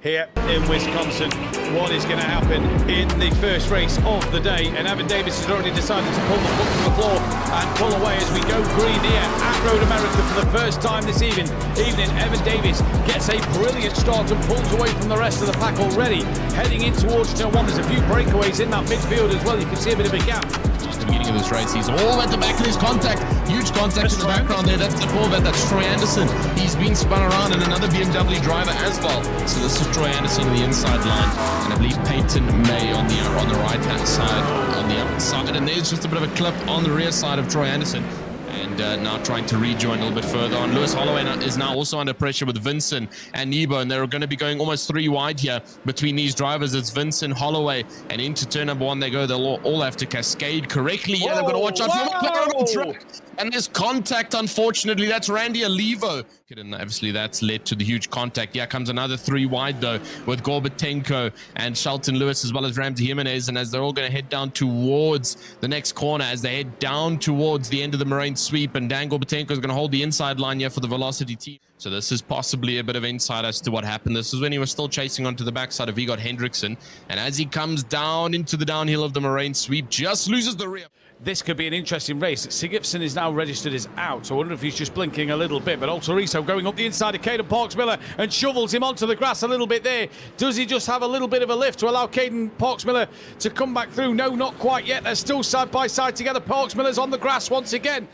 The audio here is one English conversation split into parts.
here in Wisconsin. What is going to happen in the first race of the day? And Evan Davis has already decided to pull the foot from the floor and pull away as we go green here at Road America for the first time this evening. Evan Davis gets a brilliant start and pulls away from the rest of the pack already. Heading in towards turn one, there's a few breakaways in that midfield as well. You can see a bit of a gap. Just the beginning of this race, he's all at the back of his contact. Huge contact in the background there. That's the Corvette. That's Troy Anderson. He's been spun around, and another BMW driver as well. So this is Troy Anderson on the inside line, and I believe Peyton May on the right hand side, on the outside. And there's just a bit of a clip on the rear side of Troy Anderson. And now trying to rejoin a little bit further on. Lewis Holloway is now also under pressure with Vincent and Nebo, and they're going to be going almost 3 wide here between these drivers. It's Vincent, Holloway, and into turn number 1 they go. They'll all have to cascade correctly. Yeah, they've got to watch out for McLaren on track. And there's contact, unfortunately. That's Randy Olivo. And obviously that's led to the huge contact. Yeah, comes another 3 wide though, with Gorbatenko and Shelton Lewis as well as Ramsey Jimenez. And as they're all going to head down towards the next corner, as they head down towards the end of the Moraine sweep, and Dan Gorbatenko is going to hold the inside line here for the Velocity team. So this is possibly a bit of insight as to what happened. This is when he was still chasing onto the backside of Vigard Hendrickson. And as he comes down into the downhill of the Moraine sweep, just loses the rear. This could be an interesting race. Sigurdsson is now registered as out, so I wonder if he's just blinking a little bit. But Altoriso going up the inside of Caden Parks-Miller and shovels him onto the grass a little bit there. Does he just have a little bit of a lift to allow Caden Parks-Miller to come back through? No, not quite yet. They're still side by side together. Parks-Miller's on the grass once again.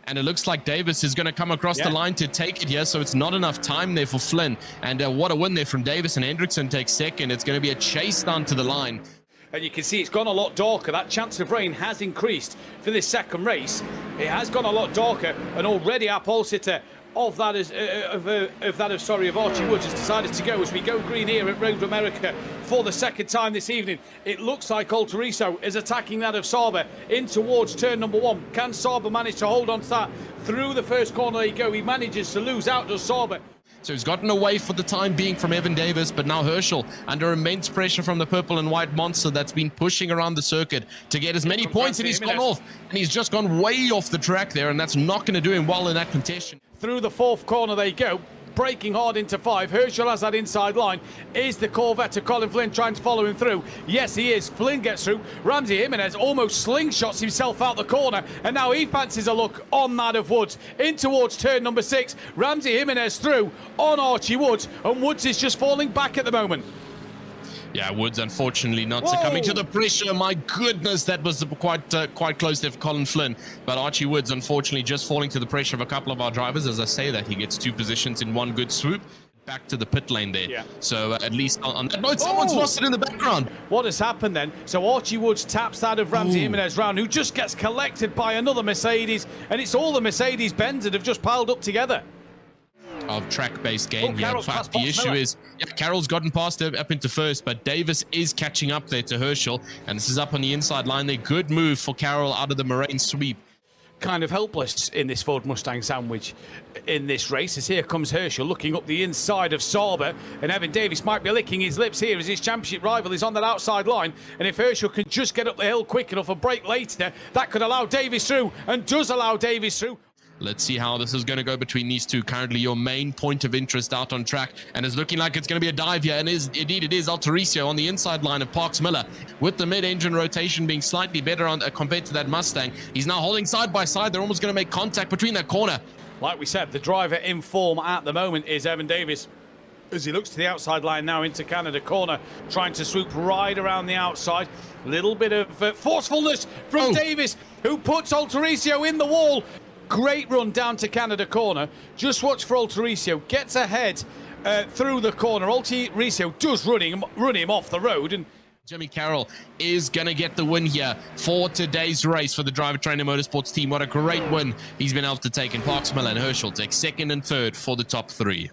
And it looks like Davis is going to come across the line to take it here, so it's not enough time there for Flynn. And what a win there from Davis, and Hendrickson takes second. It's going to be a chase down to the line. And you can see it's gone a lot darker. That chance of rain has increased for this second race. It has gone a lot darker, and already our pole sitter of Archie Woods has decided to go as we go green here at Road America for the second time this evening. It looks like Altoriso is attacking that of Saber in towards turn number 1. Can Saber manage to hold on to that through the first corner? There you go. He manages to lose out, does Saber. So he's gotten away for the time being from Evan Davis, but now Herschel under immense pressure from the purple and white monster that's been pushing around the circuit to get as many points, and he's gone off, and he's just gone way off the track there, and that's not going to do him well in that contention. Through the fourth corner they go, breaking hard into 5. Herschel has that inside line. Is the Corvette of Colin Flynn trying to follow him through? Yes, he is. Flynn gets through. Ramsey Jimenez almost slingshots himself out the corner, and now he fancies a look on that of Woods. In towards turn number 6. Ramsey Jimenez through on Archie Woods, and Woods is just falling back at the moment. Yeah, Woods unfortunately not succumbing to the pressure. My goodness, that was quite close there for Colin Flynn. But Archie Woods unfortunately just falling to the pressure of a couple of our drivers. As I say that, he gets 2 positions in one good swoop. Back to the pit lane there. Yeah. So at least on that note, someone's lost it in the background. What has happened then? So Archie Woods taps that of Ramsey Jimenez round, who just gets collected by another Mercedes. And it's all the Mercedes-Benz that have just piled up together. Of track-based game here. In fact, the issue is, Carroll's gotten past her up into first, but Davis is catching up there to Herschel, and this is up on the inside line there. Good move for Carroll out of the Moraine sweep. Kind of helpless in this Ford Mustang sandwich in this race, as here comes Herschel looking up the inside of Sauber, and Evan Davis might be licking his lips here as his championship rival is on that outside line. And if Herschel can just get up the hill quick enough and break later, that could allow Davis through, and does allow Davis through. Let's see how this is going to go between these two. Currently your main point of interest out on track, and it's looking like it's going to be a dive here, and indeed it is. Altoriso on the inside line of Parks-Miller, with the mid-engine rotation being slightly better compared to that Mustang. He's now holding side by side. They're almost going to make contact between that corner. Like we said, the driver in form at the moment is Evan Davis, as he looks to the outside line now into Canada corner, trying to swoop right around the outside. Little bit of forcefulness from Davis, who puts Altoriso in the wall. Great run down to Canada corner. Just watch for Altoriso. Gets ahead through the corner. Altoriso does run him off the road. And Jimmy Carroll is going to get the win here for today's race for the Driver Trainer Motorsports team. What a great win he's been able to take. And Parks-Miller and Herschel take second and third for the top 3.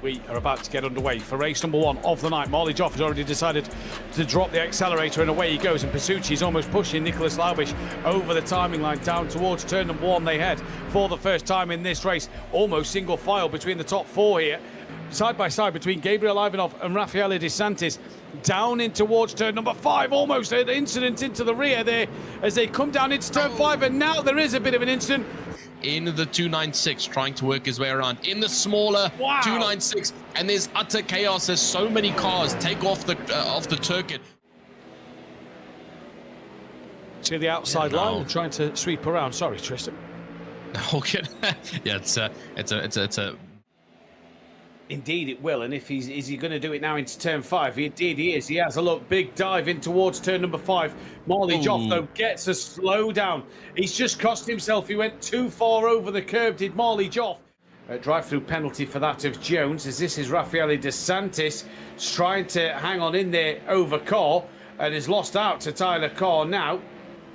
We are about to get underway for race number 1 of the night. Marley Joff has already decided to drop the accelerator, and away he goes. And Pasucci's almost pushing Nicholas Laubish over the timing line down towards turn number 1. They head for the first time in this race. Almost single file between the top 4 here. Side by side between Gabriel Ivanov and Raffaele De Santis. Down in towards turn number 5. Almost an incident into the rear there as they come down into turn 5. And now there is a bit of an incident. in the 296, trying to work his way around in the smaller 296, and there's utter chaos as so many cars take off the circuit. To the outside line, trying to sweep around. Sorry, Tristan. Okay. Yeah, it's a. Indeed, it will. And if is he going to do it now into turn 5? Indeed, he is. He has a look, big dive in towards turn number 5. Marley Joff, though, gets a slowdown. He's just cost himself. He went too far over the curb, did Marley Joff. Drive-through penalty for that of Jones, as this is Raffaele De Santis trying to hang on in there over Carr, and is lost out to Tyler Carr now.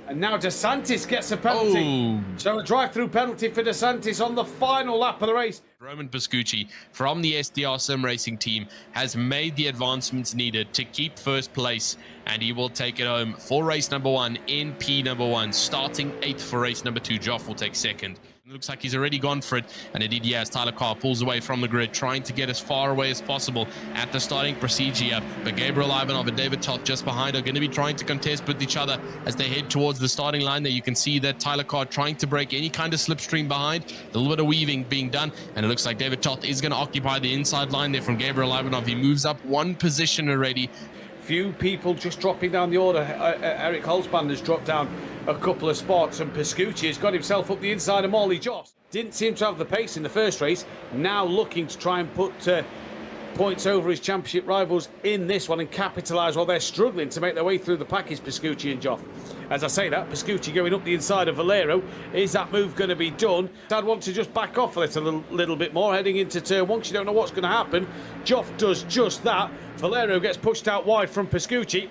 And now De Santis gets a penalty. So a drive-through penalty for De Santis on the final lap of the race. Roman Pascucci from the SDR Sim Racing team has made the advancements needed to keep first place, and he will take it home for race number 1 in P number 1, starting 8th for race number 2. Joff will take 2nd. It looks like he's already gone for it, and indeed, yes, Tyler Carr pulls away from the grid, trying to get as far away as possible at the starting procedure. But Gabriel Ivanov and David Toth just behind are going to be trying to contest with each other as they head towards the starting line. There you can see that Tyler Carr trying to break any kind of slipstream behind, a little bit of weaving being done, and it looks like David Toth is going to occupy the inside line there from Gabriel Ivanov. He moves up 1 position already. Few people just dropping down the order. Eric Holzband has dropped down a couple of spots, and Pascucci has got himself up the inside of Marley Joff. Didn't seem to have the pace in the first race. Now looking to try and put points over his championship rivals in this one and capitalise while they're struggling to make their way through the pack is Pascucci and Joff. As I say that, Pascucci going up the inside of Valero. Is that move going to be done? I'd want to just back off a little bit more heading into turn 1 because you don't know what's going to happen. Joff does just that. Valero gets pushed out wide from Pascucci,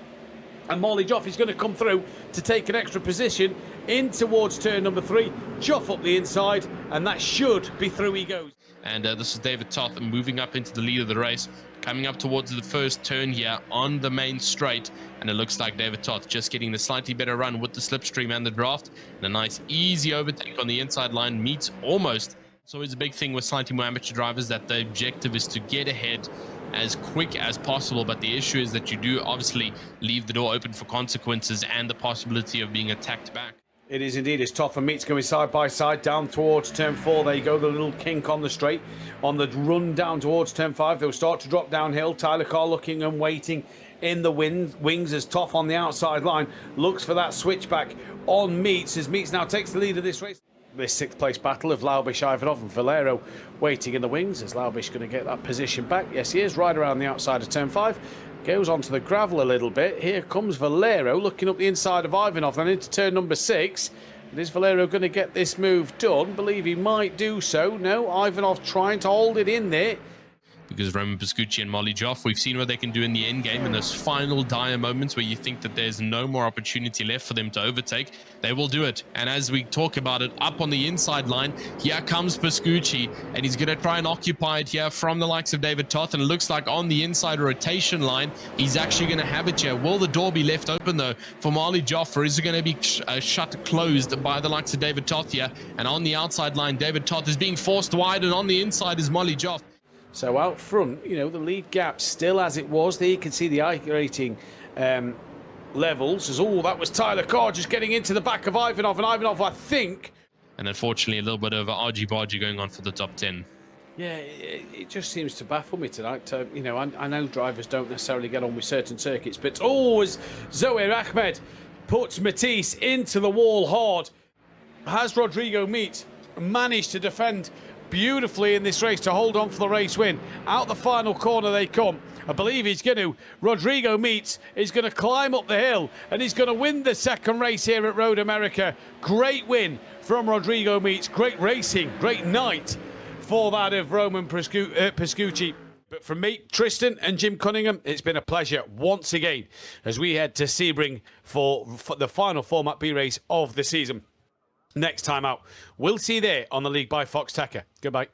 and Marley Joff is going to come through to take an extra position in towards turn number 3. Joff up the inside, and that should be through he goes. And this is David Toth moving up into the lead of the race, coming up towards the first turn here on the main straight. And it looks like David Toth just getting the slightly better run with the slipstream and the draft. And a nice easy overtake on the inside line, meets almost. It's always a big thing with slightly more amateur drivers that the objective is to get ahead as quick as possible, but the issue is that you do obviously leave the door open for consequences and the possibility of being attacked back. It is indeed. It's Toff and Meats going side by side down towards turn 4. There you go, the little kink on the straight. On the run down towards turn 5, they'll start to drop downhill. Tyler Carr looking and waiting in the wings as Toff on the outside line looks for that switchback on Meats, as Meats now takes the lead of this race. This 6th place battle of Laubish, Ivanov and Valero waiting in the wings. Is Laubish going to get that position back? Yes, he is, right around the outside of turn 5. Goes onto the gravel a little bit. Here comes Valero looking up the inside of Ivanov and into turn number 6. And is Valero going to get this move done? Believe he might do so. No, Ivanov trying to hold it in there. Because Roman Pascucci and Marley Joff, we've seen what they can do in the end game in those final dire moments where you think that there's no more opportunity left for them to overtake. They will do it. And as we talk about it, up on the inside line, here comes Pascucci, and he's going to try and occupy it here from the likes of David Toth. And it looks like on the inside rotation line, he's actually going to have it here. Will the door be left open, though, for Marley Joff, or is it going to be closed by the likes of David Toth here? And on the outside line, David Toth is being forced wide, and on the inside is Marley Joff. So out front, you know, the lead gap still as it was. There you can see the rating levels. As that was Tyler Carr just getting into the back of Ivanov, and Ivanov, I think. And unfortunately, a little bit of argy-bargy going on for the top 10. Yeah, it just seems to baffle me tonight. You know, I know drivers don't necessarily get on with certain circuits, but as Zohair Ahmed puts Matisse into the wall hard, has Rodrigo Meat managed to defend beautifully in this race to hold on for the race win. Out the final corner they come. I believe he's going to. Rodrigo Meats is going to climb up the hill, and he's going to win the 2nd race here at Road America. Great win from Rodrigo Meats. Great racing, great night for that of Roman Pascucci. But from me, Tristan and Jim Cunningham, it's been a pleasure once again as we head to Sebring for the final Format B race of the season. Next time out, we'll see you there on the League by Foxxtecca. Goodbye.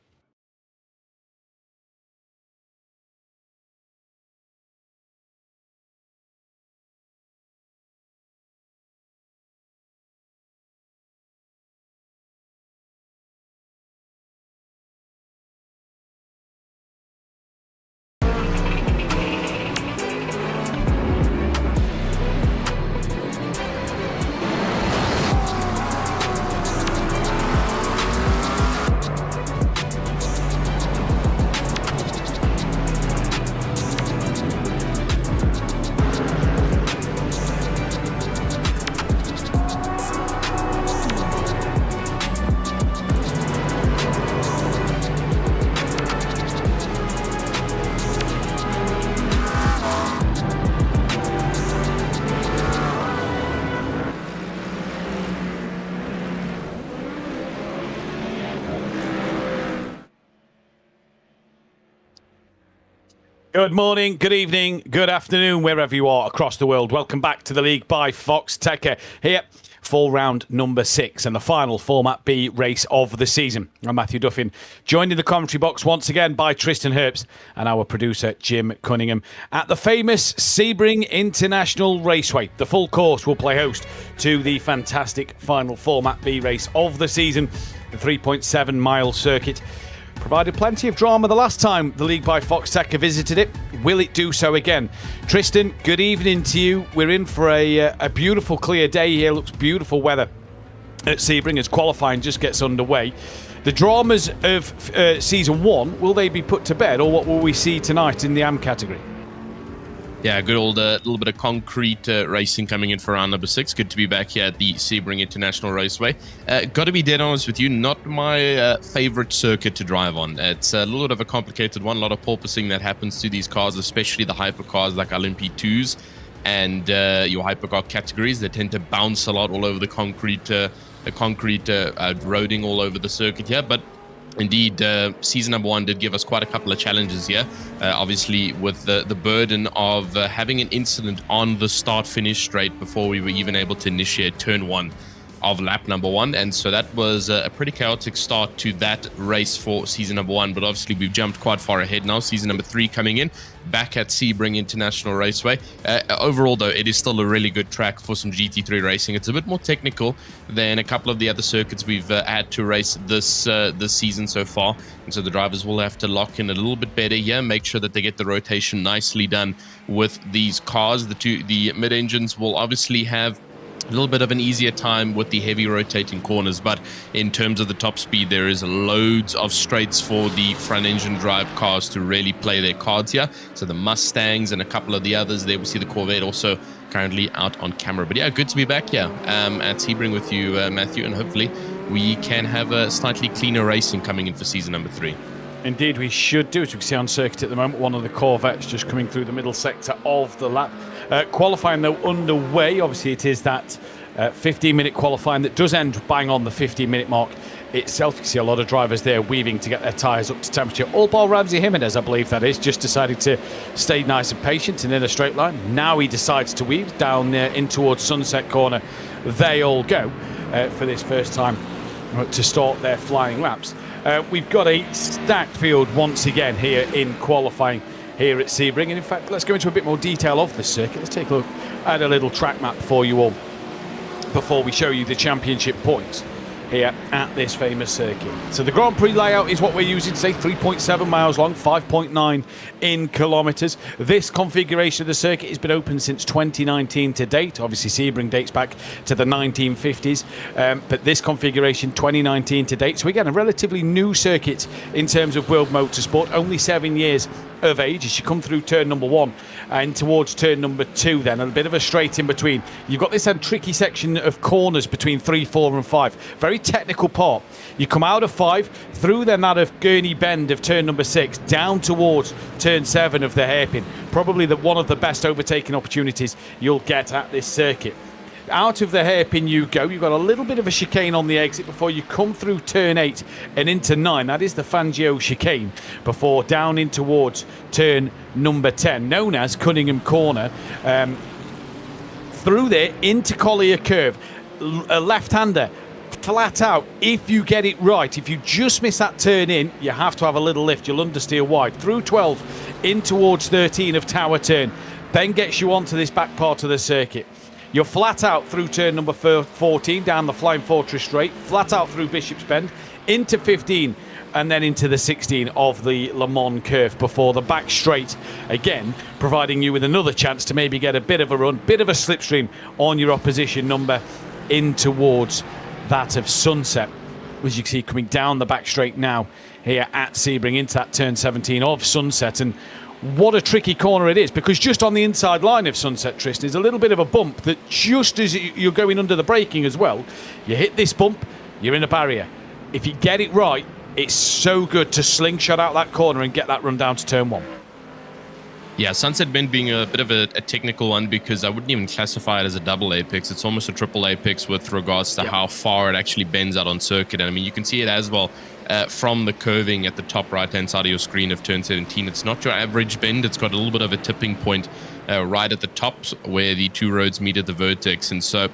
Good morning, good evening, good afternoon, wherever you are across the world. Welcome back to the league by Foxxtecca here for round number 6 and the final Format B race of the season. I'm Matthew Duffin, joined in the commentary box once again by Tristan Herbst and our producer Jim Cunningham at the famous Sebring International Raceway. The full course will play host to the fantastic final Format B race of the season, the 3.7 mile circuit. Provided plenty of drama the last time the League by Foxxtecca visited it. Will it do so again? Tristan, good evening to you. We're in for a beautiful clear day here. Looks beautiful weather at Sebring as qualifying just gets underway. The dramas of Season 1, will they be put to bed, or what will we see tonight in the AM category? Yeah, good old little bit of concrete racing coming in for round number 6. Good to be back here at the Sebring International Raceway. Got to be dead honest with you, not my favorite circuit to drive on. It's a little bit of a complicated one, a lot of porpoising that happens to these cars, especially the hypercars like Olympi 2s and your hypercar categories. They tend to bounce a lot all over the concrete roading all over the circuit here, but indeed, season number 1 did give us quite a couple of challenges here. Obviously, with the burden of having an incident on the start-finish straight before we were even able to initiate turn 1 of lap number 1. And so that was a pretty chaotic start to that race for season number 1. But obviously, we've jumped quite far ahead now. Season number 3 coming in, back at Sebring International Raceway. Overall, though, it is still a really good track for some GT3 racing. It's a bit more technical than a couple of the other circuits we've had to race this season so far. And so the drivers will have to lock in a little bit better here, make sure that they get the rotation nicely done with these cars. The mid-engines will obviously have a little bit of an easier time with the heavy rotating corners, but in terms of the top speed, there is loads of straights for the front engine drive cars to really play their cards here. So the Mustangs and a couple of the others there, we see the Corvette also currently out on camera. But yeah, good to be back here at Sebring with you, Matthew, and hopefully we can have a slightly cleaner racing coming in for season number 3. Indeed, we should do. As we can see on circuit at the moment, one of the Corvettes just coming through the middle sector of the lap. Qualifying, though, underway. Obviously, it is that 15-minute qualifying that does end bang on the 15-minute mark itself. You see a lot of drivers there weaving to get their tyres up to temperature. All bar Ramsey Jimenez, I believe that is, just decided to stay nice and patient and in a straight line. Now he decides to weave down in towards Sunset Corner. They all go for this first time to start their flying laps. We've got a stacked field once again here in qualifying here at Sebring. And in fact, let's go into a bit more detail of the circuit. Let's take a look at a little track map for you all before we show you the championship points here at this famous circuit. So the Grand Prix layout is what we're using today, 3.7 miles long, 5.9 in kilometres. This configuration of the circuit has been open since 2019 to date. Obviously, Sebring dates back to the 1950s, but this configuration, 2019 to date. So again, a relatively new circuit in terms of world motorsport, only 7 years of age. As you come through turn number 1 and towards turn number 2, then a bit of a straight in between, you've got this tricky section of corners between 3, 4 and 5. Very technical part. You come out of 5 through then that of Gurney Bend of turn number 6 down towards turn 7 of the hairpin. Probably one of the best overtaking opportunities you'll get at this circuit. Out of the hairpin you go. You've got a little bit of a chicane on the exit before you come through turn 8 and into 9. That is the Fangio chicane before down in towards turn number 10, known as Cunningham Corner. Through there into Collier Curve. A left-hander, flat out. If you get it right, if you just miss that turn in, you have to have a little lift. You'll understeer wide. Through 12 in towards 13 of Tower Turn. Then gets you onto this back part of the circuit. You're flat out through turn number 14, down the Flying Fortress straight, flat out through Bishop's Bend, into 15, and then into the 16 of the Le Mans curve before the back straight, again, providing you with another chance to maybe get a bit of a run, bit of a slipstream on your opposition number in towards that of Sunset. As you can see, coming down the back straight now here at Sebring into that turn 17 of Sunset. And what a tricky corner it is, because just on the inside line of Sunset, Tristan, is a little bit of a bump that just as you're going under the braking as well, you hit this bump, you're in a barrier. If you get it right, it's so good to slingshot out that corner and get that run down to turn 1. Yeah, Sunset Bend being a bit of a technical one, because I wouldn't even classify it as a double apex. It's almost a triple apex with regards to how far it actually bends out on circuit. And I mean, you can see it as well from the curving at the top right-hand side of your screen of turn 17. It's not your average bend. It's got a little bit of a tipping point right at the top where the two roads meet at the vertex. And so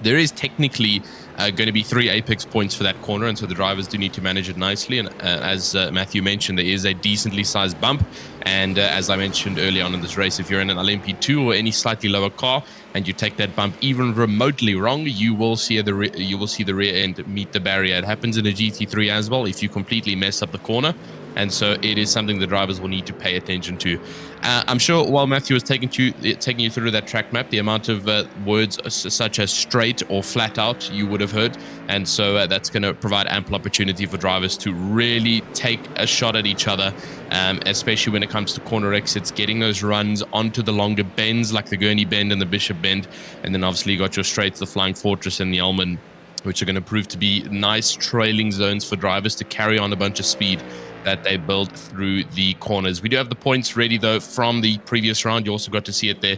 there is technically going to be 3 apex points for that corner, and so the drivers do need to manage it nicely. And as Matthew mentioned, there is a decently sized bump, and as I mentioned early on in this race, if you're in an LMP2 or any slightly lower car and you take that bump even remotely wrong, you will see the rear end meet the barrier. It happens in a GT3 as well if you completely mess up the corner. And so it is something the drivers will need to pay attention to. I'm sure while Matthew was taking you through that track map, the amount of words such as straight or flat out you would have heard. And so that's going to provide ample opportunity for drivers to really take a shot at each other, especially when it comes to corner exits, getting those runs onto the longer bends like the Gurney Bend and the Bishop Bend. And then obviously you got your straights, the Flying Fortress and the Elman, which are going to prove to be nice trailing zones for drivers to carry on a bunch of speed that they build through the corners. We do have the points ready though from the previous round. You also got to see it there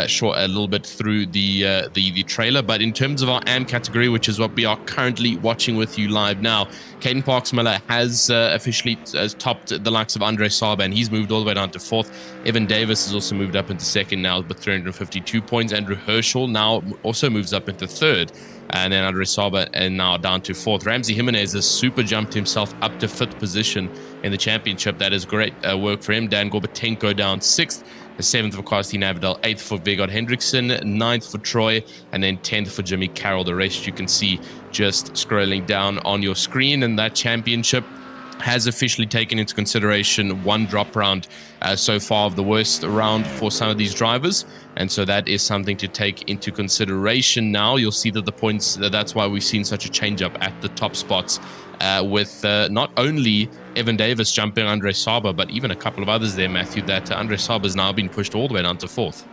short a little bit through the trailer. But in terms of our AM category, which is what we are currently watching with you live now, Caden Parks-Miller has officially topped the likes of Andre Saba, and he's moved all the way down to 4th. Evan Davis has also moved up into 2nd now with 352 points. Andrew Herschel now also moves up into 3rd. And then Andre Saba and now down to 4th. Ramsey Jimenez has super jumped himself up to 5th position in the championship. That is great work for him. Dan Gorbatenko down 6th. The 7th for Karsten Navdal, 8th for Vegard Hendrickson, 9th for Troy, and then 10th for Jimmy Carroll. The rest you can see just scrolling down on your screen. And that championship has officially taken into consideration one drop round so far of the worst round for some of these drivers. And so that is something to take into consideration now. You'll see that the points, that's why we've seen such a change up at the top spots with not only Evan Davis jumping Andre Saba, but even a couple of others there, Matthew, that Andre Saba has now been pushed all the way down to 4th.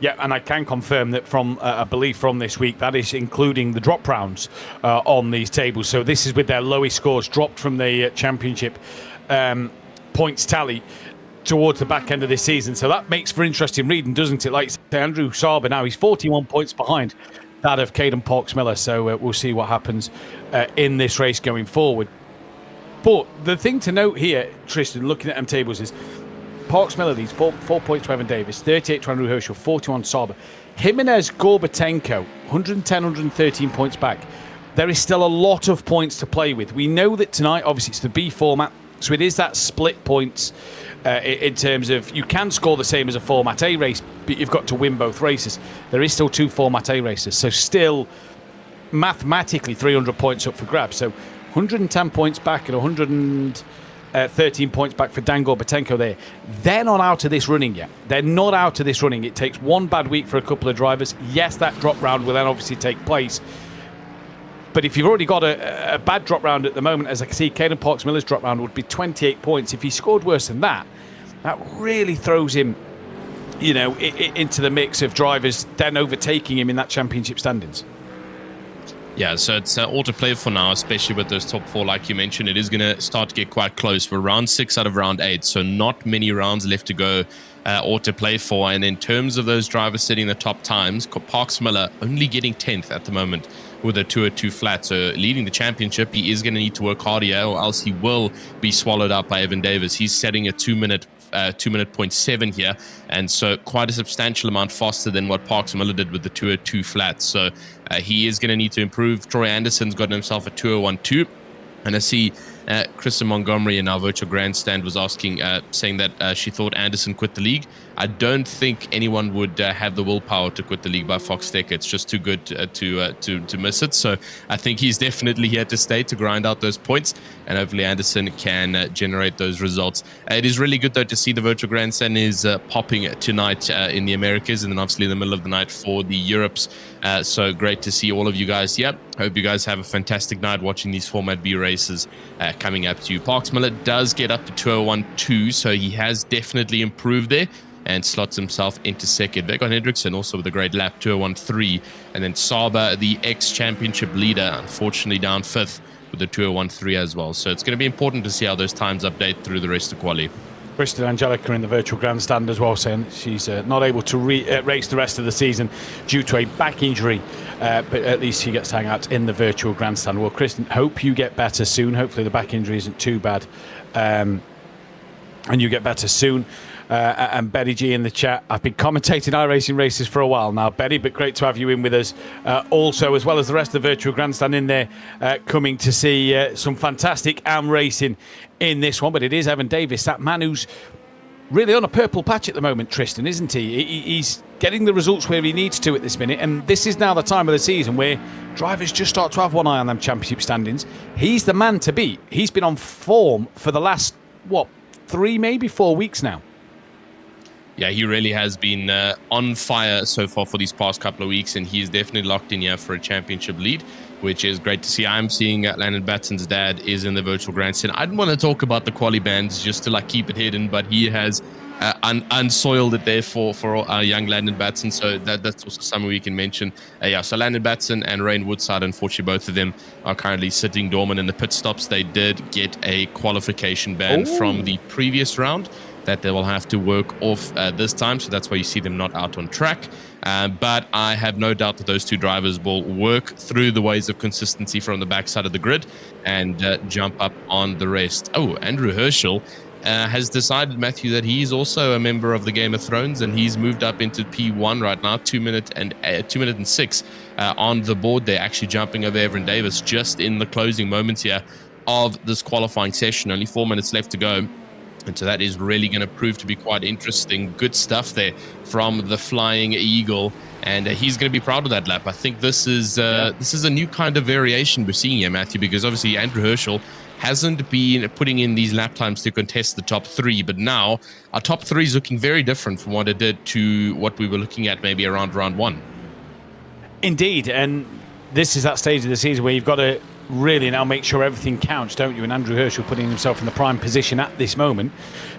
Yeah, and I can confirm that from, I believe from this week, that is including the drop rounds on these tables. So this is with their lowest scores dropped from the championship points tally towards the back end of this season. So that makes for interesting reading, doesn't it? Like Andrew Saba now, he's 41 points behind that of Caden Parks-Miller. So we'll see what happens in this race going forward. But the thing to note here, Tristan, looking at them tables is Parks-Miller leads 4 points to Evan Davis, 38 to Andrew Herschel, 41 Saba. Jimenez, Gorbatenko, 110, 113 points back. There is still a lot of points to play with. We know that tonight, obviously, it's the B format, so it is that split points in terms of you can score the same as a Format A race, but you've got to win both races. There is still 2 Format A races, so still mathematically 300 points up for grabs. So 110 points back and 113 points back for Dan Gorbatenko there. They're not out of this running yet. They're not out of this running. It takes one bad week for a couple of drivers. Yes, that drop round will then obviously take place. But if you've already got a bad drop round at the moment, as I can see, Caden Parks-Miller's drop round would be 28 points. If he scored worse than that, that really throws him, you know, into the mix of drivers then overtaking him in that championship standings. Yeah, so it's all to play for now, especially with those top 4. Like you mentioned, it is going to start to get quite close. We're round 6 out of round 8, so not many rounds left to go or to play for. And in terms of those drivers setting the top times, Parks-Miller only getting 10th at the moment with a 202 flat. So leading the championship, he is going to need to work hard here, or else he will be swallowed up by Evan Davis. He's setting a 2-minute 0.7 here, and so quite a substantial amount faster than what Parks-Miller did with the 202 flat. So he is going to need to improve. Troy Anderson's got himself a 201.2, and I see Kristen Montgomery in our virtual grandstand was asking, saying that she thought Anderson quit the league. I don't think anyone would have the willpower to quit the league by Foxxtecca. It's just too good to miss it. So I think he's definitely here to stay, to grind out those points, and hopefully Anderson can generate those results. It is really good, though, to see the virtual grandstand is popping tonight in the Americas, and then obviously in the middle of the night for the Europes. So great to see all of you guys here. Hope you guys have a fantastic night watching these Format B races coming up to you. Parks-Miller does get up to 201.2, so he has definitely improved there and slots himself into 2nd. Vegard Hendrickson also with a great lap, 201.3. And then Saba, the ex-championship leader, unfortunately down 5th with a 201.3 as well. So it's going to be important to see how those times update through the rest of quali. Kristen Angelica in the virtual grandstand as well, saying that she's not able to race the rest of the season due to a back injury, but at least she gets to hang out in the virtual grandstand. Well, Kristen, hope you get better soon. Hopefully the back injury isn't too bad, and you get better soon. And Betty G in the chat. I've been commentating iRacing races for a while now, Betty, but great to have you in with us. Also, as well as the rest of the virtual grandstand in there, coming to see some fantastic AM racing in this one. But it is Evan Davis, that man who's really on a purple patch at the moment, Tristan, isn't he? He's getting the results where he needs to at this minute, and this is now the time of the season where drivers just start to have one eye on them championship standings. He's the man to beat. He's been on form for the last, 3, maybe 4 weeks now. Yeah, he really has been on fire so far for these past couple of weeks, and he's definitely locked in here for a championship lead, which is great to see. I'm seeing Landon Batson's dad is in the virtual grandstand. I didn't want to talk about the quali bands just to keep it hidden, but he has unsoiled it there for our young Landon Batson, so that's also something we can mention. So Landon Batson and Rain Woodside, unfortunately both of them are currently sitting dormant in the pit stops. They did get a qualification ban from the previous round that they will have to work off this time, so that's why you see them not out on track. But I have no doubt that those two drivers will work through the ways of consistency from the backside of the grid and jump up on the rest. Andrew Herschel has decided, Matthew, that he's also a member of the Game of Thrones, and he's moved up into P1 right now, 2 minutes and 6 on the board. They're actually jumping over Evan Davis just in the closing moments here of this qualifying session. Only 4 minutes left to go. And so that is really going to prove to be quite interesting. Good stuff there from the Flying Eagle, and he's going to be proud of that lap. I think this is a new kind of variation we're seeing here, Matthew, because obviously Andrew Herschel hasn't been putting in these lap times to contest the top 3, but now our top 3 is looking very different from what it did to what we were looking at maybe around round 1. Indeed, and this is that stage of the season where you've got to really now make sure everything counts, don't you? And Andrew Herschel putting himself in the prime position at this moment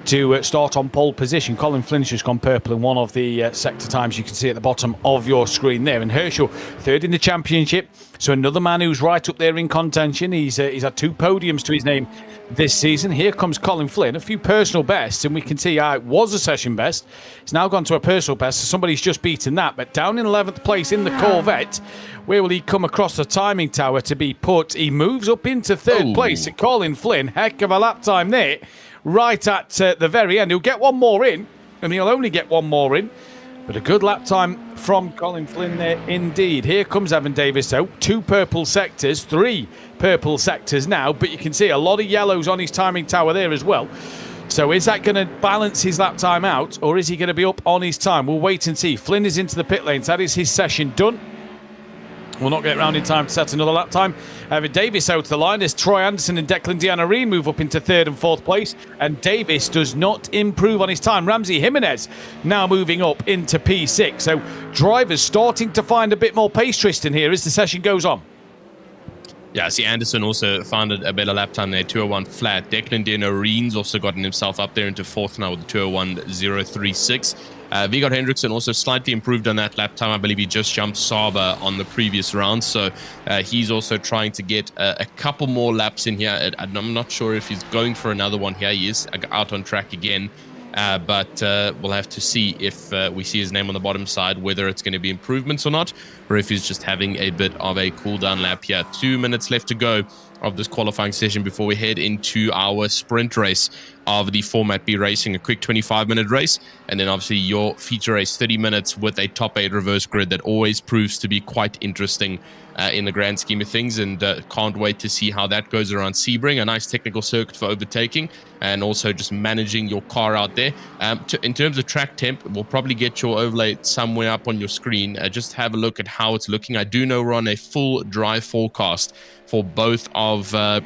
to start on pole position. Colin Flynn's just gone purple in one of the sector times you can see at the bottom of your screen there. And Herschel, third in the championship. So another man who's right up there in contention. He's had 2 podiums to his name this season. Here comes Colin Flynn, a few personal bests, and we can see it was a session best. It's now gone to a personal best, so somebody's just beaten that. But down in 11th place in the Corvette, where will he come across the timing tower to be put? He moves up into 3rd place. Colin Flynn, heck of a lap time there, right at the very end. He'll get one more in, and he'll only get one more in. But a good lap time from Colin Flynn there indeed. Here comes Evan Davis, though. 2 purple sectors, 3 purple sectors now, but you can see a lot of yellows on his timing tower there as well. So is that going to balance his lap time out, or is he going to be up on his time? We'll wait and see. Flynn is into the pit lanes. That is his session done. Will not get round in time to set another lap time. Evan Davis out to the line as Troy Anderson and Declan Dianarine move up into 3rd and 4th place. And Davis does not improve on his time. Ramsey Jimenez now moving up into P6. So drivers starting to find a bit more pace, Tristan, here as the session goes on. Yeah, see, Anderson also found a better lap time there, 201 flat. Declan Dianarine's also gotten himself up there into 4th now with 201.036. Vigard Hendrickson also slightly improved on that lap time. I believe he just jumped Saba on the previous round, so he's also trying to get a couple more laps in here. I'm not sure if he's going for another one here. He is out on track again, but we'll have to see if we see his name on the bottom side, whether it's going to be improvements or not, or if he's just having a bit of a cool down lap here. 2 minutes left to go of this qualifying session before we head into our sprint race of the Format B racing, a quick 25-minute race, and then obviously your feature race, 30 minutes with a top 8 reverse grid that always proves to be quite interesting in the grand scheme of things, and can't wait to see how that goes around Sebring, a nice technical circuit for overtaking and also just managing your car out there. In terms of track temp, we'll probably get your overlay somewhere up on your screen. Just have a look at how it's looking. I do know we're on a full dry forecast for both of our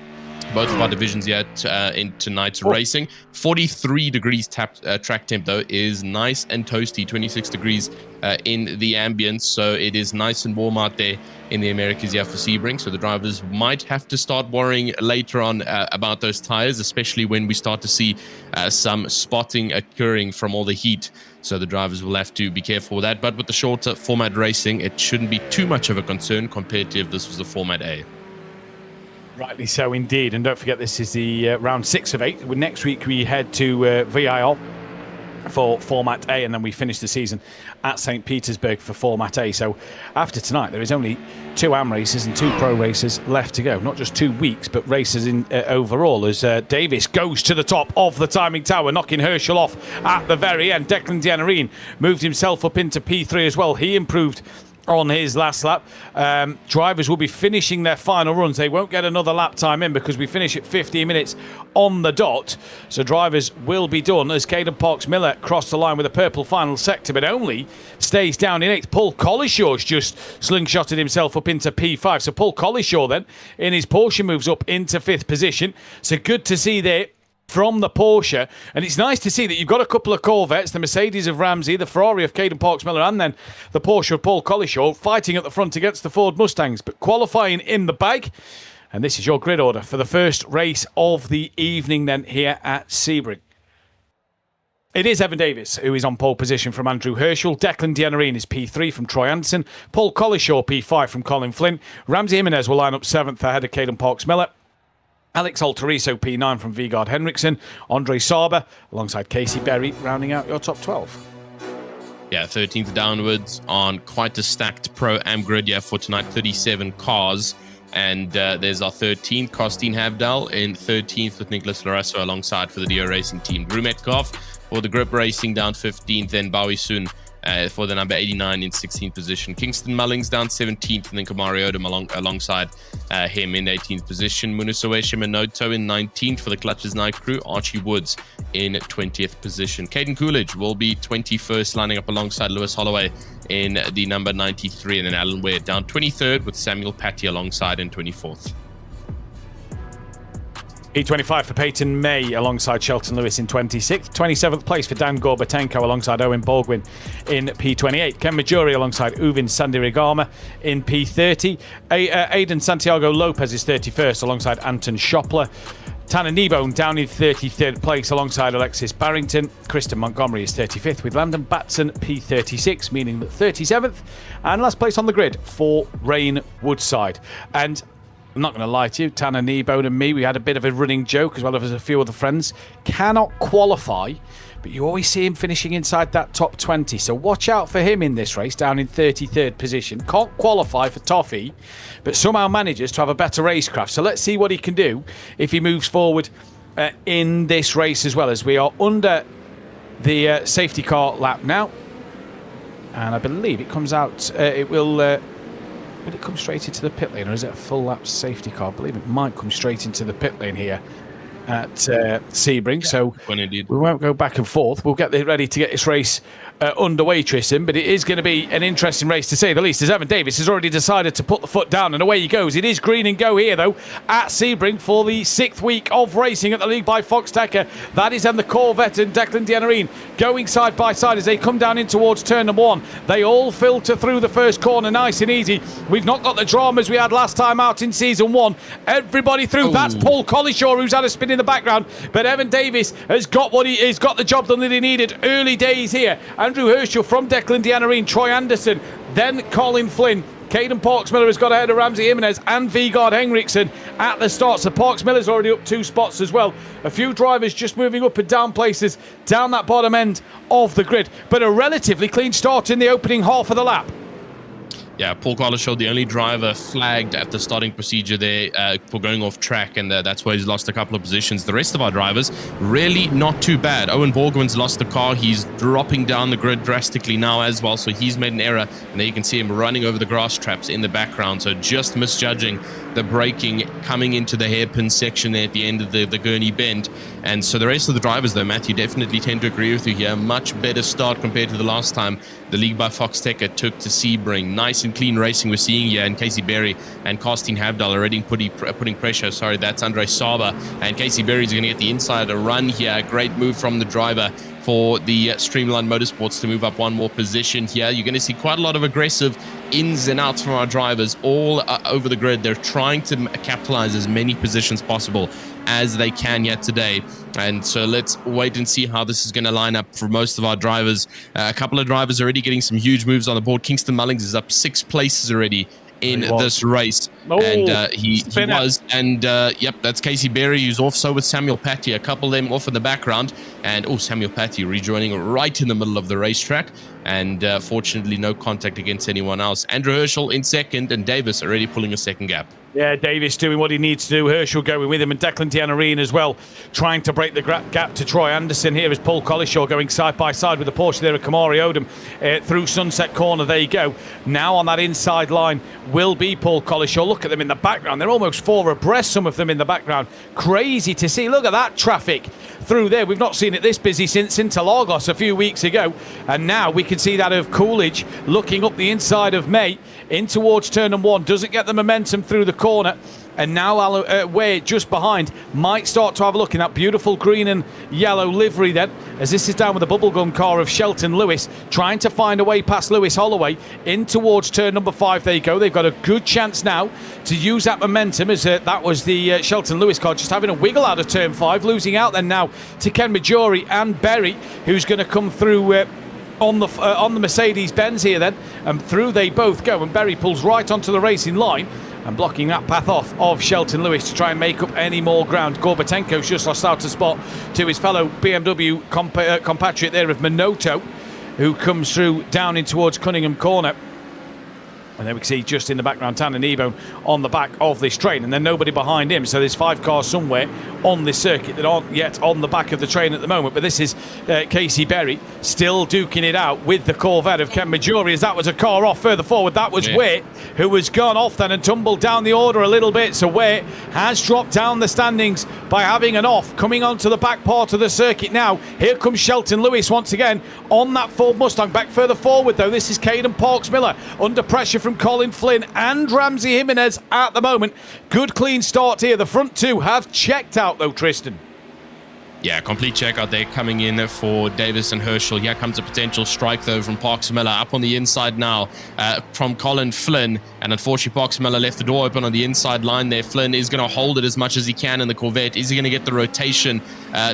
divisions yet in tonight's racing. 43 degrees track temp though is nice and toasty. 26 degrees in the ambience, so it is nice and warm out there in the Americas here for Sebring. So the drivers might have to start worrying later on about those tires, especially when we start to see some spotting occurring from all the heat. So the drivers will have to be careful with that. But with the shorter format racing, it shouldn't be too much of a concern compared to if this was the Format A. Rightly so indeed. And don't forget, this is the round 6 of 8. Next week we head to VIR for Format A, and then we finish the season at St. Petersburg for Format A. So after tonight, there is only 2 AM races and 2 pro races left to go. Not just 2 weeks, but races in overall, as Davis goes to the top of the timing tower, knocking Herschel off at the very end. Declan Dejarine moved himself up into P3 as well. He improved on his last lap. Drivers will be finishing their final runs. They won't get another lap time in because we finish at 15 minutes on the dot. So drivers will be done as Caden Parks-Miller crossed the line with a purple final sector, but only stays down in 8th. Paul Collishaw's just slingshotted himself up into P5. So Paul Collishaw then in his Porsche moves up into 5th position. So good to see there from the Porsche, and it's nice to see that you've got a couple of Corvettes, the Mercedes of Ramsey, the Ferrari of Caden Parks-Miller, and then the Porsche of Paul Collishaw fighting at the front against the Ford Mustangs, but qualifying in the bag. And this is your grid order for the first race of the evening then here at Sebring. It is Evan Davis who is on pole position from Andrew Herschel. Declan Dejarine is P3 from Troy Anderson. Paul Collishaw P5 from Colin Flynn. Ramsey Jimenez will line up 7th ahead of Caden Parks-Miller. Alex Alteriso P9 from Vigard Henriksen. Andre Saber alongside Casey Berry rounding out your top 12. Yeah, 13th downwards on quite a stacked Pro-Am grid. Yeah, for tonight, 37 cars. And there's our 13th, Costin Havdal, in 13th with Nicholas Lorenzo alongside for the Dio Racing team. Drew Metcalf for the Grip Racing down 15th, then Bowie Soon for the number 89 in 16th position. Kingston Mullings down 17th, and then Kamari Odom alongside him in 18th position. Munusoesha Minoto in 19th for the Clutches Night crew. Archie Woods in 20th position. Caden Coolidge will be 21st, lining up alongside Lewis Holloway in the number 93, and then Alan Ware down 23rd with Samuel Patty alongside in 24th. E25 for Peyton May alongside Shelton Lewis in 26th. 27th place for Dan Gorbatenko alongside Owen Baldwin in P28. Ken Majuri alongside Uvin Sandirigama in P30. Aidan Santiago Lopez is 31st alongside Anton Schoppler. Tanner Kneebone down in 33rd place alongside Alexis Barrington. Kristen Montgomery is 35th with Landon Batson P36, meaning that 37th. And last place on the grid for Rain Woodside. And I'm not going to lie to you, Tanner Kneebone and me, we had a bit of a running joke as well as a few other friends. Cannot qualify, but you always see him finishing inside that top 20. So watch out for him in this race, down in 33rd position. Can't qualify for Toffee, but somehow manages to have a better racecraft. So let's see what he can do if he moves forward in this race as well, as we are under the safety car lap now. And I believe it comes out, it will... Will it come straight into the pit lane, or is it a full lap safety car? I believe it might come straight into the pit lane here at Sebring. Yeah, so we won't go back and forth. We'll get ready to get this race underway, Tristan, but it is going to be an interesting race to say the least, as Evan Davis has already decided to put the foot down, and away he goes. It is green and go here, though, at Sebring for the 6th week of racing at the League by Foxxtecca. That is then the Corvette and Declan Dejarine going side by side as they come down in towards turn number 1. They all filter through the first corner nice and easy. We've not got the dramas we had last time out in season 1. Everybody through. Ooh. That's Paul Collishaw who's had a spin in the background, but Evan Davis has got he's got the job done that he needed. Early days here. Andrew Herschel from Declan Dejarine, Troy Anderson, then Colin Flynn. Caden Parks-Miller has got ahead of Ramsey Jimenez and Vigard Henriksen at the start. So Parks-Miller's already up 2 spots as well. A few drivers just moving up and down places down that bottom end of the grid, but a relatively clean start in the opening half of the lap. Yeah, Paul Collishaw, the only driver flagged at the starting procedure there for going off track, and that's where he's lost a couple of positions. The rest of our drivers, really not too bad. Owen Borgwin's lost the car. He's dropping down the grid drastically now as well, so he's made an error. And there you can see him running over the grass traps in the background, so just misjudging the braking coming into the hairpin section there at the end of the Gurney bend. And so the rest of the drivers, though, Matthew, definitely tend to agree with you here. Much better start compared to the last time the League by Foxxtecca took to Sebring. Nice and clean racing we're seeing here, and Casey Berry and Costin Havdal already putting pressure. Sorry, that's Andre Saba, and Casey Berry's going to get the inside run here. Great move from the driver for the Streamline Motorsports to move up 1 more position here. You're going to see quite a lot of aggressive ins and outs from our drivers all over the grid. They're trying to capitalize as many positions possible as they can yet today. And so let's wait and see how this is going to line up for most of our drivers. A couple of drivers already getting some huge moves on the board. Kingston Mullings is up 6 places already in this race. And he was And yep, that's Casey Berry, who's off. So with Samuel Patty, a couple of them off in the background. And Samuel Patty rejoining right in the middle of the racetrack. And fortunately, no contact against anyone else. Andrew Herschel in second, and Davis already pulling a second gap. Yeah, Davis doing what he needs to do. Herschel going with him, and Declan Design as well, trying to break the gap to Troy Anderson. Here is Paul Collishaw going side by side with the Porsche there of Kamari Odom through Sunset Corner. There you go. Now on that inside line will be Paul Collishaw. Look at them in the background. They're almost 4 abreast, some of them in the background. Crazy to see. Look at that traffic through there. We've not seen it this busy since Interlagos a few weeks ago. And now we can see that of Coolidge looking up the inside of May in towards turn number 1. Doesn't get the momentum through the corner. And now Way just behind might start to have a look in that beautiful green and yellow livery then, as this is down with the bubblegum car of Shelton Lewis, trying to find a way past Lewis Holloway in towards turn number 5. There you go. They've got a good chance now to use that momentum, as that was the Shelton Lewis car just having a wiggle out of turn 5, losing out then now to Ken Majori and Berry, who's going to come through on the Mercedes-Benz here then, and through they both go, and Berry pulls right onto the racing line and blocking that path off of Shelton Lewis to try and make up any more ground. Gorbatenko's just lost out a spot to his fellow BMW compatriot there of Minotto, who comes through down in towards Cunningham Corner. And then we can see just in the background Tanner Nebo on the back of this train, and then nobody behind him. So there's 5 cars somewhere on this circuit that aren't yet on the back of the train at the moment. But this is Casey Berry still duking it out with the Corvette of Ken Majori, as that was a car off further forward. That was Way, who was gone off then and tumbled down the order a little bit. So Way has dropped down the standings by having an off. Coming onto the back part of the circuit now. Here comes Shelton Lewis once again on that Ford Mustang. Back further forward though. This is Caden Parks-Miller under pressure from Colin Flynn and Ramsey Jimenez at the moment. Good clean start here. The front 2 have checked out though, Tristan. Yeah, complete checkout there coming in for Davis and Herschel. Here comes a potential strike, though, from Parks-Miller. Up on the inside now from Colin Flynn. And unfortunately, Parks-Miller left the door open on the inside line there. Flynn is going to hold it as much as he can in the Corvette. Is he going to get the rotation?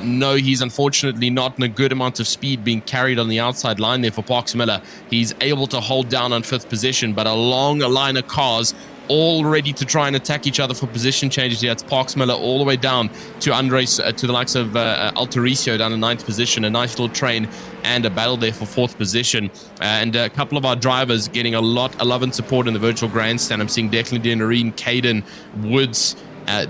No, he's unfortunately not in a good amount of speed being carried on the outside line there for Parks-Miller. He's able to hold down on 5th position, but a long line of cars all ready to try and attack each other for position changes here. It's Parks-Miller all the way down to Andres, to the likes of Altericio down in 9th position. A nice little train and a battle there for 4th position. And a couple of our drivers getting a lot of love and support in the virtual grandstand. I'm seeing Declan Design, Caden, Woods,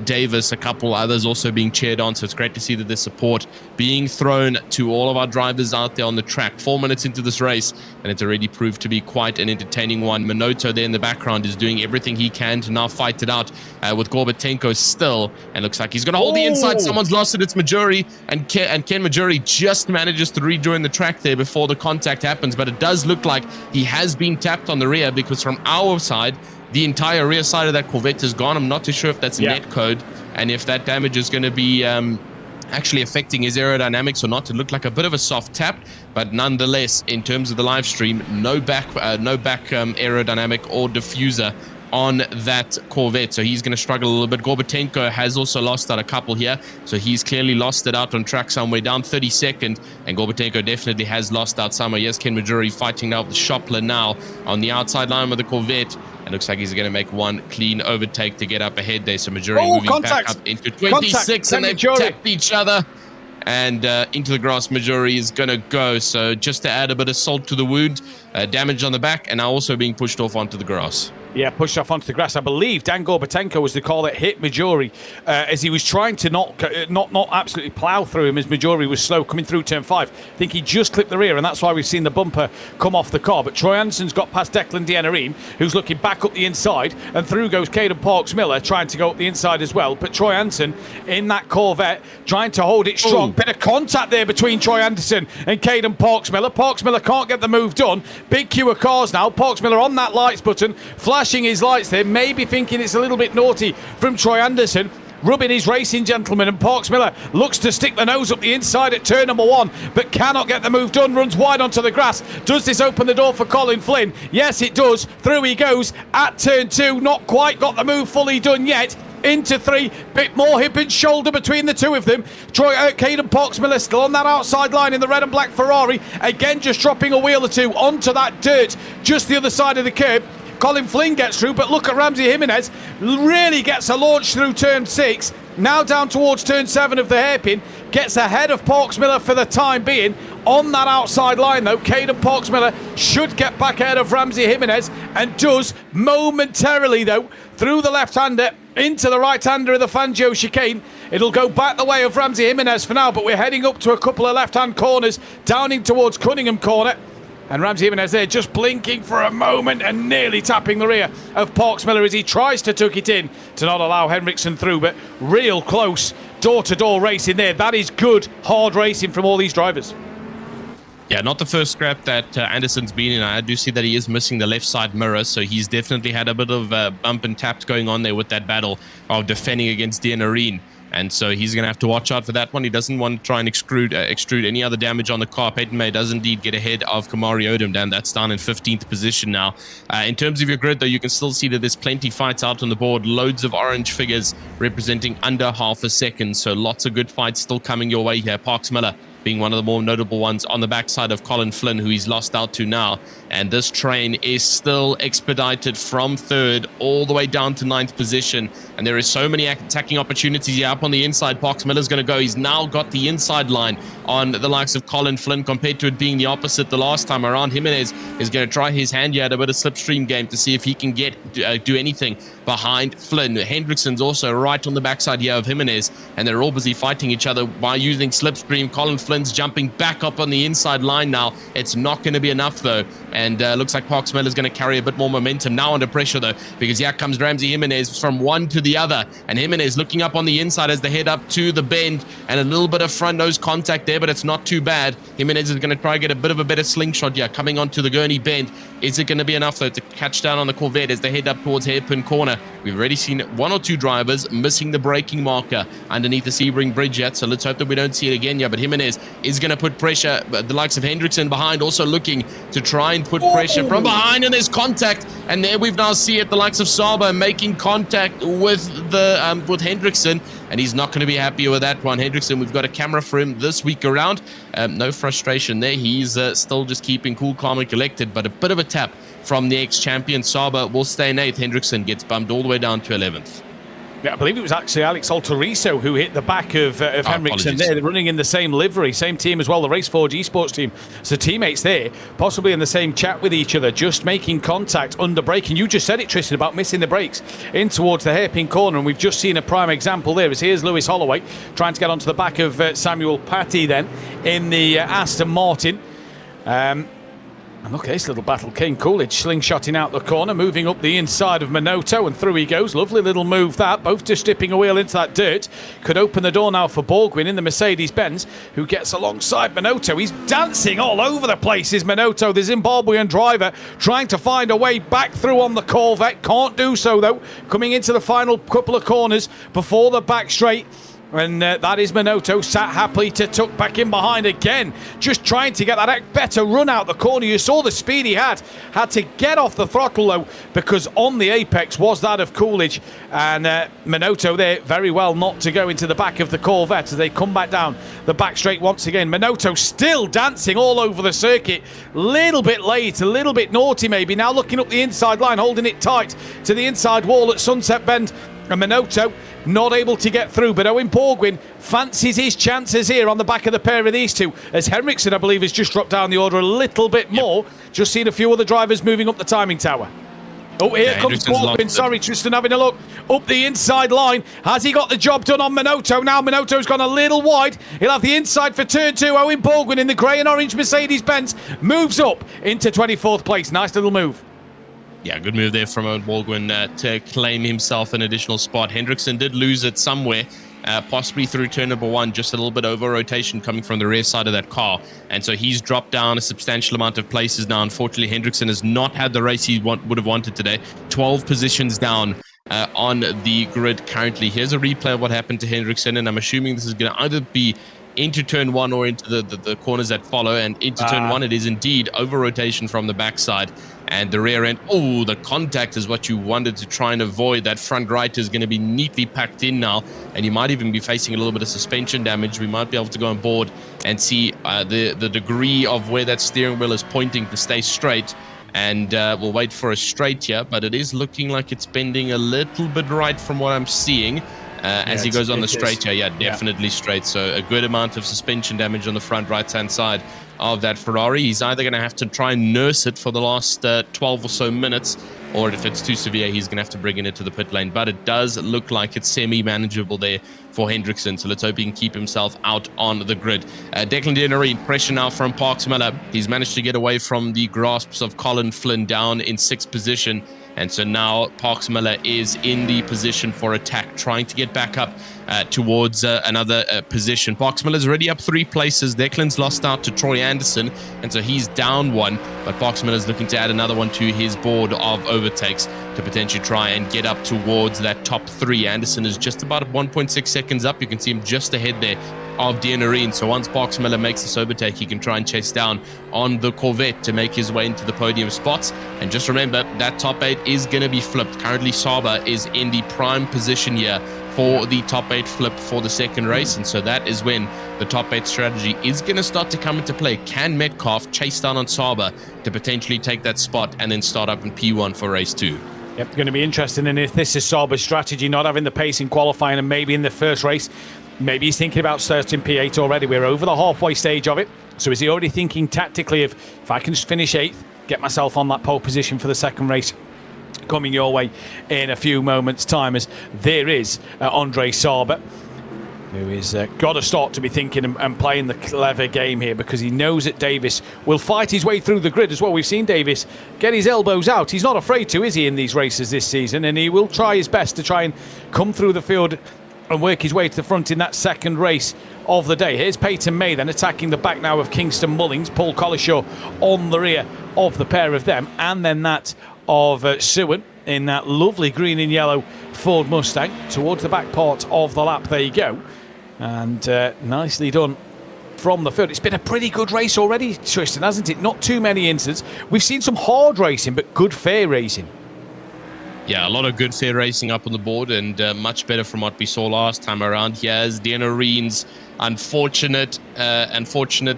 Davis, a couple others also being cheered on. So it's great to see that there's support being thrown to all of our drivers out there on the track. 4 minutes into this race, and it's already proved to be quite an entertaining one. Minotto there in the background is doing everything he can to now fight it out with Gorbatenko still, and looks like he's going to hold the inside. Someone's lost it. It's Majori, and Ken Majori just manages to rejoin the track there before the contact happens, but it does look like he has been tapped on the rear, because from our side, the entire rear side of that Corvette is gone. I'm not too sure if that's net code and if that damage is going to be actually affecting his aerodynamics or not. It looked like a bit of a soft tap, but nonetheless, in terms of the live stream, no back aerodynamic or diffuser on that Corvette, so he's going to struggle a little bit. Gorbatenko has also lost out a couple here, so he's clearly lost it out on track somewhere down 32nd, and Gorbatenko definitely has lost out somewhere. Yes, Ken Majori fighting now with the Shopler now on the outside line with the Corvette. It looks like he's going to make one clean overtake to get up ahead there. So Majori moving back up into 26, and they've tapped each other. And into the grass, Majori is going to go. So just to add a bit of salt to the wound, damage on the back, and now also being pushed off onto the grass. Yeah, pushed off onto the grass. I believe Dan Gorbatenko was the call that hit Majori as he was trying to not absolutely plough through him as Majori was slow coming through turn 5. I think he just clipped the rear, and that's why we've seen the bumper come off the car. But Troy Anderson's got past Declan Design, who's looking back up the inside, and through goes Caden Parks-Miller trying to go up the inside as well. But Troy Anderson in that Corvette trying to hold it strong. Bit of contact there between Troy Anderson and Caden Parks-Miller. Parks-Miller can't get the move done. Big queue of cars now. Parks-Miller on that lights button, flashing his lights there, maybe thinking it's a little bit naughty from Troy Anderson, rubbing his racing gentleman, and Parks-Miller looks to stick the nose up the inside at turn number 1, but cannot get the move done, runs wide onto the grass. Does this open the door for Colin Flynn? Yes, it does. Through he goes at turn 2, not quite got the move fully done yet. Into 3, bit more hip and shoulder between the two of them. Caden Parks-Miller still on that outside line in the red and black Ferrari, again just dropping a wheel or two onto that dirt just the other side of the curb. Colin Flynn gets through, but look at Ramsey Jimenez, really gets a launch through turn 6, now down towards turn 7 of the hairpin, gets ahead of Parks-Miller for the time being. On that outside line though, Caden Parks-Miller should get back ahead of Ramsey Jimenez, and does momentarily though, through the left-hander into the right-hander of the Fangio chicane. It'll go back the way of Ramsey Jimenez for now, but we're heading up to a couple of left-hand corners, downing towards Cunningham corner. And Ramsey Jimenez there just blinking for a moment and nearly tapping the rear of Parks-Miller as he tries to tuck it in to not allow Henriksen through, but real close door-to-door racing there. That is good, hard racing from all these drivers. Yeah, not the first scrap that Anderson's been in. I do see that he is missing the left side mirror, so he's definitely had a bit of bump and taps going on there with that battle of defending against Dean Areen. And so he's going to have to watch out for that one. He doesn't want to try and extrude any other damage on the car. Peyton May does indeed get ahead of Kamari Odom, and that's down in 15th position now. In terms of your grid, though, you can still see that there's plenty fights out on the board. Loads of orange figures representing under half a second. So lots of good fights still coming your way here. Parks-Miller being one of the more notable ones on the backside of Colin Flynn, who he's lost out to now. And this train is still expedited from 3rd all the way down to 9th position. And there is so many attacking opportunities here up on the inside. Parks-Miller's going to go. He's now got the inside line on the likes of Colin Flynn compared to it being the opposite the last time around. Jimenez is going to try his hand here at a bit of slipstream game to see if he can do anything behind Flynn. Hendrickson's also right on the backside here of Jimenez, and they're all busy fighting each other by using slipstream. Colin Flynn's jumping back up on the inside line now. It's not going to be enough though, and looks like Parks-Miller's going to carry a bit more momentum now under pressure though, because here comes Ramsey Jimenez from one to the other, and Jimenez looking up on the inside as they head up to the bend, and a little bit of front nose contact there, but it's not too bad. Jimenez is going to try and get a bit of a better slingshot here coming onto the Gurney bend. Is it going to be enough though to catch down on the Corvette as they head up towards hairpin corner? We've already seen one or two drivers missing the braking marker underneath the Sebring bridge yet, so let's hope that we don't see it again here. But Jimenez is going to put pressure, but the likes of Hendrickson behind also looking to try and put pressure from behind, and there's contact, and there we've now see it, the likes of Saba making contact with the with Hendrickson, and he's not going to be happy with that one. Hendrickson, we've got a camera for him this week around. No frustration there. He's still just keeping cool, calm, and collected, but a bit of a tap from the ex-champion. Saba will stay in 8th. Hendrickson gets bumped all the way down to 11th. Yeah, I believe it was actually Alex Altoriso who hit the back of Henriksen there. They're running in the same livery, same team as well, the Race Forge esports team. So teammates there, possibly in the same chat with each other, just making contact under braking. You just said it, Tristan, about missing the brakes in towards the hairpin corner, and we've just seen a prime example there. As here's Lewis Holloway trying to get onto the back of Samuel Patty then in the Aston Martin. And look at this little battle. Kane Coolidge slingshotting out the corner, moving up the inside of Minotto, and through he goes. Lovely little move that. Both just dipping a wheel into that dirt. Could open the door now for Borgwin in the Mercedes-Benz, who gets alongside Minotto. He's dancing all over the place, is Minotto, the Zimbabwean driver, trying to find a way back through on the Corvette. Can't do so, though. Coming into the final couple of corners before the back straight. And that is Minotto, sat happily to tuck back in behind again, just trying to get that better run out the corner. You saw the speed he had to get off the throttle though, because on the apex was that of Coolidge, and Minotto there very well not to go into the back of the Corvette as they come back down the back straight once again. Minotto still dancing all over the circuit, little bit late, a little bit naughty maybe, now looking up the inside line, holding it tight to the inside wall at Sunset Bend. And Minotto not able to get through, but Owen Borgwin fancies his chances here on the back of the pair of these two, as Henriksen, I believe, has just dropped down the order a little bit more. Just seen a few other drivers moving up the timing tower. Oh, here comes Borgwin. Sorry, Tristan, having a look up the inside line. Has he got the job done on Minotto? Now Minotto's gone a little wide. He'll have the inside for turn 2. Owen Borgwin in the grey and orange Mercedes-Benz moves up into 24th place. Nice little move. Yeah, good move there from Owen Baldwin to claim himself an additional spot. Hendrickson did lose it somewhere, possibly through turn number 1, just a little bit over rotation coming from the rear side of that car. And so he's dropped down a substantial amount of places now. Unfortunately, Hendrickson has not had the race he would have wanted today. 12 positions down on the grid currently. Here's a replay of what happened to Hendrickson, and I'm assuming this is going to either be into turn 1 or into the corners that follow. And into turn 1, it is indeed over rotation from the backside. And the rear end, oh, the contact is what you wanted to try and avoid. That front right is going to be neatly packed in now, and you might even be facing a little bit of suspension damage. We might be able to go on board and see the degree of where that steering wheel is pointing to stay straight. And we'll wait for a straight here, but it is looking like it's bending a little bit right from what I'm seeing. As he goes on the straight here, definitely straight. So a good amount of suspension damage on the front right-hand side of that Ferrari. He's either going to have to try and nurse it for the last 12 or so minutes, or if it's too severe, he's going to have to bring it into the pit lane. But it does look like it's semi-manageable there for Hendrickson, so let's hope he can keep himself out on the grid. Declan Denery, pressure now from Parks Miller. He's managed to get away from the grasps of Colin Flynn down in 6th position. And so now Parks Miller is in the position for attack, trying to get back up towards another position. Parks Miller's already up 3 places. Declan's lost out to Troy Anderson, and so he's down 1. But Parks Miller's looking to add another one to his board of overtakes to potentially try and get up towards that top 3. Anderson is just about 1.6 seconds up. You can see him just ahead there of Denery. So once Parks Miller makes this overtake, he can try and chase down on the Corvette to make his way into the podium spots. And just remember, that top 8 is going to be flipped. Currently, Saba is in the prime position here for the top 8 flip for the second race. And so that is when the top 8 strategy is going to start to come into play. Can Metcalf chase down on Saba to potentially take that spot and then start up in P1 for race 2? Yep, going to be interesting. And if this is Saba's strategy, not having the pace in qualifying and maybe in the first race, maybe he's thinking about starting P8 already. We're over the halfway stage of it. So is he already thinking tactically of, if I can just finish 8th, get myself on that pole position for the second race? Coming your way in a few moments' time, as there is Andre Saba, who is got to start to be thinking and playing the clever game here, because he knows that Davis will fight his way through the grid as well. We've seen Davis get his elbows out. He's not afraid to, is he, in these races this season? And he will try his best to try and come through the field and work his way to the front in that second race of the day. Here's Peyton May then attacking the back now of Kingston Mullings. Paul Collishaw on the rear of the pair of them, and then that of Seward in that lovely green and yellow Ford Mustang towards the back part of the lap. There you go. And nicely done from the field. It's been a pretty good race already, Tristan, hasn't it? Not too many incidents. We've seen some hard racing, but good fair racing. Yeah, a lot of good fair racing up on the board, and much better from what we saw last time around. Here's Denery's unfortunate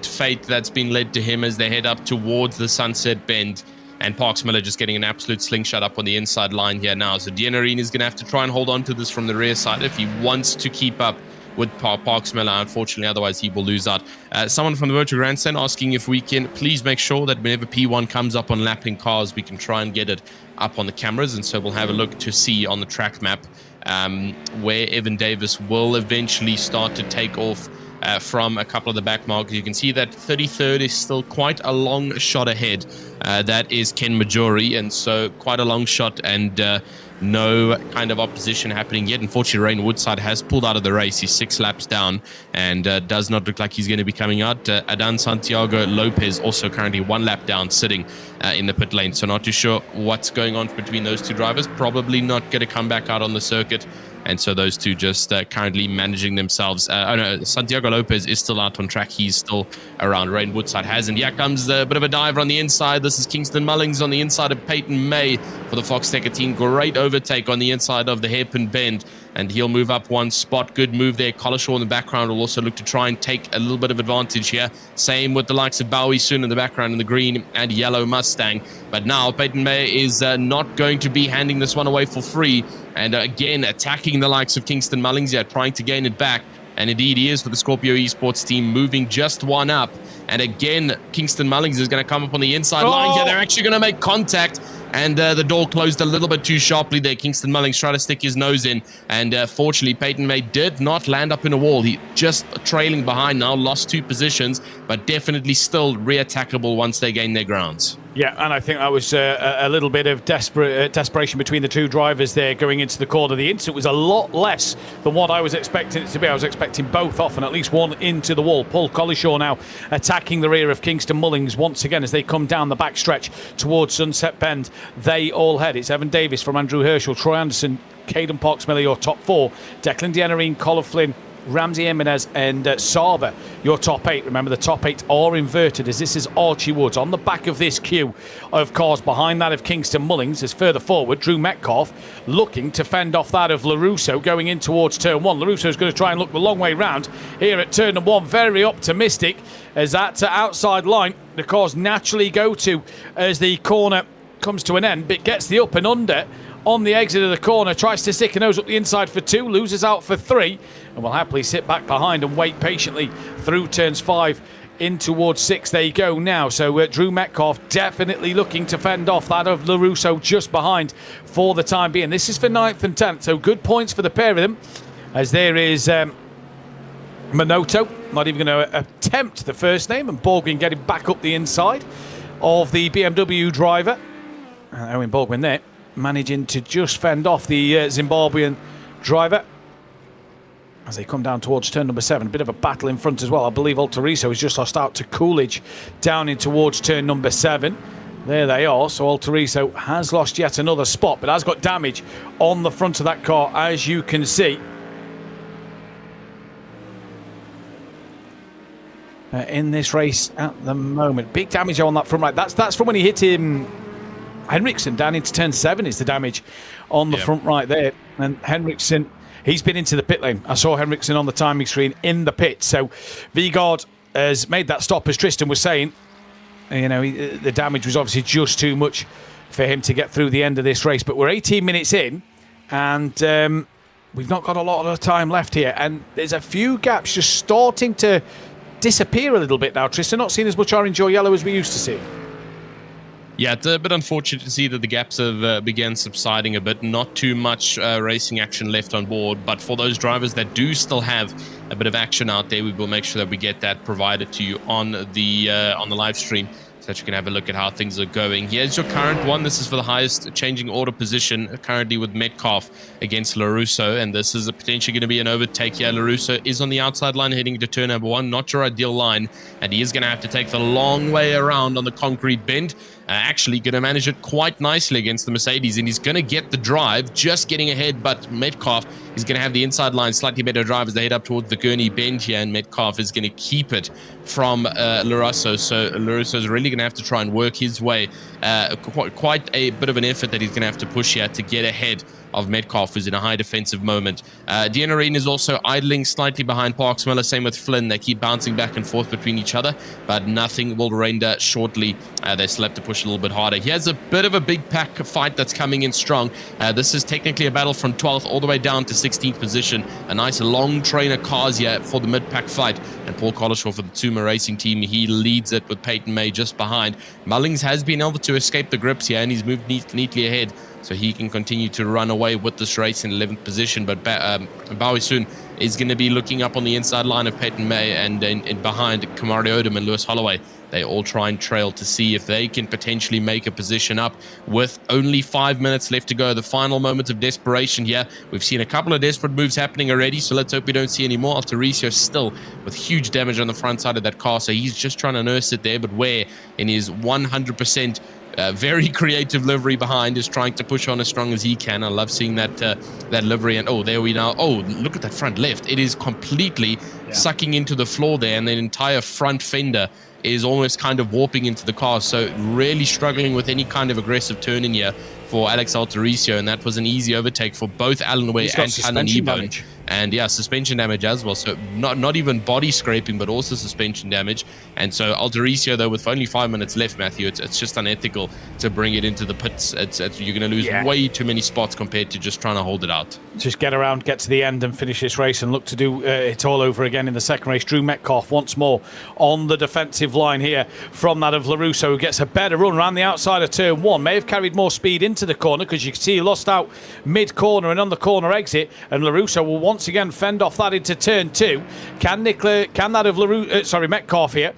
fate that's been led to him as they head up towards the Sunset Bend. And Parks Miller just getting an absolute slingshot up on the inside line here now. So Denery is going to have to try and hold on to this from the rear side if he wants to keep up with Parks Miller. Unfortunately, otherwise he will lose out. Someone from the Virtual Grandstand asking if we can please make sure that whenever P1 comes up on lapping cars, we can try and get it up on the cameras. And so we'll have a look to see on the track map where Evan Davis will eventually start to take off from a couple of the back markers. You can see that 33rd is still quite a long shot ahead. That is Ken Majori, and so quite a long shot, and no kind of opposition happening yet. Unfortunately, Rain Woodside has pulled out of the race. He's 6 laps down and does not look like he's going to be coming out. Adan Santiago Lopez also currently 1 lap down, sitting in the pit lane. So not too sure what's going on between those two drivers. Probably not going to come back out on the circuit. And so those two just currently managing themselves. Oh no, Santiago Lopez is still out on track. He's still around. Rain Woodside has. And here comes a bit of a diver on the inside. This is Kingston Mullings on the inside of Peyton May for the Foxxtecca team. Great overtake on the inside of the hairpin bend. And he'll move up 1 spot. Good move there. Collishaw in the background will also look to try and take a little bit of advantage here. Same with the likes of Bowie soon in the background in the green and yellow Mustang. But now Peyton May is not going to be handing this one away for free. And again, attacking the likes of Kingston Mullings here, trying to gain it back. And indeed, he is for the Scorpio Esports team, moving just 1 up. And again, Kingston Mullings is going to come up on the inside line here. They're actually going to make contact. And the door closed a little bit too sharply there. Kingston Mullings tried to stick his nose in. And fortunately, Peyton May did not land up in a wall. He just trailing behind now, lost 2 positions, but definitely still re-attackable once they gain their grounds. Yeah, and I think that was a little bit of desperation between the two drivers there going into the corner. The incident was a lot less than what I was expecting it to be. I was expecting both off and at least one into the wall. Paul Collishaw now attacking the rear of Kingston Mullings once again as they come down the backstretch towards Sunset Bend. They all head. It's Evan Davis from Andrew Herschel, Troy Anderson, Caden Parks Miller, your top 4. Declan Denery, Colin Flynn, Ramsey Jimenez and Saba, your top 8. Remember, the top 8 are inverted, as this is Archie Woods on the back of this queue of cars behind that of Kingston Mullings. As further forward, Drew Metcalf looking to fend off that of LaRusso going in towards turn 1. LaRusso's going to try and look the long way round here at turn 1. Very optimistic, as that outside line the cars naturally go to as the corner comes to an end, but gets the up and under on the exit of the corner, tries to stick a nose up the inside for 2, loses out for 3, and will happily sit back behind and wait patiently through turns 5 in towards 6 they go now. So Drew Metcalf definitely looking to fend off that of LaRusso just behind for the time being. This is for 9th and 10th, so good points for the pair of them, as there is Minoto not even going to attempt the first name, and Borgwin getting back up the inside of the BMW driver. Owen Borgwin there, managing to just fend off the Zimbabwean driver as they come down towards turn number 7. A bit of a battle in front as well. I believe Alteriso has just lost out to Coolidge down in towards turn number 7. There they are. So Alteriso has lost yet another spot, but has got damage on the front of that car, as you can see. In this race at the moment. Big damage on that front right. That's from when he hit him. Henriksen down into turn 7 is the damage on the front right there. And Henriksen, he's been into the pit lane. I saw Henriksen on the timing screen in the pit. So Vigard has made that stop, as Tristan was saying. You know, the damage was obviously just too much for him to get through the end of this race. But we're 18 minutes in, and we've not got a lot of time left here. And there's a few gaps just starting to disappear a little bit now, Tristan. Not seeing as much orange or yellow as we used to see. Yeah, it's a bit unfortunate to see that the gaps have began subsiding a bit. Not too much racing action left on board, but for those drivers that do still have a bit of action out there, we will make sure that we get that provided to you on the live stream, so that you can have a look at how things are going. Here's your current one. This is for the highest changing order position, currently with Metcalf against LaRusso, and this is potentially going to be an overtake here. LaRusso is on the outside line heading to turn number 1, not your ideal line, and he is going to have to take the long way around on the concrete bend. Actually going to manage it quite nicely against the Mercedes, and he's going to get the drive, just getting ahead, but Metcalf is going to have the inside line, slightly better drive as they head up towards the Gurney bend here, and Metcalf is going to keep it from LaRusso. So LaRusso is really going to have to try and work his way, quite a bit of an effort that he's going to have to push here to get ahead of Metcalf, who's in a high defensive moment. Dianarine is also idling slightly behind Parks Miller, same with Flynn. They keep bouncing back and forth between each other, but nothing will render shortly. They still have to push a little bit harder. Here's a bit of a big pack fight that's coming in strong. This is technically a battle from 12th all the way down to 16th position. A nice long train of cars here for the mid-pack fight, and Paul Collishaw for the Tuma Racing team, he leads it with Peyton May just behind. Mullings has been able to escape the grips here, and he's moved neatly ahead, so he can continue to run away with this race in 11th position. But Bowie soon is going to be looking up on the inside line of Peyton May, and in behind Kamari Odom and Lewis Holloway. They all try and trail to see if they can potentially make a position up with only 5 minutes left to go. The final moments of desperation here. We've seen a couple of desperate moves happening already, so let's hope we don't see any more. Alteriso still with huge damage on the front side of that car, so he's just trying to nurse it there, but Ware in his 100% very creative livery behind is trying to push on as strong as he can. I love seeing that livery, and there we now. Look at that front left. It is completely sucking into the floor there, and the entire front fender is almost kind of warping into the car. So really struggling with any kind of aggressive turn in here for Alex Alteriso, and that was an easy overtake for both Alan Ware and Tanner Nebone. And yeah, suspension damage as well. So not even body scraping, but also suspension damage. And so Alteriso, though, with only 5 minutes left, Matthew, it's just unethical to bring it into the pits. You're going to lose way too many spots compared to just trying to hold it out. Just get around, get to the end and finish this race and look to do it all over again in the second race. Drew Metcalf once more on the defensive line here from that of LaRusso, who gets a better run around the outside of turn 1. May have carried more speed into the corner, because you can see he lost out mid-corner and on the corner exit, and LaRusso will once again fend off that into turn 2. Can that of Metcalf here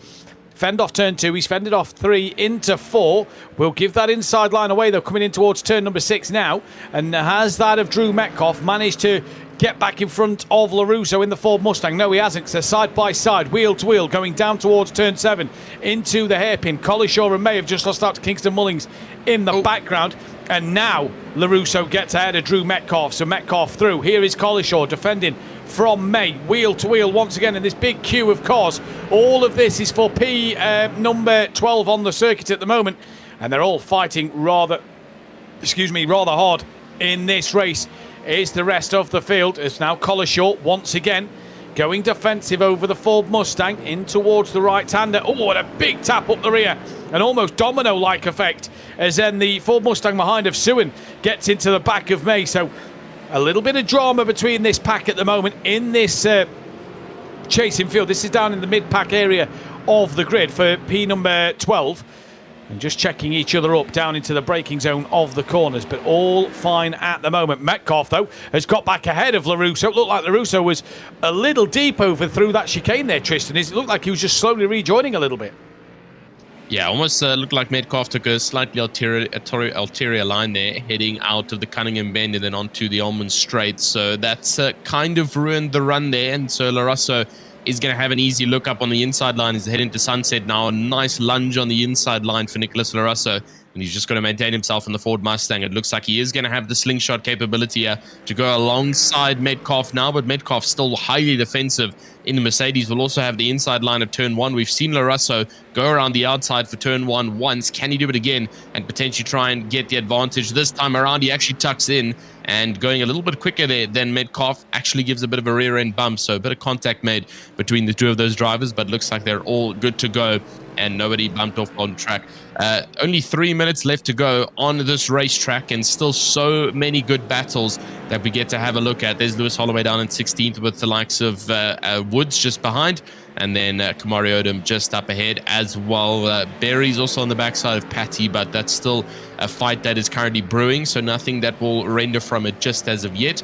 fend off turn 2? He's fended off 3 into 4. We'll give that inside line away, though, coming in towards turn number 6 now. And has that of Drew Metcalf managed to get back in front of LaRusso in the Ford Mustang? No, he hasn't. So side by side, wheel to wheel, going down towards turn 7 into the hairpin. Collishaw and May have just lost out to Kingston Mullings in the background. And now LaRusso gets ahead of Drew Metcalf. So Metcalf through. Here is Collishaw defending from May. Wheel to wheel once again in this big queue of cars. All of this is for P number 12 on the circuit at the moment. And they're all fighting rather hard in this race. Is the rest of the field. It's now Collishaw once again going defensive over the Ford Mustang in towards the right-hander. Oh, and a big tap up the rear. An almost domino-like effect as then the Ford Mustang behind of Suin gets into the back of May. So a little bit of drama between this pack at the moment in this chasing field. This is down in the mid-pack area of the grid for P number 12. And just checking each other up down into the braking zone of the corners, but all fine at the moment. Metcalf, though, has got back ahead of LaRusso. It looked like LaRusso was a little deep over through that chicane there, Tristan. It looked like he was just slowly rejoining a little bit. Yeah, almost looked like Metcalf took a slightly ulterior line there, heading out of the Cunningham Bend and then onto the Almond Straight. So that's kind of ruined the run there. And so LaRusso is going to have an easy look up on the inside line as they head into Sunset now. A nice lunge on the inside line for Nicholas LaRusso. And he's just going to maintain himself in the Ford Mustang. It looks like he is going to have the slingshot capability here to go alongside Metcalf now. But Metcalf still highly defensive in the Mercedes. Will also have the inside line of turn 1. We've seen LaRusso go around the outside for turn 1 once. Can he do it again and potentially try and get the advantage? This time around, he actually tucks in. And going a little bit quicker there than Metcalf actually gives a bit of a rear end bump. So a bit of contact made between the two of those drivers, but looks like they're all good to go and nobody bumped off on track. Only 3 minutes left to go on this racetrack and still so many good battles that we get to have a look at. There's Lewis Holloway down in 16th with the likes of Woods just behind. And then Kamari Odom just up ahead as well. Berry's also on the backside of Patty, but that's still a fight that is currently brewing, so nothing that will render from it just as of yet.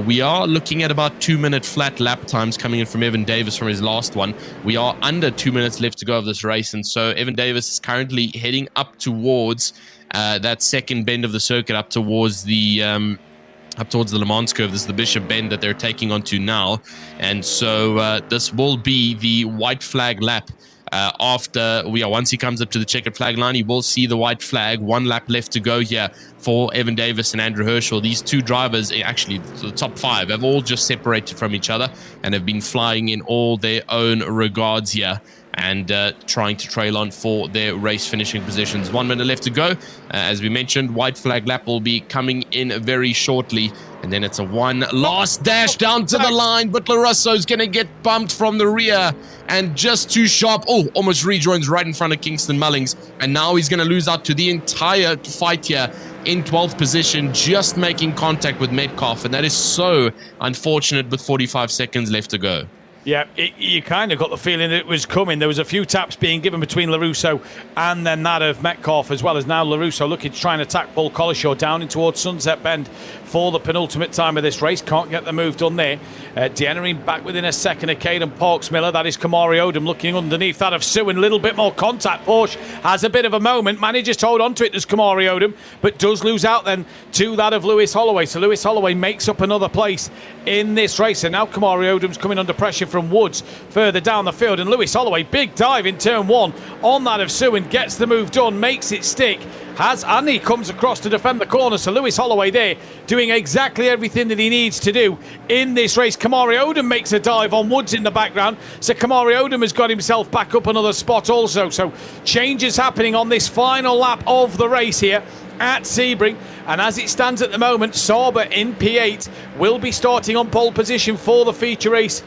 We are looking at about 2-minute flat lap times coming in from Evan Davis from his last one. We are under 2 minutes left to go of this race, and so Evan Davis is currently heading up towards that second bend of the circuit, up towards the Le Mans curve. This is the Bishop Bend that they're taking onto now. And so this will be the white flag lap. Once he comes up to the checkered flag line, he will see the white flag. 1 lap left to go here for Evan Davis and Andrew Herschel. These two drivers, actually the top 5, have all just separated from each other and have been flying in all their own regards here and trying to trail on for their race finishing positions. 1 minute left to go. As we mentioned, white flag lap will be coming in very shortly. And then it's a one last dash down to the line, but LaRusso's going to get bumped from the rear and just too sharp. Oh, almost rejoins right in front of Kingston Mullings. And now he's going to lose out to the entire fight here in 12th position, just making contact with Metcalf. And that is so unfortunate with 45 seconds left to go. Yeah, you kind of got the feeling that it was coming. There was a few taps being given between LaRusso and then that of Metcalf, as well as now LaRusso looking to try and attack Paul Collishaw down in towards Sunset Bend for the penultimate time of this race. Can't get the move done there. Deannering back within a second of Caden Parks-Miller. That is Kamari Odom looking underneath that of Suin. A little bit more contact. Porsche has a bit of a moment. Manages to hold on to it, does Kamari Odom, but does lose out then to that of Lewis Holloway. So Lewis Holloway makes up another place in this race. And now Kamari Odom's coming under pressure from Woods further down the field. And Lewis Holloway, big dive in turn 1 on that of Suin. Gets the move done, makes it stick. And he comes across to defend the corner. So Lewis Holloway there doing exactly everything that he needs to do in this race. Kamari Odom makes a dive on Woods in the background. So Kamari Odom has got himself back up another spot also. So changes happening on this final lap of the race here at Sebring. And as it stands at the moment, Sauber in P8 will be starting on pole position for the feature race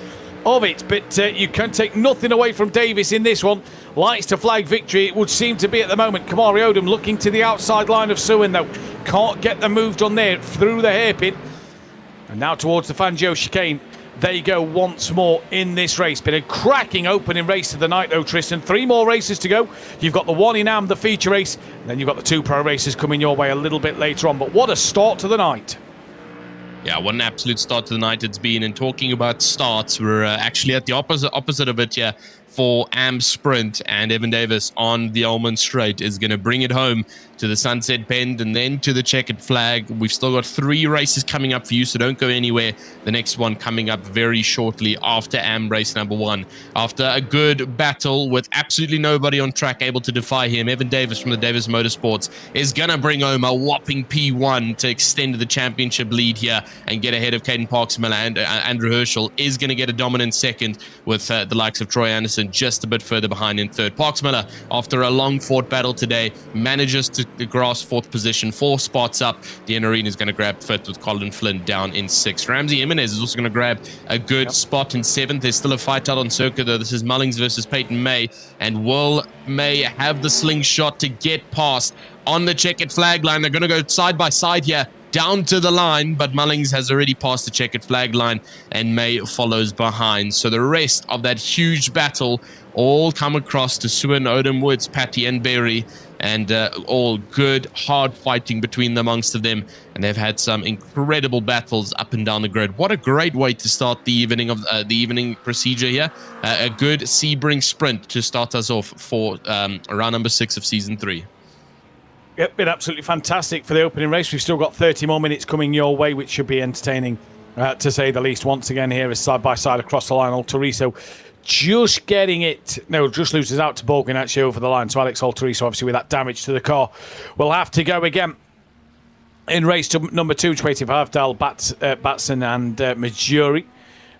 of it. But you can take nothing away from Davis in this one. Likes to flag victory, it would seem to be at the moment. Kamari Odom looking to the outside line of Suin, though. Can't get the move done there through the hairpin. And now towards the Fangio chicane. They go once more in this race. Been a cracking opening race of the night, though, Tristan. 3 more races to go. You've got the one in Am, the feature race, and then you've got the 2 pro races coming your way a little bit later on. But what a start to the night. Yeah, what an absolute start to the night it's been. And talking about starts, we're actually at the opposite of it here for Am Sprint, and Evan Davis on the Almond Straight is going to bring it home to the Sunset Bend and then to the checkered flag. We've still got 3 races coming up for you, so don't go anywhere. The next one coming up very shortly after Am race number 1. After a good battle with absolutely nobody on track able to defy him, Evan Davis from the Davis Motorsports is going to bring home a whopping P1 to extend the championship lead here and get ahead of Caden Parksmiller, and Andrew Herschel is going to get a dominant second with the likes of Troy Anderson just a bit further behind in third. Parksmiller, after a long fought battle today, manages to grasp 4th position, 4 spots up. The Arena is going to grab 5th with Colin Flynn down in 6th. Ramsey Jimenez is also going to grab a good spot in 7th. There's still a fight out on circuit though. This is Mullings versus Peyton May, and will May have the slingshot to get past on the checkered flag line? They're going to go side by side here down to the line, but Mullings has already passed the checkered flag line and May follows behind. So the rest of that huge battle all come across to Swin, Odom Woods, Patty and Berry, and all good hard fighting between the amongst of them, and they've had some incredible battles up and down the grid. What a great way to start the evening of the evening procedure here. A good Sebring sprint to start us off for round number 6 of season 3. Yep, been absolutely fantastic for the opening race. We've still got 30 more minutes coming your way, which should be entertaining, to say the least. Once again, here is side by side across the line. Alteriso just getting it. No, just loses out to Borgwin actually over the line. So Alex Alteriso, obviously with that damage to the car, will have to go again in race to number 2, just waiting for Havdal, Batson and Majuri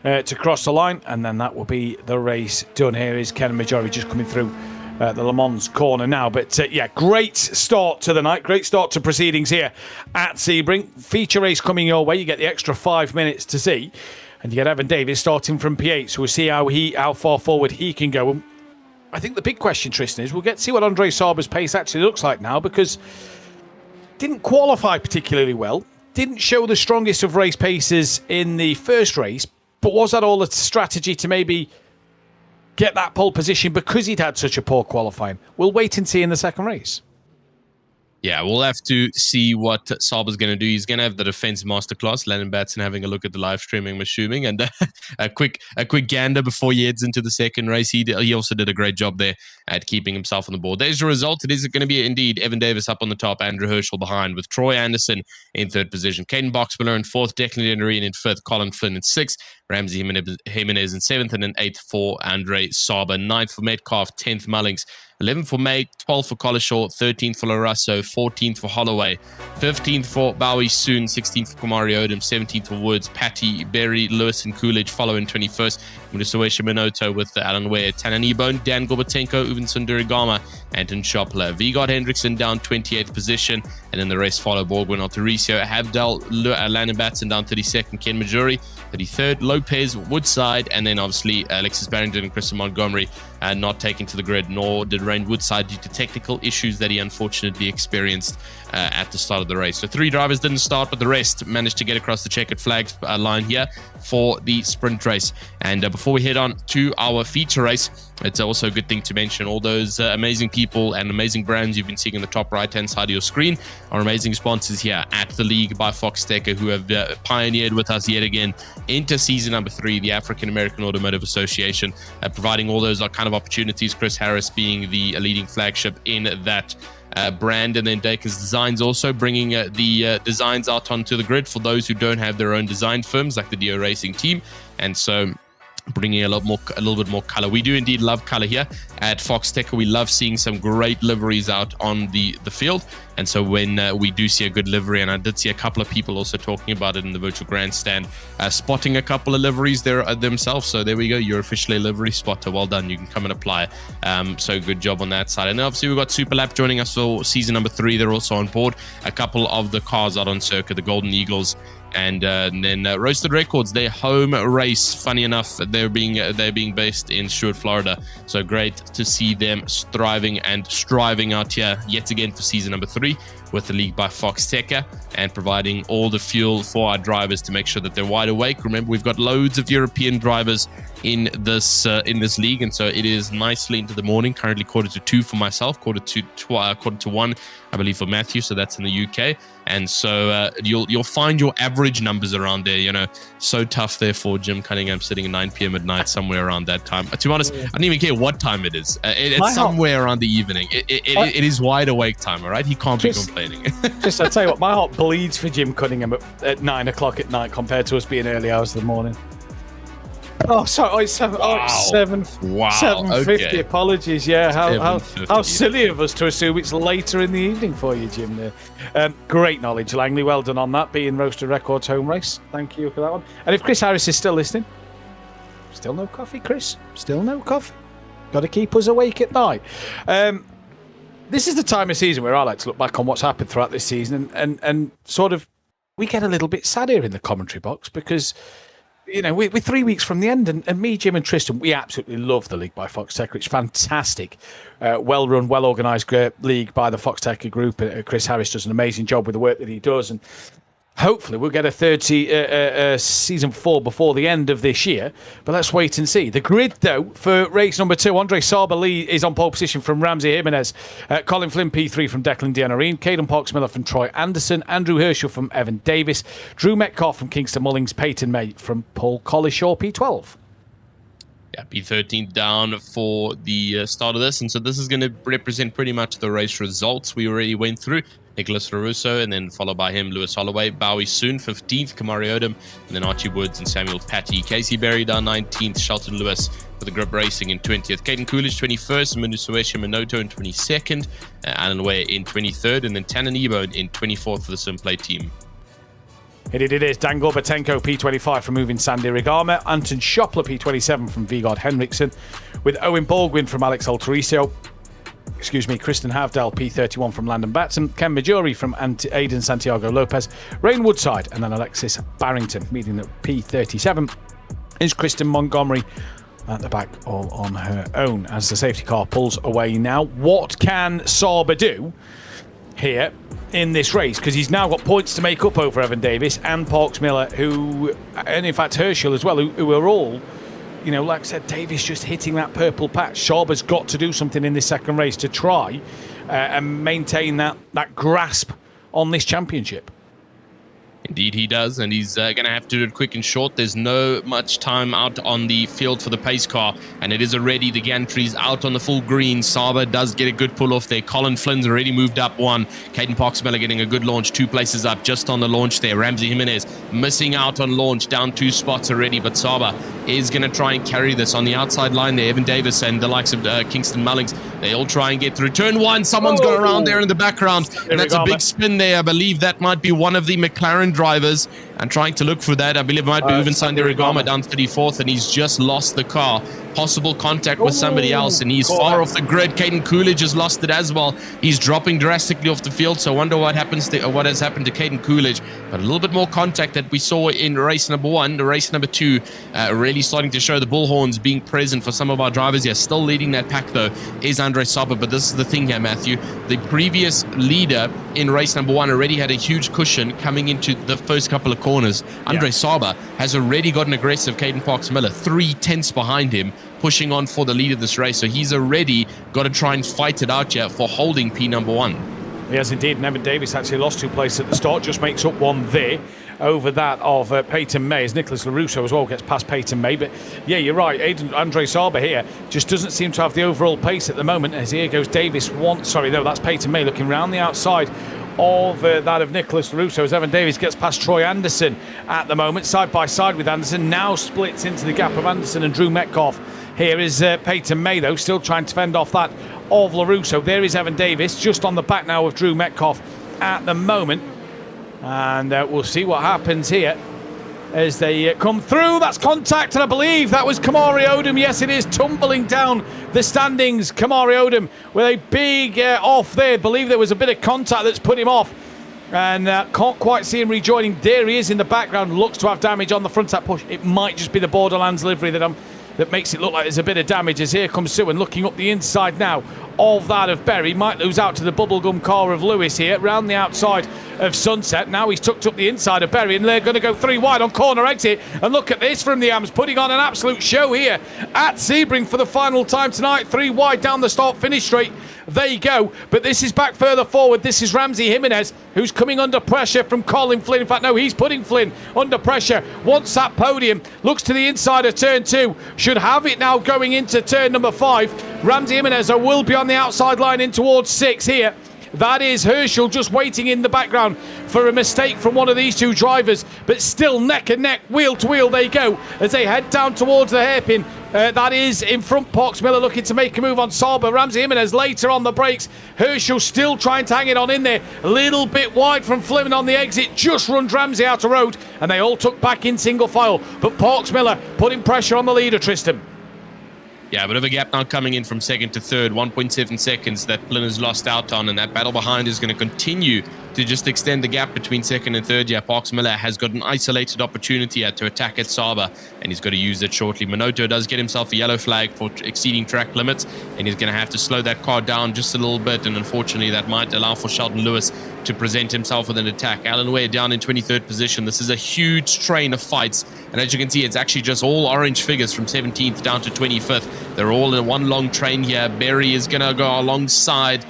to cross the line. And then that will be the race done. Here is Ken Majuri just coming through the Le Mans corner now. But yeah, great start to the night. Great start to proceedings here at Sebring. Feature race coming your way. You get the extra 5 minutes to see. And you get Evan Davis starting from P8. So we'll see how far forward he can go. And I think the big question, Tristan, is we'll get to see what Andre Saber's pace actually looks like now, because didn't qualify particularly well. Didn't show the strongest of race paces in the first race. But was that all a strategy to maybe get that pole position because he'd had such a poor qualifying? We'll wait and see in the second race. Yeah, we'll have to see what Saber's going to do. He's going to have the defense masterclass. Lennon Batson having a look at the live streaming, I'm assuming, and a quick gander before he heads into the second race. He also did a great job there at keeping himself on the board. There's the result. It is going to be indeed Evan Davis up on the top, Andrew Herschel behind, with Troy Anderson in 3rd position, Caden Boxmiller in 4th, Declan Dennery in 5th, Colin Flynn in 6th, Ramsey Jimenez in 7th, and then 8th for Andre Saber, 9th for Metcalf, 10th Mullings, 11th for May, 12th for Collishaw, 13th for Larasso, 14th for Holloway, 15th for Bowie Soon, 16th for Kamari Odom, 17th for Woods, Patty, Berry, Lewis, and Coolidge following 21st. Munisawesha Minoto with Alan Ware, Tanan Ebone, Dan Gorbatenko, Uven Sundurigama, Anton Schopler. Vigard Hendrickson down 28th position, and then the rest follow: Borgwin, Alteriso, Havdal, Landon Batson down 32nd, Ken Majuri 33rd, Lopez, Woodside, and then obviously Alexis Barrington and Christian Montgomery not taken to the grid, nor did Rain Woodside due to technical issues that he unfortunately experienced at the start of the race. So 3 drivers didn't start, but the rest managed to get across the checkered flag line here for the sprint race. And before we head on to our feature race, it's also a good thing to mention all those amazing people and amazing brands you've been seeing in the top right-hand side of your screen are amazing sponsors here at the League by Foxxtecca, who have pioneered with us yet again into season number 3, the African American Automotive Association, providing all those kind of opportunities. Chris Harris being the leading flagship in that brand, and then Dakins Designs also bringing the designs out onto the grid for those who don't have their own design firms like the DO Racing team, and so bringing a little bit more color. We do indeed love color here at Foxxtecca. We love seeing some great liveries out on the field, and so when we do see a good livery, and I did see a couple of people also talking about it in the virtual grandstand, spotting a couple of liveries there themselves. So there we go, you're officially a livery spotter. Well done, you can come and apply. So good job on that side. And then obviously we've got Superlap joining us for season number 3. They're also on board. A couple of the cars out on circuit, the Golden Eagles, and then Roasted Records, their home race. Funny enough, they're being based in Stuart, Florida. So great to see them thriving and striving out here yet again for season number 3. with the league by Foxxtecca and providing all the fuel for our drivers to make sure that they're wide awake. Remember, we've got loads of European drivers in this league, and so it is nicely into the morning. Currently 1:45 for myself, 1:45, I believe, for Matthew. So that's in the UK, and so you'll find your average numbers around there. You know, so tough there for Jim Cunningham sitting at 9 p.m. at night, somewhere around that time. To be honest, I don't even care what time it is. It's somewhere around the evening. It is wide awake time. All right, he can't be complaining. I'll tell you what, my heart bleeds for Jim Cunningham at 9 o'clock at night compared to us being early hours of the morning. Oh, sorry. It's 7:50. Okay. Apologies. Yeah, how silly of us to assume it's later in the evening for you, Jim. There. Great knowledge, Langley. Well done on that. Being Roaster Records home race. Thank you for that one. And if Chris Harris is still listening, still no coffee, Chris. Still no coffee. Got to keep us awake at night. This is the time of season where I like to look back on what's happened throughout this season, and sort of we get a little bit sad here in the commentary box because, you know, we're 3 weeks from the end, and me, Jim, and Tristan, we absolutely love the league by Foxxtecca. It's fantastic, well-run, well-organised league by the Foxxtecca group. Chris Harris does an amazing job with the work that he does, and hopefully we'll get a third season 4 before the end of this year, but let's wait and see. The grid, though, for race number 2, Andre Sauber is on pole position from Ramsey Jimenez, Colin Flynn P3 from Declan Denoreen, Caden Poxmiller from Troy Anderson, Andrew Herschel from Evan Davis, Drew Metcalf from Kingston Mullings, Peyton May from Paul Collishaw P12. Yeah, P13 down for the start of this, and so this is going to represent pretty much the race results we already went through. Nicholas LaRusso, and then followed by him, Lewis Holloway, Bowie Soon, 15th, Kamari Odom, and then Archie Woods and Samuel Patty. Casey Berry down 19th, Shelton Lewis for the Grip Racing in 20th. Caden Coolidge, 21st, Minusuesha Minoto in 22nd, Alan Ware in 23rd, and then Tannen Ebo in 24th for the Simplay team. It is Dan Gorbatenko, P25 from Moving Sandy Rigama, Anton Schoppler, P27 from Vigard Henriksen, with Owen Baldwin from Alex Altericio, Kristen Havdal, P31 from Landon Batson, Ken Majori from Aidan Santiago Lopez, Rain Woodside, and then Alexis Barrington, meeting at P37 is Kristen Montgomery at the back all on her own as the safety car pulls away now. What can Sauber do here in this race? Because he's now got points to make up over Evan Davis and Parks Miller, and in fact Herschel as well, who are all, you know, like I said, Davis just hitting that purple patch. Sauber's got to do something in this second race to try and maintain that grasp on this championship. Indeed he does, and he's going to have to do it quick and short. There's no much time out on the field for the pace car, and it is already the gantries out on the full green. Sauber does get a good pull off there. Colin Flynn's already moved up one. Caden Poxmiller getting a good launch, 2 places up just on the launch there. Ramsey Jimenez missing out on launch, down 2 spots already, but Sauber is going to try and carry this on the outside line there. Evan Davis and the likes of Kingston Mullings, they all try and get through. Turn 1, someone's got around there in the background, and that's a big spin there. I believe that might be one of the McLaren drivers, and trying to look for that. I believe it might be even Sandy Rigama down 34th, and he's just lost the car. Possible contact with somebody else, and he's far off the grid. Caden Coolidge has lost it as well. He's dropping drastically off the field, so I wonder what has happened to Caden Coolidge. But a little bit more contact that we saw in race number 1. The race number 2 really starting to show the bullhorns being present for some of our drivers here. Still leading that pack, though, is Andre Sauber. But this is the thing here, Matthew. The previous leader in race number 1 already had a huge cushion coming into the first couple of corners. Andre Sauber has already got an aggressive Caden Poxmiller, 3 tenths behind him, pushing on for the lead of this race. So he's already got to try and fight it out here for holding P number 1. He has indeed, and Evan Davis actually lost 2 places at the start, just makes up 1 there over that of Peyton May, as Nicholas LaRusso as well gets past Peyton May. But yeah, you're right, Andre Sauber here just doesn't seem to have the overall pace at the moment, as here goes Davis. That's Peyton May looking round the outside of that of Nicholas LaRusso as Evan Davis gets past Troy Anderson at the moment, side by side with Anderson, now splits into the gap of Anderson and Drew Metcalf. Here is Peyton May, though, still trying to fend off that of LaRusso. There is Evan Davis, just on the back now of Drew Metcalf at the moment. And we'll see what happens here as they come through. That's contact, and I believe that was Kamari Odom. Yes, it is, tumbling down the standings. Kamari Odom with a big off there. I believe there was a bit of contact that's put him off. And can't quite see him rejoining. There he is in the background. Looks to have damage on the front tap push. It might just be the Borderlands livery that I'm that makes it look like there's a bit of damage, as here comes Sue and looking up the inside now of that of Berry. Might lose out to the bubblegum car of Lewis here, round the outside of Sunset. Now he's tucked up the inside of Berry, and they're going to go 3 wide on corner exit. And look at this from the AMs, putting on an absolute show here at Sebring for the final time tonight. 3 wide down the start-finish straight. They go, but this is back further forward. This is Ramsey Jimenez, who's coming under pressure from Colin Flynn. In fact, no, he's putting Flynn under pressure. Wants that podium, looks to the inside of turn 2, should have it now going into turn number 5. Ramsey Jimenez will be on the outside line in towards 6 here. That is Herschel just waiting in the background for a mistake from one of these two drivers, but still neck and neck, wheel to wheel they go as they head down towards the hairpin. That is in front. Parks Miller looking to make a move on Sauber. Ramsey Jimenez later on the brakes. Herschel still trying to hang it on in there. A little bit wide from Fleming on the exit. Just runs Ramsey out of road, and they all took back in single file. But Parks Miller putting pressure on the leader, Tristan. Yeah, a bit of a gap now coming in from second to third. 1.7 seconds that Flynn has lost out on, and that battle behind is going to continue to just extend the gap between second and third. Yeah, Parks Miller has got an isolated opportunity here to attack at Sauber, and he's got to use it shortly. Minoto does get himself a yellow flag for exceeding track limits, and he's going to have to slow that car down just a little bit, and unfortunately that might allow for Sheldon Lewis to present himself with an attack. Alan Ware down in 23rd position. This is a huge train of fights, and as you can see, it's actually just all orange figures from 17th down to 25th. They're all in one long train here. Berry is going to go alongside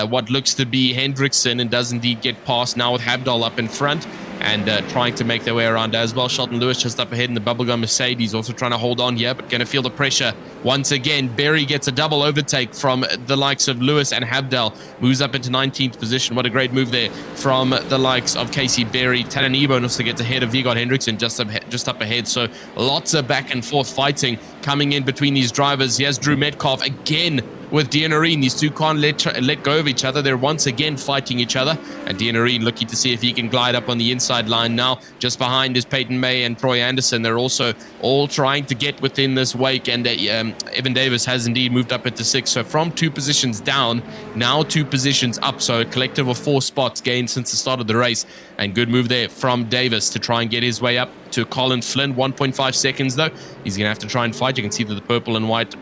what looks to be Hendrickson, and does indeed get past now with Habdal up in front and trying to make their way around as well. Shelton Lewis just up ahead in the bubblegum Mercedes, also trying to hold on here, but going to feel the pressure once again. Berry gets a double overtake from the likes of Lewis, and Habdal moves up into 19th position. What a great move there from the likes of Casey Berry. Tananibo also gets ahead of Vigard Hendrickson just up ahead. So lots of back and forth fighting coming in between these drivers. Here's Drew Metcalf again with Dianarine. These two can't let go of each other. They're once again fighting each other, and Dianarine looking to see if he can glide up on the inside line now. Just behind is Peyton May and Troy Anderson. They're also all trying to get within this wake, and Evan Davis has indeed moved up into 6. So from 2 positions down, now 2 positions up. So a collective of 4 spots gained since the start of the race, and good move there from Davis to try and get his way up to Colin Flynn. 1.5 seconds though. He's going to have to try and fight. You can see that the purple and white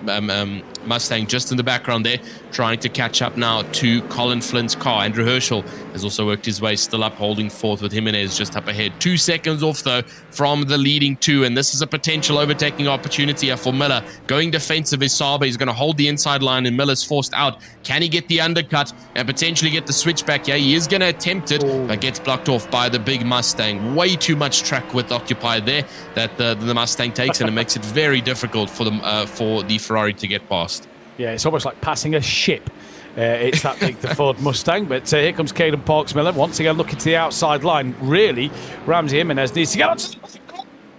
Mustang just in the background there, trying to catch up now to Colin Flynn's car. Andrew Herschel has also worked his way still up, holding 4th with Jimenez just up ahead. 2 seconds off though from the leading 2, and this is a potential overtaking opportunity here for Miller. Going defensive is Sauber. He's going to hold the inside line, and Miller's forced out. Can he get the undercut and potentially get the switchback? Yeah, he is going to attempt it, but gets blocked off by the big Mustang. Way too much track width occupied there that the Mustang takes, and it makes it very difficult for the Ferrari to get past. Yeah, it's almost like passing a ship. It's that big, the Ford Mustang. But here comes Caden Parks Miller once again looking to the outside line. Really, Ramsey Jimenez needs to get on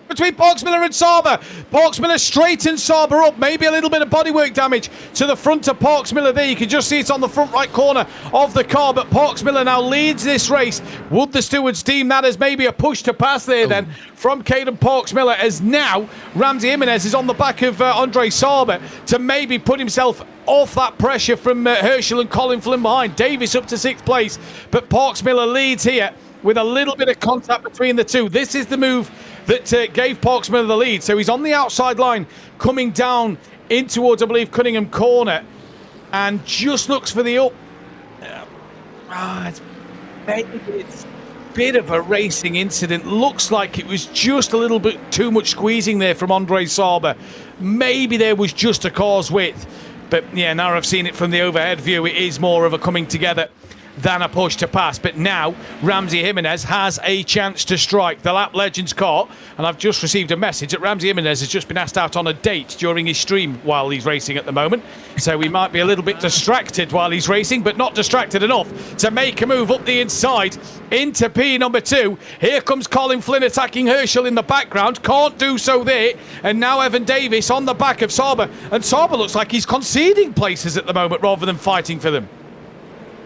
between Parks Miller and Sauber. Parks Miller straightens Sauber up. Maybe a little bit of bodywork damage to the front of Parks Miller there. You can just see it's on the front right corner of the car. But Parks Miller now leads this race. Would the stewards deem that as maybe a push to pass there then from Caden Parks Miller, as now Ramsey Jimenez is on the back of Andre Sauber to maybe put himself off that pressure from Herschel and Colin Flynn behind. Davis up to 6th place, but Parks Miller leads here with a little bit of contact between the two. This is the move that gave Parks Miller the lead. So he's on the outside line, coming down in towards, I believe, Cunningham corner, and just looks for the up. It's a bit of a racing incident. Looks like it was just a little bit too much squeezing there from Andre Sauber. Maybe there was just a car's width. But yeah, now I've seen it from the overhead view, it is more of a coming together than a push to pass. But now Ramsey Jimenez has a chance to strike the lap legends car, and I've just received a message that Ramsey Jimenez has just been asked out on a date during his stream while he's racing at the moment, so he might be a little bit distracted while he's racing, but not distracted enough to make a move up the inside into P number 2. Here comes Colin Flynn attacking Herschel in the background, can't do so there, and now Evan Davis on the back of Sauber, and Sauber looks like he's conceding places at the moment rather than fighting for them.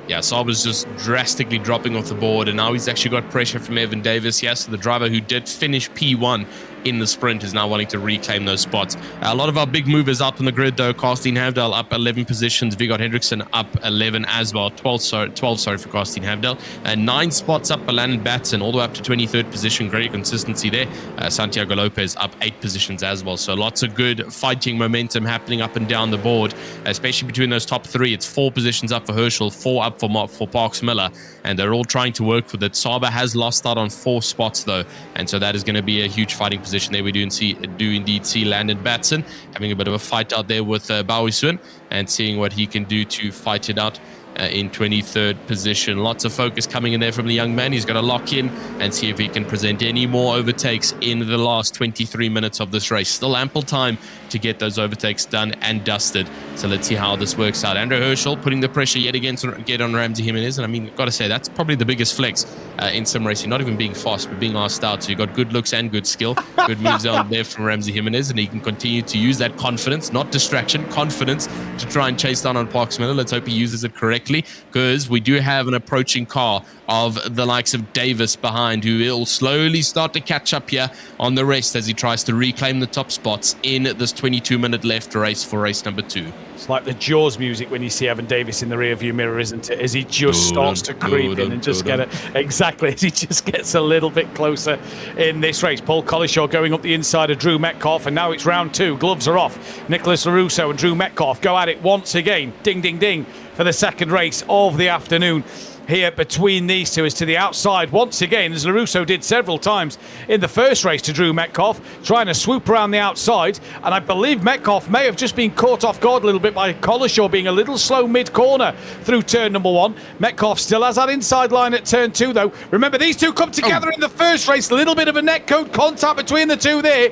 Yeah, Sauber's just drastically dropping off the board, and now he's actually got pressure from Evan Davis. Yes, the driver who did finish P1 in the sprint is now wanting to reclaim those spots. A lot of our big movers out on the grid, though. Karsten Havdal up 11 positions. Vigard Hendrickson up 11 as well. 12 for Karsten Havdal. 9 spots up for Landon Batson, all the way up to 23rd position. Great consistency there. Santiago Lopez up 8 positions as well. So lots of good fighting momentum happening up and down the board, especially between those top 3. It's 4 positions up for Herschel, 4 up for Parks Miller, and they're all trying to work with it. Saba has lost out on 4 spots, though, and so that is going to be a huge fighting position there. We do indeed see Landon Batson having a bit of a fight out there with Bowie Swin and seeing what he can do to fight it out in 23rd position. Lots of focus coming in there from the young man. He's got to lock in and see if he can present any more overtakes in the last 23 minutes of this race. Still ample time to get those overtakes done and dusted. So let's see how this works out. Andrew Herschel putting the pressure yet again to get on Ramsey Jimenez. And I mean, I've got to say, that's probably the biggest flex in sim racing. Not even being fast, but being asked out. So you've got good looks and good skill. Good moves on there from Ramsey Jimenez. And he can continue to use that confidence, not distraction, confidence to try and chase down on Parks Miller. Let's hope he uses it correctly, because we do have an approaching car of the likes of Davis behind, who will slowly start to catch up here on the rest as he tries to reclaim the top spots in this 22-minute left race for race number 2. It's like the Jaws music when you see Evan Davis in the rearview mirror, isn't it? As he just starts to creep in and just get it. Exactly, as he just gets a little bit closer in this race. Paul Collishaw going up the inside of Drew Metcalf, and now it's round 2. Gloves are off. Nicholas LaRusso and Drew Metcalf go at it once again. Ding, ding, ding for the second race of the afternoon here between these two, is to the outside once again, as LaRusso did several times in the first race to Drew Metcalf, trying to swoop around the outside. And I believe Metcalf may have just been caught off guard a little bit by Collishaw being a little slow mid-corner through turn number 1. Metcalf still has that inside line at turn 2, though. Remember, these two come together in the first race. A little bit of a netcode contact between the two there.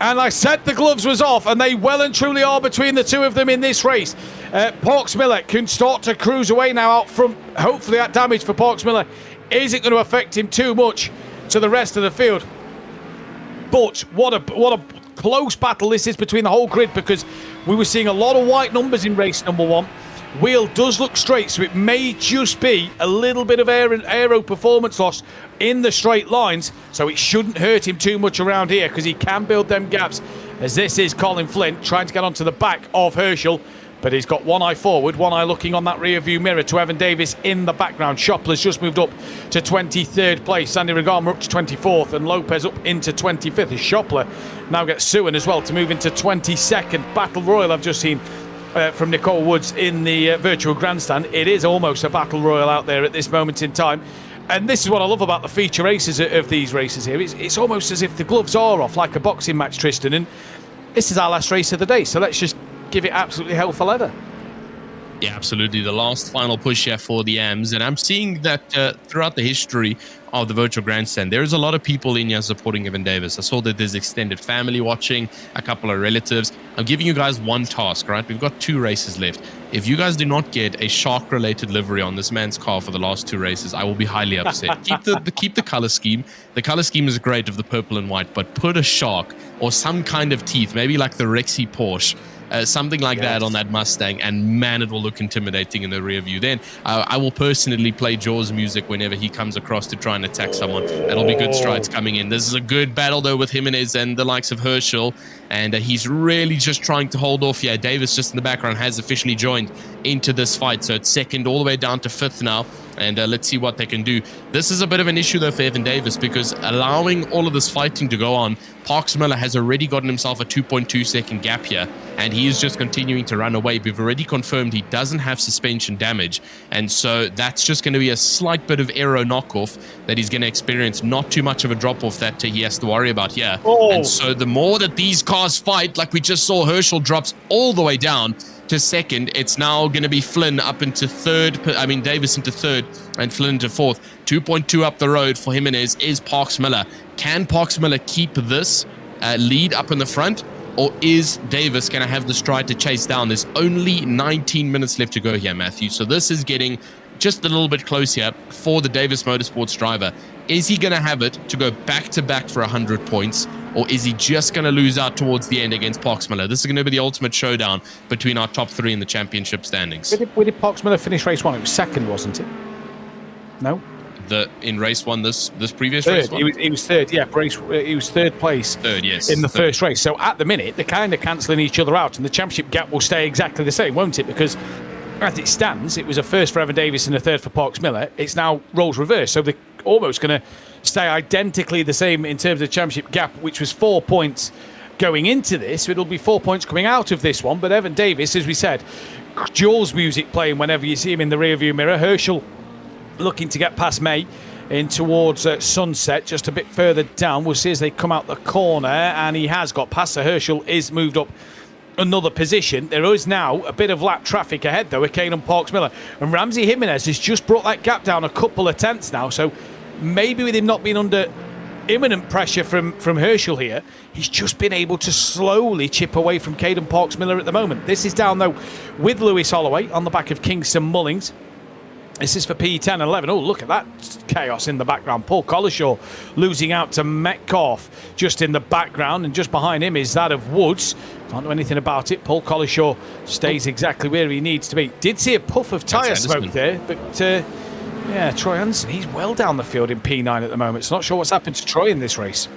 And I said the gloves was off, and they well and truly are between the two of them in this race. Parks Miller can start to cruise away now out front. Hopefully that damage for Parks Miller isn't going to affect him too much to the rest of the field. But what a close battle this is between the whole grid, because we were seeing a lot of white numbers in race number 1. Wheel does look straight, so it may just be a little bit of aero performance loss in the straight lines, so it shouldn't hurt him too much around here, because he can build them gaps, as this is Colin Flint trying to get onto the back of Herschel, but he's got one eye forward, one eye looking on that rear view mirror to Evan Davis in the background. Shopler's just moved up to 23rd place. Sandy Regama up to 24th, and Lopez up into 25th. As Shopler now gets Suin as well to move into 22nd. Battle Royal I've just seen from Nicole Woods in the virtual grandstand. It is almost a battle royal out there at this moment in time. And this is what I love about the feature races of these races here. It's almost as if the gloves are off, like a boxing match, Tristan. And this is our last race of the day, so let's just give it absolutely hell for leather. Yeah, absolutely. The last final push here for the AMs. And I'm seeing that throughout the history of the virtual grandstand, there's a lot of people in here supporting Evan Davis. I saw that there's extended family watching, a couple of relatives. I'm giving you guys one task, right? We've got 2 races left. If you guys do not get a shark-related livery on this man's car for the last 2 races, I will be highly upset. Keep the color scheme. The color scheme is great of the purple and white, but put a shark or some kind of teeth, maybe like the Rexy Porsche, something like that on that Mustang, and man, it will look intimidating in the rear view. Then I will personally play Jaws music whenever he comes across to try and attack someone. That'll be good strides coming in. This is a good battle, though, with Jimenez and the likes of Herschel, and he's really just trying to hold off. Yeah, Davis just in the background has officially joined into this fight, so it's second all the way down to 5th now. And let's see what they can do. This is a bit of an issue, though, for Evan Davis, because allowing all of this fighting to go on, Parks Miller has already gotten himself a 2.2 second gap here, and he is just continuing to run away. We've already confirmed he doesn't have suspension damage, and so that's just going to be a slight bit of aero knockoff that he's going to experience. Not too much of a drop-off that he has to worry about here. And so the more that these cars fight, like we just saw, Herschel drops all the way down to 2nd. It's now going to be Flynn up into 3rd. I mean, Davis into 3rd and Flynn into 4th. 2.2 up the road for Jimenez is Parks Miller. Can Parks Miller keep this lead up in the front, or is Davis going to have the stride to chase down? There's only 19 minutes left to go here, Matthew. So this is getting just a little bit close here for the Davis Motorsports driver. Is he going to have it to go back-to-back for 100 points, or is he just going to lose out towards the end against Parks Miller? This is going to be the ultimate showdown between our top 3 in the championship standings. Where did Parks Miller finish race 1? It was 2nd, wasn't it? No? in race one this previous third. race one? He was third, yeah. He was third place in the first race. So at the minute, they're kind of cancelling each other out, and the championship gap will stay exactly the same, won't it? Because as it stands, it was a first for Evan Davis and a third for Parks Miller. It's now roles reversed, so they're almost going to stay identically the same in terms of the championship gap, which was 4 points going into this. It'll be 4 points coming out of this one. But Evan Davis, as we said, Jaws music playing whenever you see him in the rearview mirror. Herschel looking to get past May in towards Sunset, just a bit further down. We'll see as they come out the corner, and he has got past. So Herschel is moved up another position. There is now a bit of lap traffic ahead, though, with Caden Parks Miller. And Ramsey Jimenez has just brought that gap down a couple of tenths now. So maybe with him not being under imminent pressure from Herschel here, he's just been able to slowly chip away from Caden Parks Miller at the moment. This is down, though, with Lewis Holloway on the back of Kingston Mullings. This is for P10 and 11. Oh, look at that chaos in the background. Paul Collishaw losing out to Metcalf just in the background, and just behind him is that of Woods. Can't do anything about it. Paul Collishaw stays exactly where he needs to be. Did see a puff of tyre smoke there, but yeah, Troy Anderson, he's well down the field in P9 at the moment. So not sure what's happened to Troy in this race.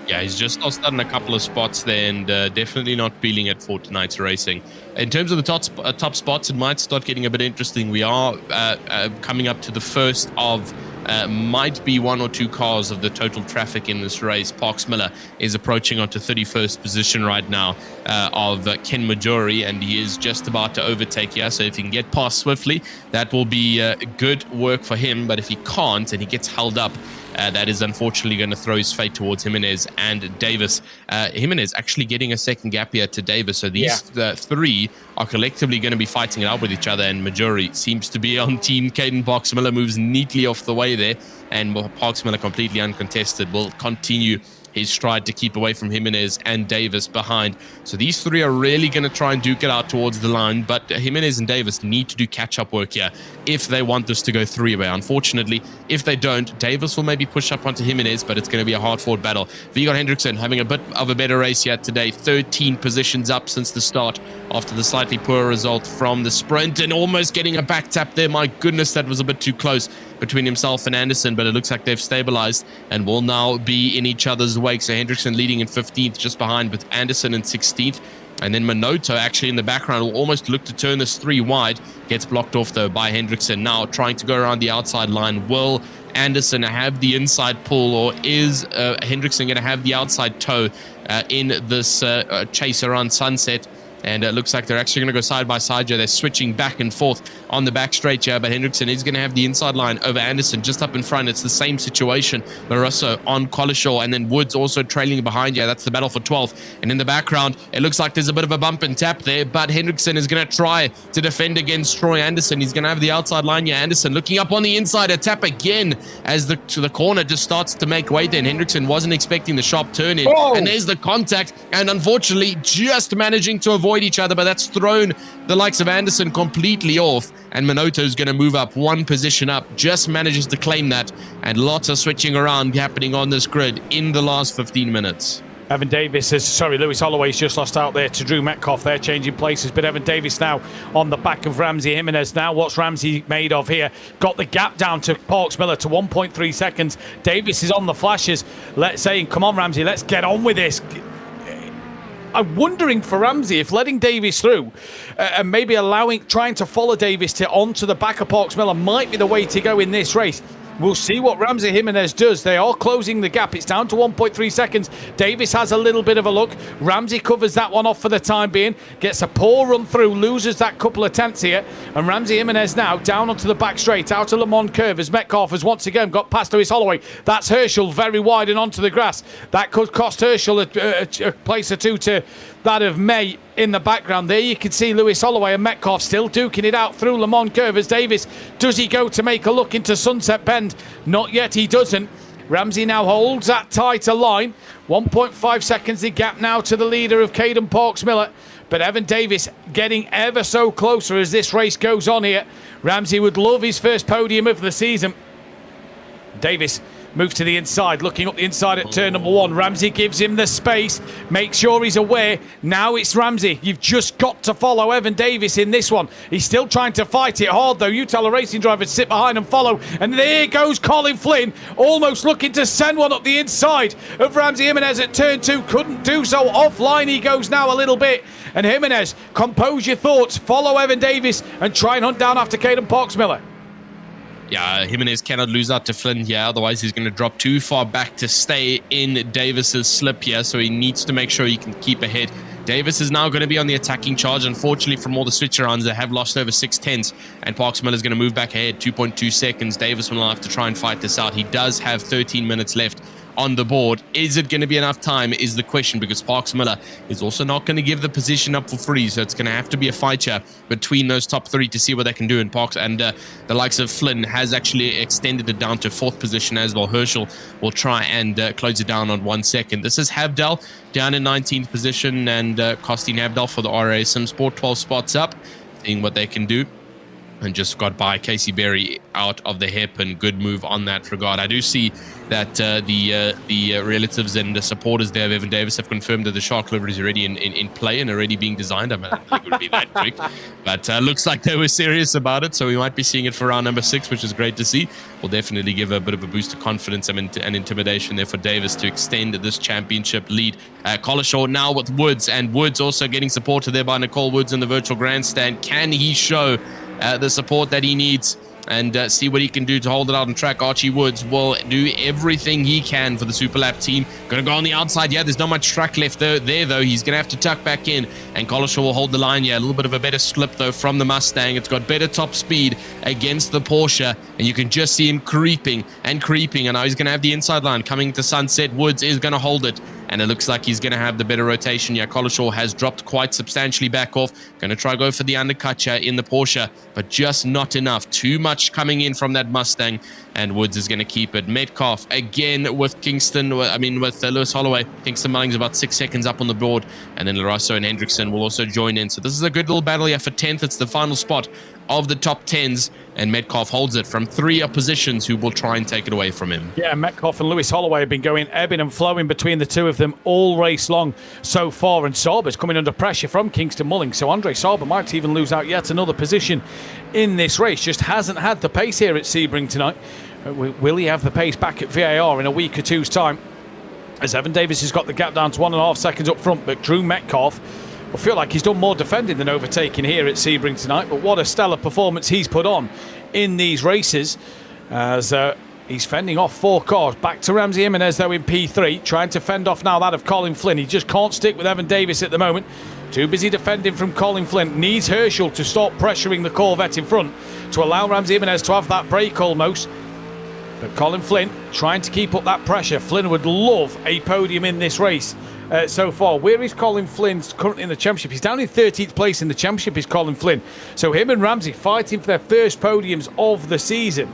Yeah, he's just lost out in a couple of spots there, and definitely not feeling it for tonight's racing. In terms of the top spots, it might start getting a bit interesting. We are coming up to the first of might be one or two cars of the total traffic in this race. Parks Miller is approaching onto 31st position right now of Ken Majori, and he is just about to overtake here. So if he can get past swiftly, that will be good work for him. But if he can't and he gets held up, that is unfortunately going to throw his fate towards Jimenez and Davis. Jimenez actually getting a second gap here to Davis. So these three are collectively going to be fighting it out with each other. And Majori seems to be on team Caden Parks Miller, moves neatly off the way there. And Parks Miller, completely uncontested, will continue his stride to keep away from Jimenez and Davis behind. So these three are really going to try and duke it out towards the line, but Jimenez and Davis need to do catch-up work here if they want this to go three-way. Unfortunately, if they don't, Davis will maybe push up onto Jimenez, but it's going to be a hard-fought battle. Viggo Hendrickson having a bit of a better race yet today, 13 positions up since the start after the slightly poor result from the sprint, and almost getting a back tap there. My goodness, that was a bit too close between himself and Anderson, but it looks like they've stabilized and will now be in each other's wake. So Hendrickson leading in 15th, just behind with Anderson in 16th. And then Minoto actually in the background will almost look to turn this three wide. Gets blocked off though by Hendrickson. Now trying to go around the outside line. Will Anderson have the inside pull, or is Hendrickson going to have the outside toe in this chase around Sunset? And it looks like they're actually going to go side by side here. They're switching back and forth on the back straight here, but Hendrickson is going to have the inside line over Anderson just up in front. It's the same situation. Larusso on Collishaw, and then Woods also trailing behind here. That's the battle for 12th. And in the background, it looks like there's a bit of a bump and tap there, but Hendrickson is going to try to defend against Troy Anderson. He's going to have the outside line here. Anderson looking up on the inside, a tap again as the corner just starts to make way there. And Hendrickson wasn't expecting the sharp turn in. Oh. And there's the contact, and unfortunately just managing to avoid each other, but that's thrown the likes of Anderson completely off, and Minoto's going to move up one position up, just manages to claim that, and lots of switching around happening on this grid in the last 15 minutes. Evan Davis Lewis Holloway's just lost out there to Drew Metcalf. They're changing places, but Evan Davis now on the back of Ramsey Jimenez. Now what's Ramsey made of here? Got the gap down to Parks Miller to 1.3 seconds. Davis is on the flashes. Let's say, come on Ramsey, let's get on with this. I'm wondering for Ramsey if letting Davis through and maybe trying to follow Davis onto the back of Parks Miller might be the way to go in this race. We'll see what Ramsey Jimenez does. They are closing the gap. It's down to 1.3 seconds. Davis has a little bit of a look. Ramsey covers that one off for the time being. Gets a poor run through, loses that couple of tenths here. And Ramsey Jimenez now down onto the back straight, out of Le Mans curve as Metcalf has once again got past Lewis Holloway. That's Herschel very wide and onto the grass. That could cost Herschel a place or two to that of May in the background. There you can see Lewis Holloway and Metcalf still duking it out through Le Mans curve as Davis, does he go to make a look into Sunset Bend? Not yet, he doesn't. Ramsey now holds that tighter line. 1.5 seconds the gap now to the leader of Caden Parks Miller. But Evan Davis getting ever so closer as this race goes on here. Ramsey would love his first podium of the season. Davis Move to the inside, looking up the inside at turn number 1. Ramsey gives him the space, make sure he's aware. Now it's Ramsey. You've just got to follow Evan Davis in this one. He's still trying to fight it hard, though. You tell a racing driver to sit behind and follow. And there goes Colin Flynn, almost looking to send one up the inside of Ramsey Jimenez at turn 2. Couldn't do so. Offline he goes now a little bit. And Jimenez, compose your thoughts, follow Evan Davis, and try and hunt down after Caden Parks-Miller. Yeah, Jimenez cannot lose out to Flynn here, otherwise he's going to drop too far back to stay in Davis's slip here, so he needs to make sure he can keep ahead. Davis is now going to be on the attacking charge. Unfortunately, from all the switch arounds, they have lost over 6/10, and Parks-Miller is going to move back ahead 2.2 seconds. Davis will have to try and fight this out. He does have 13 minutes left on the board. Is it going to be enough time is the question, because Parks-Miller is also not going to give the position up for free, so it's going to have to be a fight here between those top 3 to see what they can do. And Parks and the likes of Flynn has actually extended it down to 4th position as well. Herschel will try and close it down on 1 second. This is Habdal down in 19th position, and costing Habdal for the RA Sim Sport 12 spots up, seeing what they can do. And just got by Casey Berry out of the hairpin. Good move on that regard. I do see that the relatives and the supporters there of Evan Davis have confirmed that the Shark livery is already in play and already being designed. I mean, I don't think it would be that quick, but looks like they were serious about it. So we might be seeing it for round number 6, which is great to see. Will definitely give a bit of a boost of confidence and intimidation there for Davis to extend this championship lead. Collishaw now with Woods, and Woods also getting supported there by Nicole Woods in the virtual grandstand. Can he show the support that he needs and see what he can do to hold it out on track? Archie Woods will do everything he can for the Super Lap team. Going to go on the outside. Yeah, there's not much track left there, though. He's going to have to tuck back in, and Collishaw will hold the line. Yeah, a little bit of a better slip, though, from the Mustang. It's got better top speed against the Porsche, and you can just see him creeping, and now he's going to have the inside line coming to Sunset. Woods is going to hold it, and it looks like he's going to have the better rotation. Yeah, Collishaw has dropped quite substantially back off. Going to try go for the undercut here in the Porsche, but just not enough. Too much coming in from that Mustang, and Woods is going to keep it. Metcalf again with with Lewis Holloway. Kingston Mullings about 6 seconds up on the board, and then Larasso and Hendrickson will also join in. So this is a good little battle here for 10th. It's the final spot of the top 10s, and Metcalf holds it from 3 oppositions who will try and take it away from him. Yeah, Metcalf and Lewis Holloway have been going ebbing and flowing between the two of them all race long so far, and Sauber's coming under pressure from Kingston Mullings, so Andre Sauber might even lose out yet another position in this race. Just hasn't had the pace here at Sebring tonight. Will he have the pace back at VAR in a week or two's time? As Evan Davis has got the gap down to 1.5 seconds up front, but Drew Metcalf will feel like he's done more defending than overtaking here at Sebring tonight. But what a stellar performance he's put on in these races, as he's fending off 4 cars. Back to Ramsey Jimenez, though, in P3, trying to fend off now that of Colin Flynn. He just can't stick with Evan Davis at the moment. Too busy defending from Colin Flynn. Needs Herschel to stop pressuring the Corvette in front to allow Ramsey Jimenez to have that break almost. But Colin Flynn trying to keep up that pressure. Flynn would love a podium in this race so far. Where is Colin Flynn currently in the championship? He's down in 13th place in the championship, is Colin Flynn. So him and Ramsey fighting for their first podiums of the season,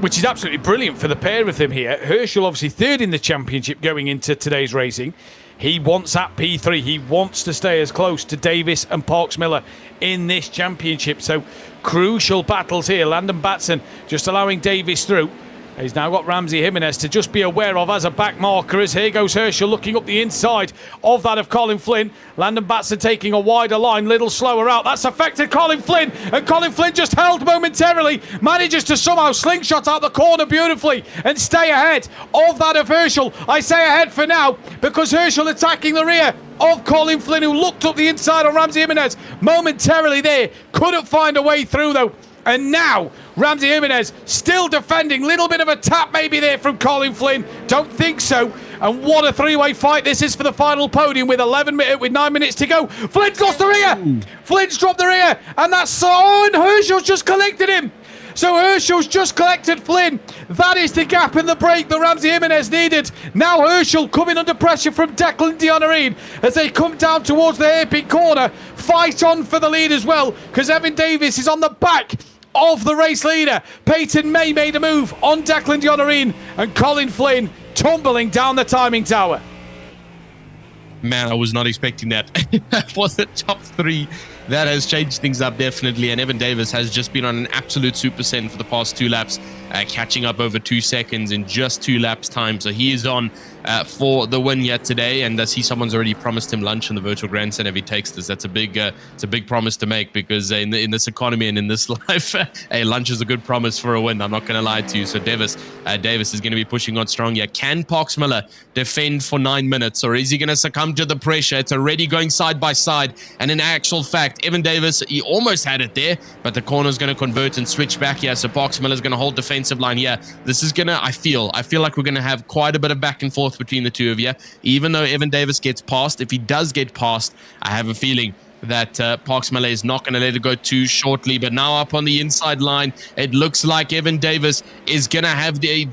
which is absolutely brilliant for the pair of them here. Herschel obviously 3rd in the championship going into today's racing. He wants that P3. He wants to stay as close to Davis and Parks-Miller in this championship. So crucial battles here. Landon Batson just allowing Davis through. He's now got Ramsey Jimenez to just be aware of as a back marker, as here goes Herschel looking up the inside of that of Colin Flynn. Landon Batson taking a wider line, little slower out. That's affected Colin Flynn, and Colin Flynn just held momentarily, manages to somehow slingshot out the corner beautifully and stay ahead of that of Herschel. I say ahead for now because Herschel attacking the rear of Colin Flynn, who looked up the inside on Ramsey Jimenez momentarily there. Couldn't find a way through though. And now Ramsey Jimenez still defending. Little bit of a tap maybe there from Colin Flynn. Don't think so. And what a 3-way fight this is for the final podium with 9 minutes to go. Flynn's lost the rear. Flynn's dropped the rear. And that's and Herschel's just collected him. So Herschel's just collected Flynn. That is the gap in the break that Ramsey Jimenez needed. Now Herschel coming under pressure from Declan Dionarine as they come down towards the hairpin corner. Fight on for the lead as well, because Evan Davis is on the back of the race leader. Peyton May made a move on Declan Dionarine, and Colin Flynn tumbling down the timing tower. Man, I was not expecting that. For the top 3 that has changed things up definitely. And Evan Davis has just been on an absolute super send for the past 2 laps, catching up over 2 seconds in just 2 laps time. So he is on for the win yet today, and I see someone's already promised him lunch in the virtual grandstand if he takes this. That's a big promise to make, because in this economy and in this life, hey, lunch is a good promise for a win. I'm not going to lie to you. So Davis is going to be pushing on strong here. Can Parks Miller defend for 9 minutes, or is he going to succumb to the pressure? It's already going side by side, and in actual fact, Evan Davis, he almost had it there, but the corner is going to convert and switch back here. So Parks Miller is going to hold defensive line here. This is going to, I feel like we're going to have quite a bit of back and forth between the two of you. Even though Evan Davis gets past, if he does get past, I have a feeling that Parks Miller is not going to let it go too shortly. But now up on the inside line, it looks like Evan Davis is going to have the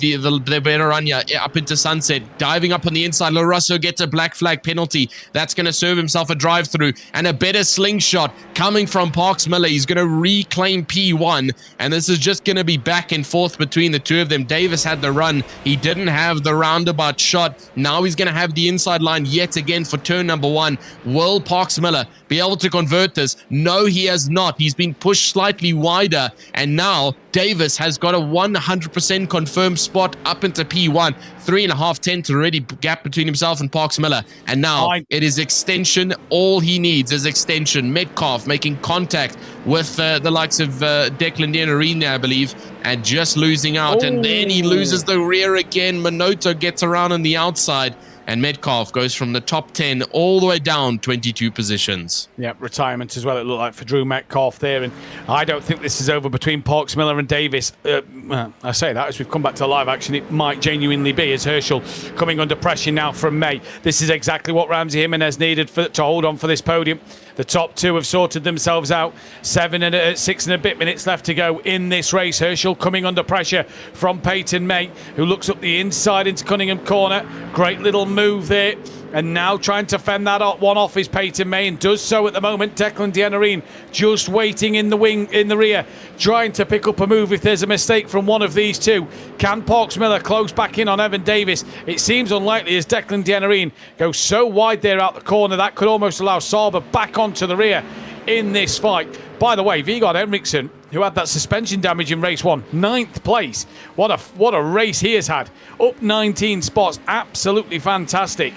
better run here up into Sunset. Diving up on the inside, LaRusso gets a black flag penalty. That's going to serve himself a drive through, and a better slingshot coming from Parks Miller. He's going to reclaim P1, and this is just going to be back and forth between the two of them. Davis had the run. He didn't have the roundabout shot. Now he's going to have the inside line yet again for turn number 1. Will Parks Miller be able to convert this? No, he has not. He's been pushed slightly wider, and now Davis has got a 100% confirmed spot up into P1. 3.5 tenths already gap between himself and Parks Miller, and now it is extension. All he needs is extension. Metcalf making contact with the likes of Declan Design, I believe, and just losing out. And then he loses the rear again. Minoto gets around on the outside, and Metcalf goes from the top 10 all the way down 22 positions. Yeah, retirement as well, it looked like, for Drew Metcalf there. And I don't think this is over between Parks Miller and Davis. I say that as we've come back to live action, it might genuinely be, as Herschel coming under pressure now from May. This is exactly what Ramsey Jimenez needed to hold on for this podium. The top 2 have sorted themselves out. 6 and a bit minutes left to go in this race. Herschel coming under pressure from Peyton May, who looks up the inside into Cunningham Corner. Great little move there. And now trying to fend that one off is Peyton May, and does so at the moment. Declan Design just waiting in the wing, in the rear, trying to pick up a move if there's a mistake from one of these two. Can Parks Miller close back in on Evan Davis? It seems unlikely, as Declan Design goes so wide there out the corner. That could almost allow Sauber back onto the rear in this fight. By the way, Vigard Henriksson, who had that suspension damage in race 1, 9th place. What a race he has had. Up 19 spots. Absolutely fantastic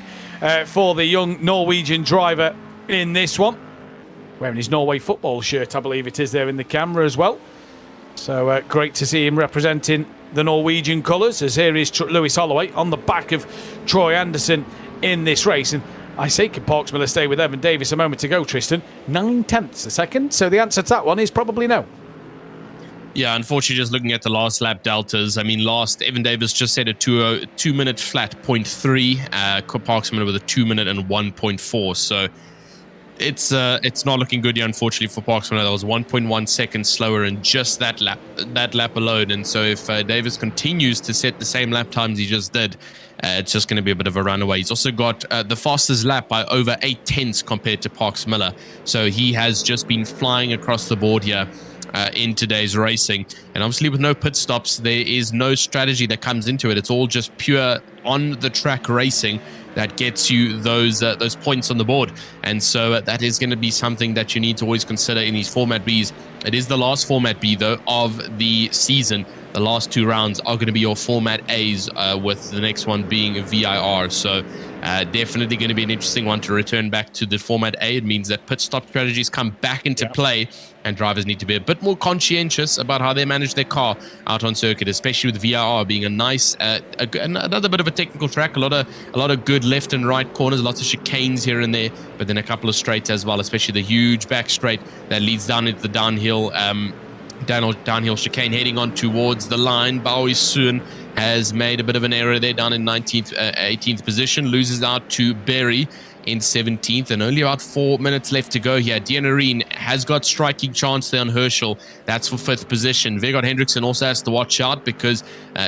for the young Norwegian driver in this one. Wearing his Norway football shirt, I believe it is, there in the camera as well. So great to see him representing the Norwegian colours, as here is Lewis Holloway on the back of Troy Anderson in this race. And I say, can Parks Miller stay with Evan Davis a moment ago, Tristan? 9 tenths a second. So the answer to that one is probably no. Yeah, unfortunately, just looking at the last lap deltas, I mean, Evan Davis just set a 2-minute flat 0.3, Parks Miller with a 2-minute and 1.4. So it's not looking good here, unfortunately, for Parks Miller. That was 1.1 seconds slower in just that lap alone. And so if Davis continues to set the same lap times he just did, it's just going to be a bit of a runaway. He's also got the fastest lap by over 8 tenths compared to Parks Miller. So he has just been flying across the board here in today's racing. And obviously with no pit stops, there is no strategy that comes into it. It's all just pure on the track racing that gets you those points on the board. And so that is going to be something that you need to always consider in these Format Bs. It is the last Format B, though, of the season. The last 2 rounds are going to be your Format A's, with the next one being a VIR. So definitely going to be an interesting one to return back to the Format A. It means that pit stop strategies come back into play, and drivers need to be a bit more conscientious about how they manage their car out on circuit, especially with VIR being a nice, another bit of a technical track. A lot of good left and right corners, lots of chicanes here and there, but then a couple of straights as well, especially the huge back straight that leads down into the downhill chicane heading on towards the line. Bowie Soon has made a bit of an error there, down in 18th position, loses out to Berry in 17th, and only about 4 minutes left to go here. Design has got striking chance there on Herschel. That's for 5th position. Vigard Henriksson also has to watch out, because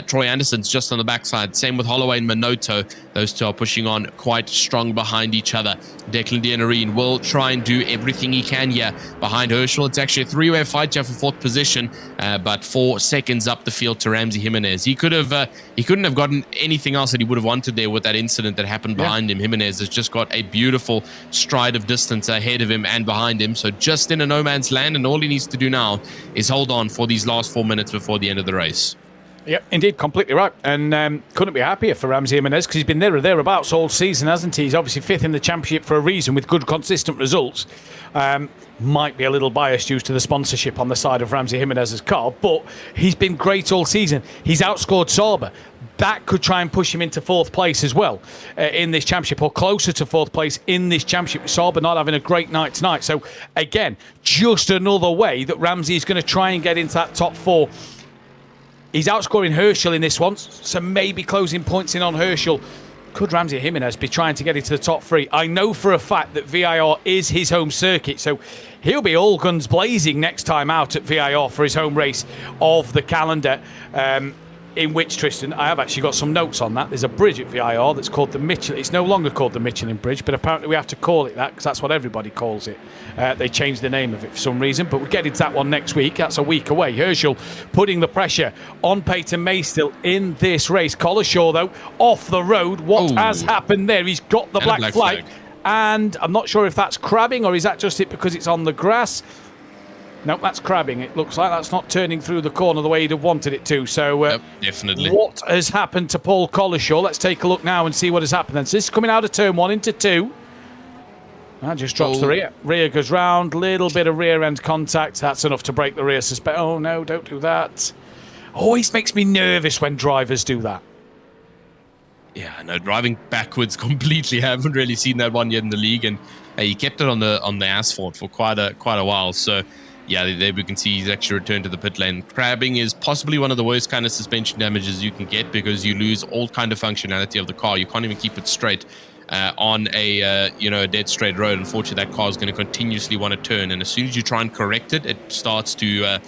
Troy Anderson's just on the backside. Same with Holloway and Minoto. Those two are pushing on quite strong behind each other. Declan Denerin will try and do everything he can here behind Herschel. It's actually a three-way fight here for fourth position, but 4 seconds up the field to Ramsey Jimenez. He couldn't have gotten anything else that he would have wanted there with that incident that happened behind him. Jimenez has just got a beautiful stride of distance ahead of him and behind him, so just in a no man's land, and all he needs to do now is hold on for these last 4 minutes before the end of the race. Yep, indeed, completely right. And couldn't be happier for Ramsey Jimenez, because he's been there or thereabouts all season, hasn't he? He's obviously 5th in the championship for a reason, with good, consistent results. Might be a little biased due to the sponsorship on the side of Ramsey Jimenez's car, but he's been great all season. He's outscored Sauber. That could try and push him into 4th place as well in this championship, or closer to 4th place in this championship, with Sauber not having a great night tonight. So, again, just another way that Ramsey is going to try and get into that top 4. He's outscoring Herschel in this one, so maybe closing points in on Herschel. Could Ramsey Jimenez be trying to get into the top 3? I know for a fact that VIR is his home circuit, so he'll be all guns blazing next time out at VIR for his home race of the calendar. In which, Tristan, I have actually got some notes on that. There's a bridge at VIR that's called the Michelin. It's no longer called the Michelin Bridge, but apparently we have to call it that because that's what everybody calls it. They changed the name of it for some reason, but we'll get into that one next week. That's a week away. Herschel putting the pressure on Peyton May still in this race. Collishaw, though, off the road. What has happened there? He's got the black flag. And I'm not sure if that's crabbing or is that just it because it's on the grass. Nope, that's crabbing. It looks like that's not turning through the corner the way he'd have wanted it to. So, yep, definitely. What has happened to Paul Collishaw? Let's take a look now and see what has happened then. So this is coming out of turn 1 into 2. That just drops the rear. Rear goes round. Little bit of rear end contact. That's enough to break the rear suspension. Oh, no, don't do that. Always makes me nervous when drivers do that. Yeah, no, driving backwards completely. I haven't really seen that one yet in the league, and he kept it on the asphalt for quite a while. So, yeah, there we can see he's actually returned to the pit lane. Crabbing is possibly one of the worst kind of suspension damages you can get because you lose all kind of functionality of the car. You can't even keep it straight on a dead straight road. Unfortunately, that car is going to continuously want to turn, and as soon as you try and correct it, it starts to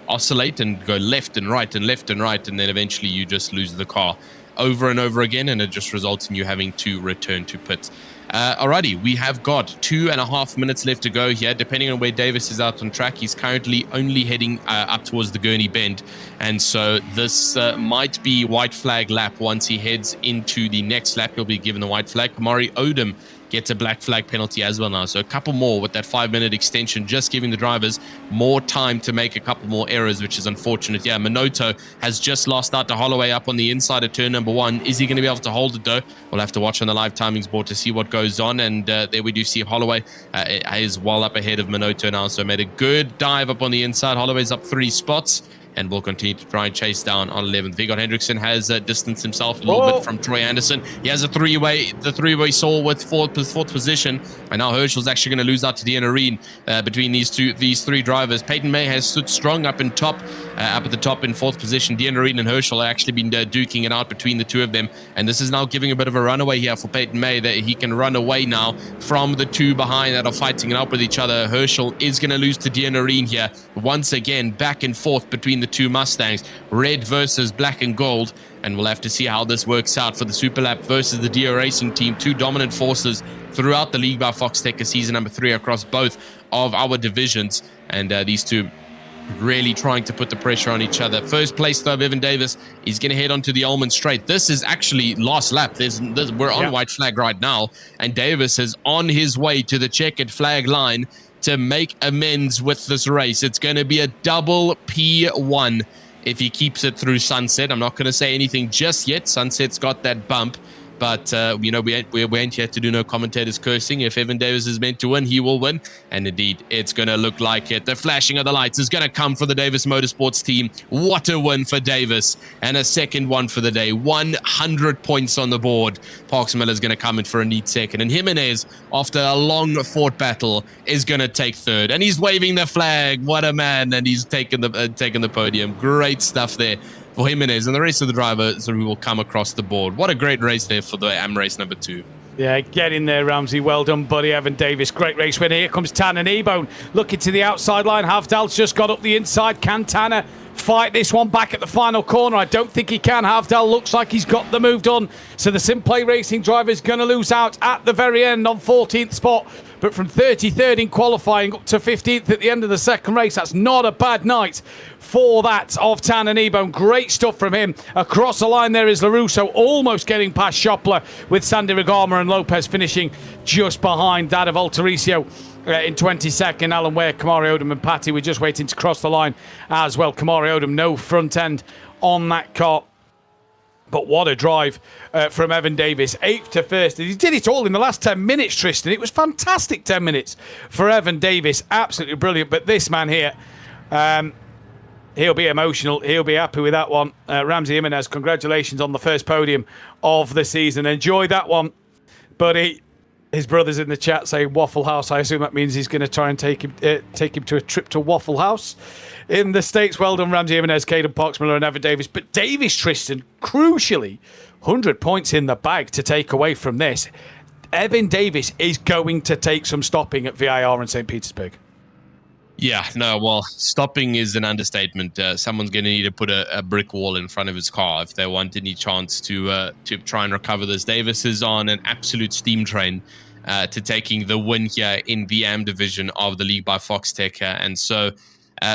oscillate and go left and right and left and right, and then eventually you just lose the car over and over again, and it just results in you having to return to pit. Alrighty, we have got 2.5 minutes left to go here. Depending on where Davis is out on track, he's currently only heading up towards the Gurney Bend, and so this might be white flag lap. Once he heads into the next lap, he'll be given the white flag. Kamari Odom gets a black flag penalty as well now, so a couple more with that 5-minute extension, just giving the drivers more time to make a couple more errors, which is unfortunate. Yeah, Minoto has just lost out to Holloway up on the inside of turn number 1. Is he going to be able to hold it though? We'll have to watch on the live timings board to see what goes on, and there we do see Holloway is well up ahead of Minoto now, so made a good dive up on the inside. Holloway's up 3 spots and will continue to try and chase down on 11th. Viggo Hendrickson has distanced himself a little bit from Troy Anderson. He has the three-way saw with fourth position, and now Herschel's actually going to lose out to Denerin between these 3 drivers. Peyton May has stood strong up at the top in 4th position. Denerin and Herschel have actually been duking it out between the 2 of them, and this is now giving a bit of a runaway here for Peyton May, that he can run away now from the 2 behind that are fighting it up with each other. Herschel is going to lose to Denerin here. Once again, back and forth between the 2 Mustangs, red versus black and gold, and we'll have to see how this works out for the Superlap versus the Dio Racing team. 2 dominant forces throughout the league by Foxxtecca season number 3 across both of our divisions, and these 2 really trying to put the pressure on each other. First place though, Evan Davis is going to head onto the Ullman Straight. This is actually last lap. We're on white flag right now, and Davis is on his way to the checkered flag line to make amends with this race. It's going to be a double P1 if he keeps it through Sunset. I'm not going to say anything just yet. Sunset's got that bump, but we ain't here to do no commentators cursing. If Evan Davis is meant to win, he will win, and indeed it's going to look like it. The flashing of the lights is going to come for the Davis Motorsports team. What a win for Davis, and a second one for the day. 100 points on the board. Parks Miller is going to come in for a neat second, and Jimenez, after a long fought battle, is going to take 3rd, and he's waving the flag. What a man, and he's taken the podium. Great stuff there for Jimenez and the rest of the drivers who will come across the board. What a great race there for the AM race number 2. Yeah, get in there, Ramsey. Well done, buddy. Evan Davis, great race winner. Here comes Tanner Kneebone looking to the outside line. Havdal's just got up the inside. Can Tanner fight this one back at the final corner. I don't think he can. Havdal looks like he's got the move done. So the Simplay Racing driver is going to lose out at the very end on 14th spot. But from 33rd in qualifying up to 15th at the end of the second race, that's not a bad night for that of Tanner Kneebone. Great stuff from him. Across the line there is LaRusso, almost getting past Schoppler, with Sandy Regama and Lopez finishing just behind that of Altericio. In 22nd, Alan Ware, Kamari Odom and Patty were just waiting to cross the line as well. Kamari Odom, no front end on that car. But what a drive from Evan Davis. 8th to 1st. He did it all in the last 10 minutes, Tristan. It was fantastic 10 minutes for Evan Davis. Absolutely brilliant. But this man here, he'll be emotional. He'll be happy with that one. Ramsey Jimenez, congratulations on the first podium of the season. Enjoy that one, buddy. His brother's in the chat saying Waffle House. I assume that means he's going to try and take him to a trip to Waffle House in the States. Well done, Ramsey Jimenez, Caden Poxmiller and Evan Davis. But Davis, Tristan, crucially, 100 points in the bag to take away from this. Evan Davis is going to take some stopping at VIR in St. Petersburg. Yeah, no, well, stopping is an understatement. Someone's going to need to put a brick wall in front of his car if they want any chance to try and recover this. Davis is on an absolute steam train to taking the win here in the AM division of the league by Foxxtecca. And so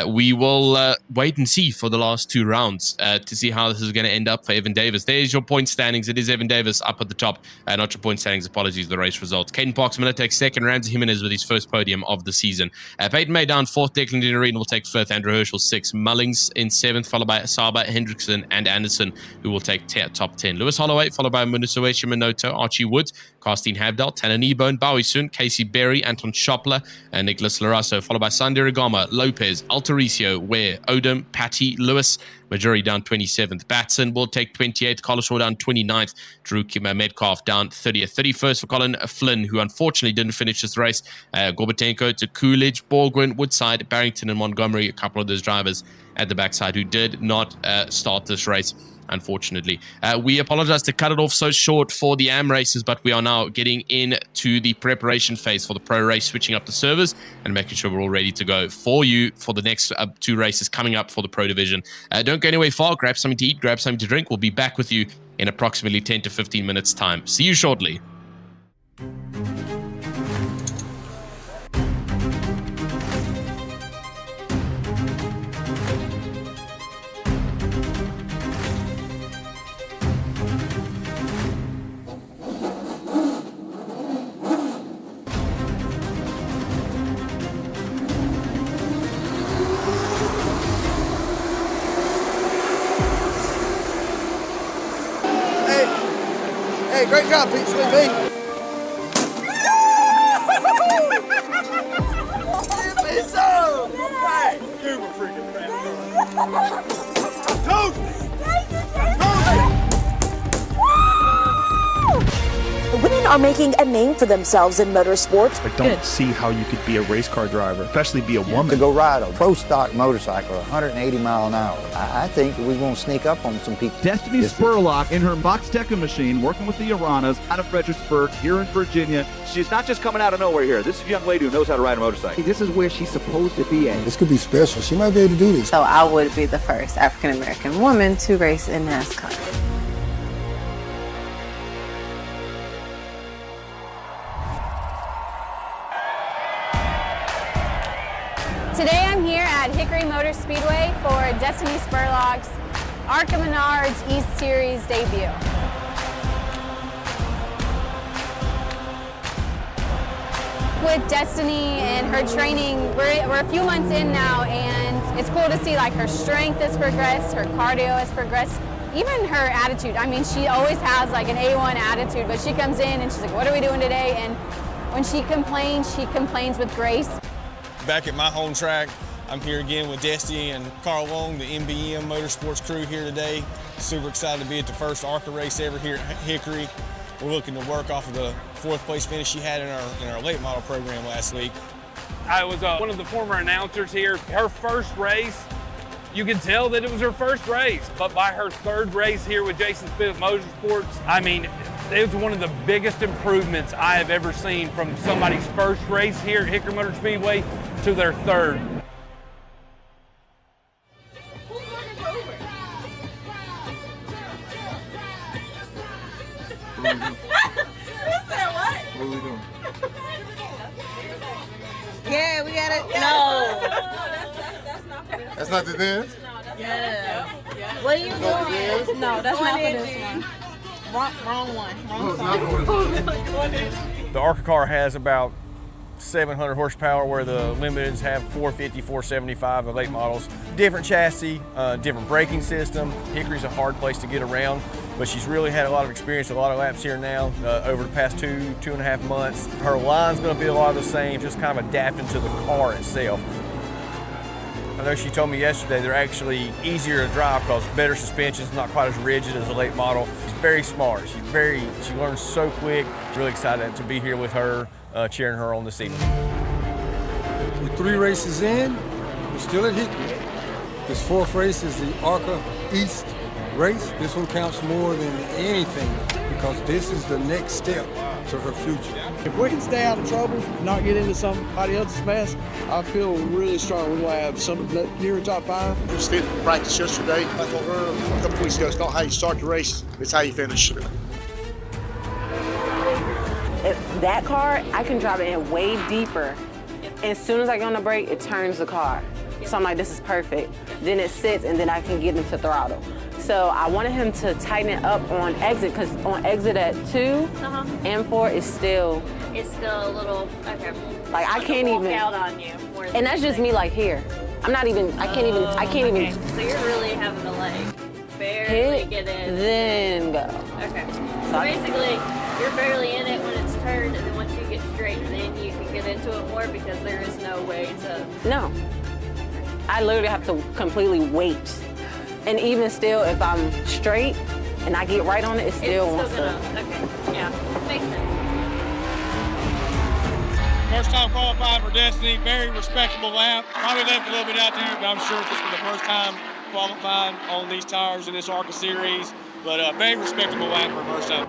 we will wait and see for the last 2 rounds to see how this is going to end up for Evan Davis. There's your point standings. It is Evan Davis up at the top. Not your point standings. Apologies, the race results. Caden Poxmiller takes 2nd. Ramsey Jimenez with his first podium of the season. Peyton May down 4th. Declan Dinarine will take 5th. Andrew Herschel 6th. Mullings in 7th, followed by Saba, Hendrickson, and Anderson, who will take top 10. Lewis Holloway, followed by Munusoe Shimanoto, Archie Wood, Carstine Havdal, Tanner Kneebone, Bowie Soon, Casey Berry, Anton Schoppler, and Nicholas Larasso, followed by Sandy Regama, Lopez, Altericio, Ware, Odom, Patty, Lewis, Majori down 27th. Batson will take 28th. Collishaw down 29th. Drew Metcalf down 30th. 31st for Colin Flynn, who unfortunately didn't finish this race. Gorbatenko to Coolidge, Baldwin, Woodside, Barrington, and Montgomery, a couple of those drivers at the backside who did not start this race, unfortunately. We apologize to cut it off so short for the AM races, but we are now getting into the preparation phase for the pro race, switching up the servers and making sure we're all ready to go for you for the next 2 races coming up for the pro division. Don't go anywhere far. Grab something to eat, grab something to drink. We'll be back with you in approximately 10 to 15 minutes time. See you shortly. Hey, great job, Pete Sweet Pete. So, hey, you were freaking proud. Women are making a name for themselves in motorsports. I don't see how you could be a race car driver, especially be a woman. To go ride a pro stock motorcycle 180 mile an hour, I think we're going to sneak up on some people. Destiny Spurlock in her Foxxtecca machine, working with the Iranas out of Fredericksburg, here in Virginia. She's not just coming out of nowhere here. This is a young lady who knows how to ride a motorcycle. This is where she's supposed to be at. This could be special. She might be able to do this. So I would be the first African-American woman to race in NASCAR. Today I'm here at Hickory Motor Speedway for Destiny Spurlock's ARCA Menards East Series debut. With Destiny and her training, we're a few months in now, and it's cool to see like her strength has progressed, her cardio has progressed, even her attitude. I mean, she always has like an A1 attitude, but she comes in and she's like, what are we doing today? And when she complains with grace. Back at my home track, I'm here again with Destiny and Carl Wong, the MBM Motorsports crew here today. Super excited to be at the first ARCA race ever here at Hickory. We're looking to work off of the 4th place finish she had in our late model program last week. I was one of the former announcers here. Her first race, you can tell that it was her first race, but by her 3rd race here with Jason Smith Motorsports, I mean, it was one of the biggest improvements I have ever seen from somebody's first race here at Hickory Motor Speedway to their 3rd. What are we doing? Yeah, we got it. No. That's not the dance? Yeah. What are you doing? No, that's not for this one. Wrong one. Wrong song. The ARCA car has about 700 horsepower, where the Limiteds have 450, 475, the late models. Different chassis, different braking system. Hickory's a hard place to get around, but she's really had a lot of experience, a lot of laps here now over the past 2.5 months. Her line's going to be a lot of the same, just kind of adapting to the car itself. I know she told me yesterday they're actually easier to drive because better suspension's not quite as rigid as the late model. She's very smart. She learns so quick. She's really excited to be here with her, cheering her on this evening. We're 3 races in, we're still at Hickory. This 4th race is the ARCA East race. This one counts more than anything because this is the next step to her future. If we can stay out of trouble, not get into somebody else's mess, I feel really strong we're going to have some near top 5. Just did practice yesterday. I told her a couple weeks ago, it's not how you start the race, it's how you finish. That car, I can drive it in way deeper. As soon as I get on the brake, it turns the car. So I'm like, this is perfect. Then it sits, and then I can get into throttle. So I wanted him to tighten it up on exit, because on exit at 2 and 4 is still... It's still a little, okay. Like I can't even... out on you. And that's just me like here. I'm not even, I can't even... So you're really having to like barely hit, get in. Then go. Okay. So basically, you're barely in it when it's turned, and then once you get straight, then you can get into it more because there is no way to... No. I literally have to completely wait. And even still, if I'm straight and I get right on it, it still wants to. Okay, yeah, makes sense. First time qualified for Destiny, very respectable lap. Probably left a little bit out there, but I'm sure this was the first time qualifying on these tires in this ARCA series. But very respectable lap for first time.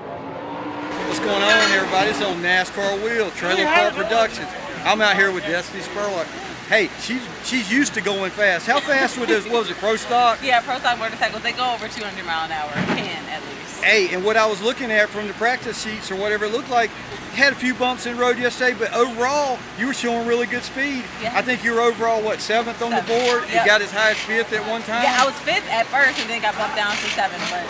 What's going on, everybody? It's on NASCAR Wheel, Trailer Park Productions. I'm out here with Destiny Spurlock. Hey, she's used to going fast. How fast was it, Pro Stock? Yeah, Pro Stock motorcycles, they go over 200 mile an hour, can at least. Hey, and what I was looking at from the practice sheets or whatever it looked like, had a few bumps in the road yesterday, but overall, you were showing really good speed. Yeah. I think you were overall, what, 7th on the board? Yep. You got as high as 5th at one time? Yeah, I was 5th at first and then got bumped down to 7th, but...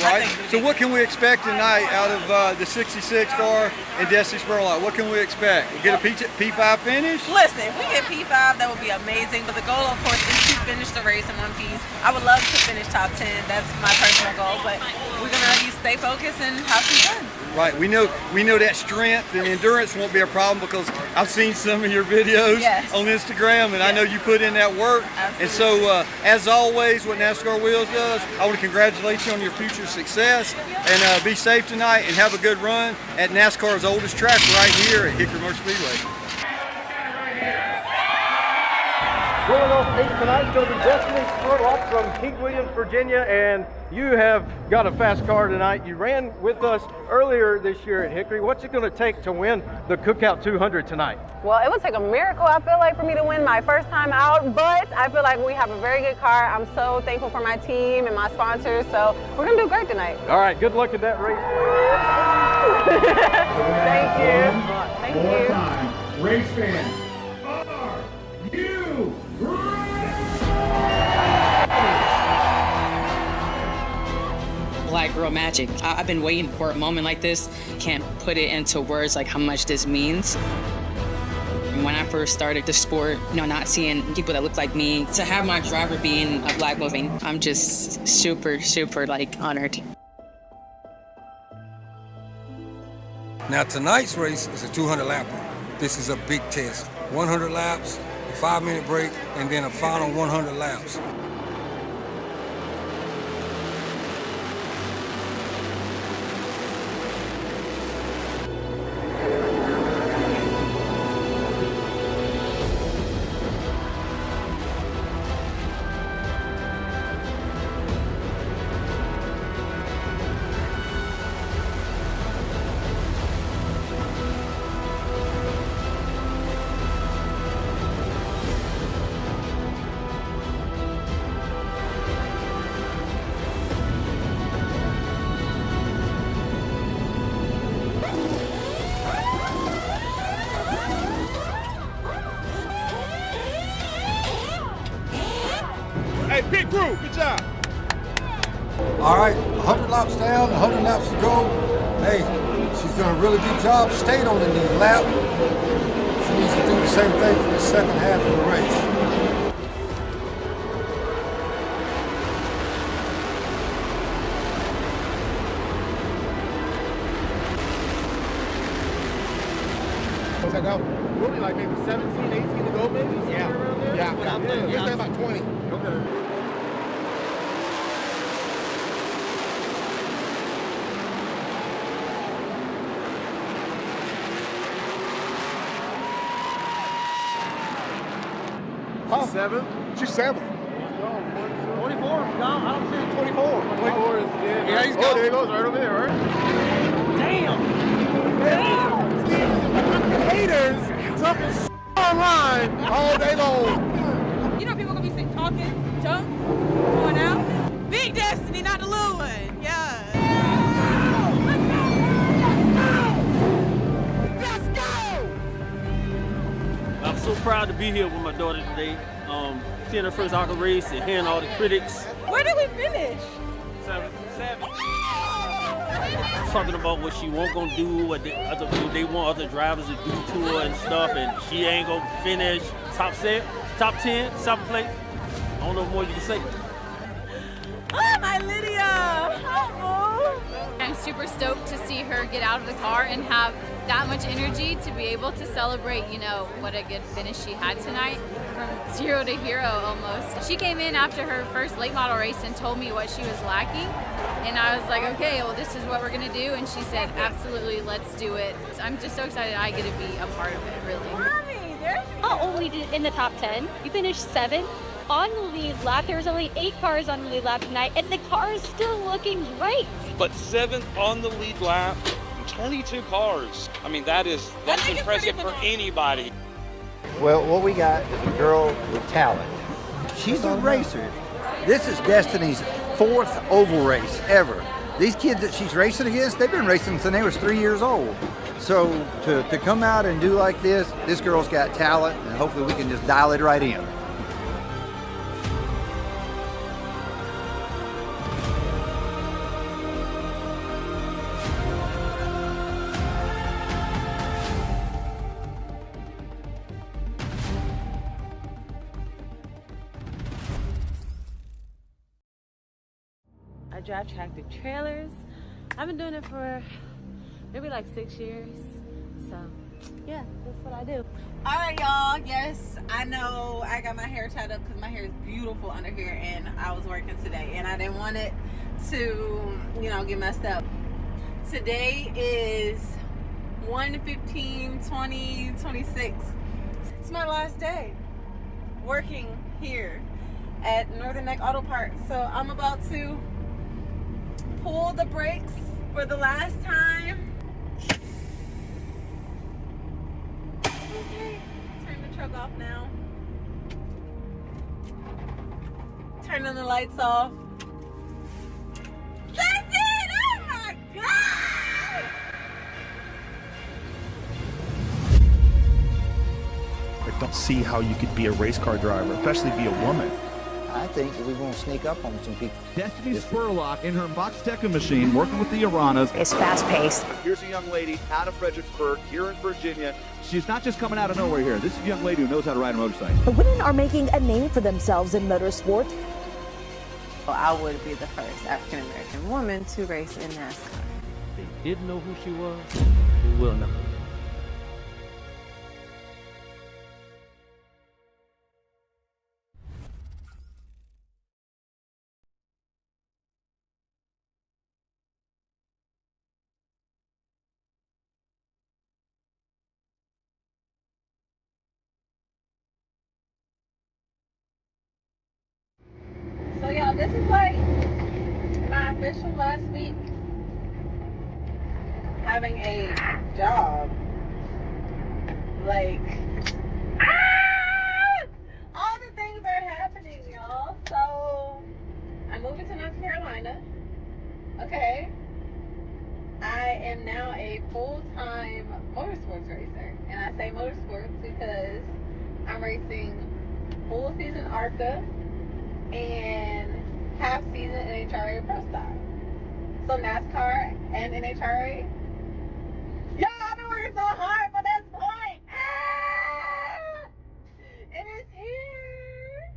Right. So what can we expect tonight out of the 66 car and Destiny Spurlock? What can we expect? We get a P5 finish? Listen, if we get P5, that would be amazing. But the goal, of course, is to finish the race in one piece. I would love to finish top 10. That's my personal goal. But we're gonna stay focused and have some fun. Right. We know that strength and endurance won't be a problem because I've seen some of your videos on Instagram, and I know you put in that work. Absolutely. And so, as always, what NASCAR Wheels does, I want to congratulate you on your future success, and be safe tonight and have a good run at NASCAR's oldest track right here at Hickory Motor Speedway. Going off 8 tonight is going to be Destiny Spurlock from King Williams, Virginia, and you have got a fast car tonight. You ran with us earlier this year at Hickory. What's it going to take to win the Cookout 200 tonight? Well, it would take a miracle, I feel like, for me to win my first time out, but I feel like we have a very good car. I'm so thankful for my team and my sponsors, so we're going to do great tonight. All right, good luck in that race. Thank you. Thank you. Time. Race fans, are you Black girl magic. I've been waiting for a moment like this. Can't put it into words like how much this means. When I first started the sport, not seeing people that look like me, to have my driver being a Black woman, I'm just super honored. Now tonight's race is a 200 lapper. This is a big test. 100 laps, a 5-minute break, and then a final 100 laps. lap. All right, 100 laps down, 100 laps to go. Hey, she's done a really good job. Stayed on the lead lap. She needs to do the same thing for the second half of the race. I got really like maybe 17, 18 to go, maybe? Yeah. Around there? Yeah. Yeah. About 20. Okay. Huh? Seventh? She's 7th. 24? No, I don't see 24. 24 is, yeah, he's got. Oh, there he goes, right over there, right? Damn! Haters talking online all day long. You know people gonna be talking junk, going out. Big Destiny, not the little one. Yeah. Let's go! I'm so proud to be here with my daughter today. Seeing her first ARCA race and hearing all the critics. Where did we finish? Seven. Talking about what she won't gonna do, what they want other drivers to do to her and stuff, and she ain't gonna finish top 10, 7th place. I don't know what more you can say. Oh, my Lydia! Oh. I'm super stoked to see her get out of the car and have that much energy to be able to celebrate, you know, what a good finish she had tonight. From 0 to hero almost. She came in after her first late model race and told me what she was lacking. And I was like, okay, well, this is what we're gonna do. And she said, absolutely, let's do it. I'm just so excited I get to be a part of it, really. Mommy, there's Not only in the top 10, you finished 7th on the lead lap. There was only 8 cars on the lead lap tonight, and the car is still looking great. But 7th on the lead lap, 22 cars. I mean, that's impressive for anybody. Well, what we got is a girl with talent. She's a racer. This is Destiny's 4th oval race ever. These kids that she's racing against, they've been racing since they was 3 years old. So to come out and do like this girl's got talent, and hopefully we can just dial it right in. I drive tractor trailers. I've been doing it for maybe like 6 years. So yeah, that's what I do. All right, y'all. Yes, I know I got my hair tied up because my hair is beautiful under here, and I was working today, and I didn't want it to, you know, get messed up. Today is 1/15/2026. It's my last day working here at Northern Neck Auto Parts, so I'm about to pull the brakes for the last time. Okay, turn the truck off now. Turning the lights off. That's it! Oh my God! I don't see how you could be a race car driver, especially be a woman. I think that we're going to sneak up on some people. Destiny's Spurlock in her Foxxtecca machine, working with the Iranas. It's fast-paced. Here's a young lady out of Fredericksburg, here in Virginia. She's not just coming out of nowhere here. This is a young lady who knows how to ride a motorcycle. The women are making a name for themselves in motorsport. Well, I would be the first African-American woman to race in NASCAR. They didn't know who she was, they will know. So y'all, this is like my official last week having a job. Like, all the things are happening, y'all. So I'm moving to North Carolina. Okay. I am now a full-time motorsports racer. And I say motorsports because I'm racing full season ARCA and half-season NHRA Pro Stock. So NASCAR and NHRA. Y'all, I've been working so hard for this point. Ah! It is here.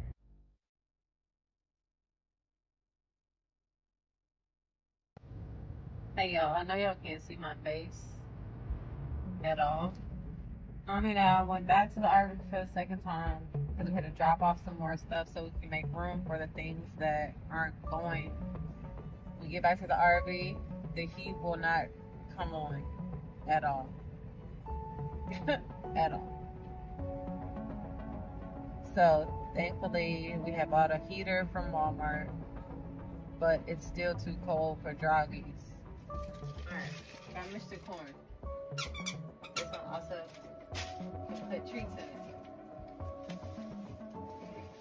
Hey y'all, I know y'all can't see my face at all. I went back to the RV for the second time because we had to drop off some more stuff so we can make room for the things that aren't going. When we get back to the RV, the heat will not come on at all. At all. So thankfully we have bought a heater from Walmart, but it's still too cold for droggies. Alright, got Mr. Corn. This one also can put treats in it.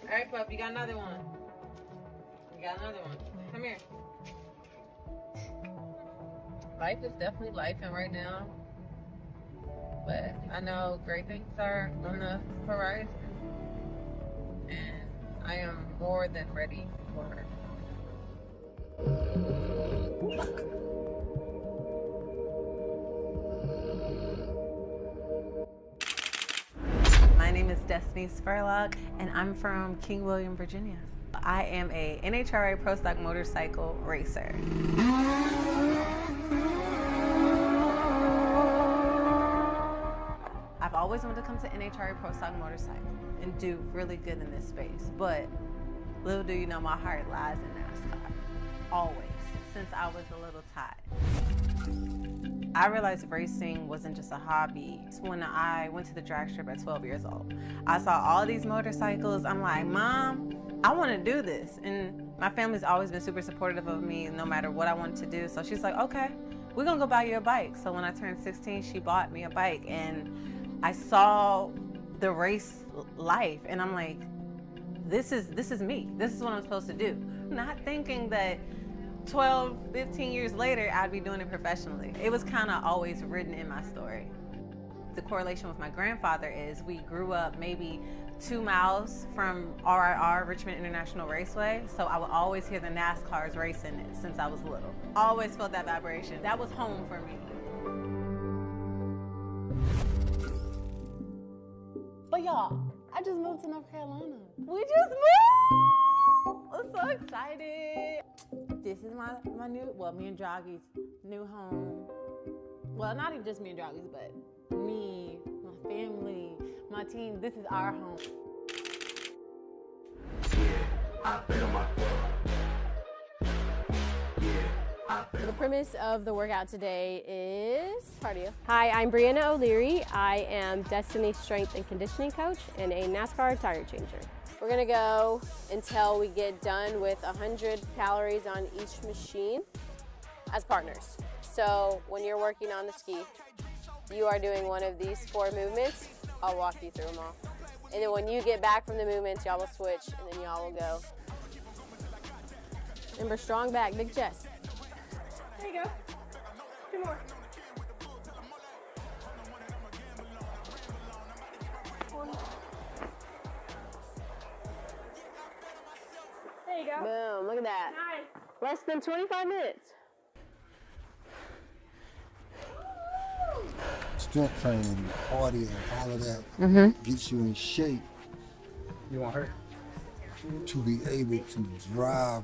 Alright, pup, you got another one. You got another one. Come here. Life is definitely lifing right now. But I know great things are on the horizon. And I am more than ready for her. My name is Destiny Spurlock, and I'm from King William, Virginia. I am a NHRA Pro Stock motorcycle racer. I've always wanted to come to NHRA Pro Stock motorcycle and do really good in this space, but little do you know, my heart lies in NASCAR. Always, since I was a little tot. I realized racing wasn't just a hobby when I went to the drag strip at 12 years old. I saw all these motorcycles. I'm like, Mom, I want to do this. And my family's always been super supportive of me no matter what I wanted to do. So she's like, okay, we're going to go buy you a bike. So when I turned 16, she bought me a bike. And I saw the race life. And I'm like, this is me. This is what I'm supposed to do. Not thinking that 12, 15 years later, I'd be doing it professionally. It was kind of always written in my story. The correlation with my grandfather is we grew up maybe 2 miles from RIR, Richmond International Raceway, so I would always hear the NASCARs racing it since I was little. Always felt that vibration. That was home for me. But y'all, I just moved to North Carolina. We just moved! I'm so excited. This is my new, well, me and Joggy's new home. Well, not even just me and Joggy's, but me, my family, my team. This is our home. The premise of the workout today is cardio. Hi, I'm Brianna O'Leary. I am Destiny's strength and conditioning coach and a NASCAR tire changer. We're gonna go until we get done with 100 calories on each machine as partners. So when you're working on the ski, you are doing one of these 4 movements. I'll walk you through them all. And then when you get back from the movements, y'all will switch and then y'all will go. Remember, strong back, big chest. There you go. 2 more. There you go. Boom, look at that. Nice. Less than 25 minutes. Strength training, cardio, all of that gets you in shape. You want her? To be able to drive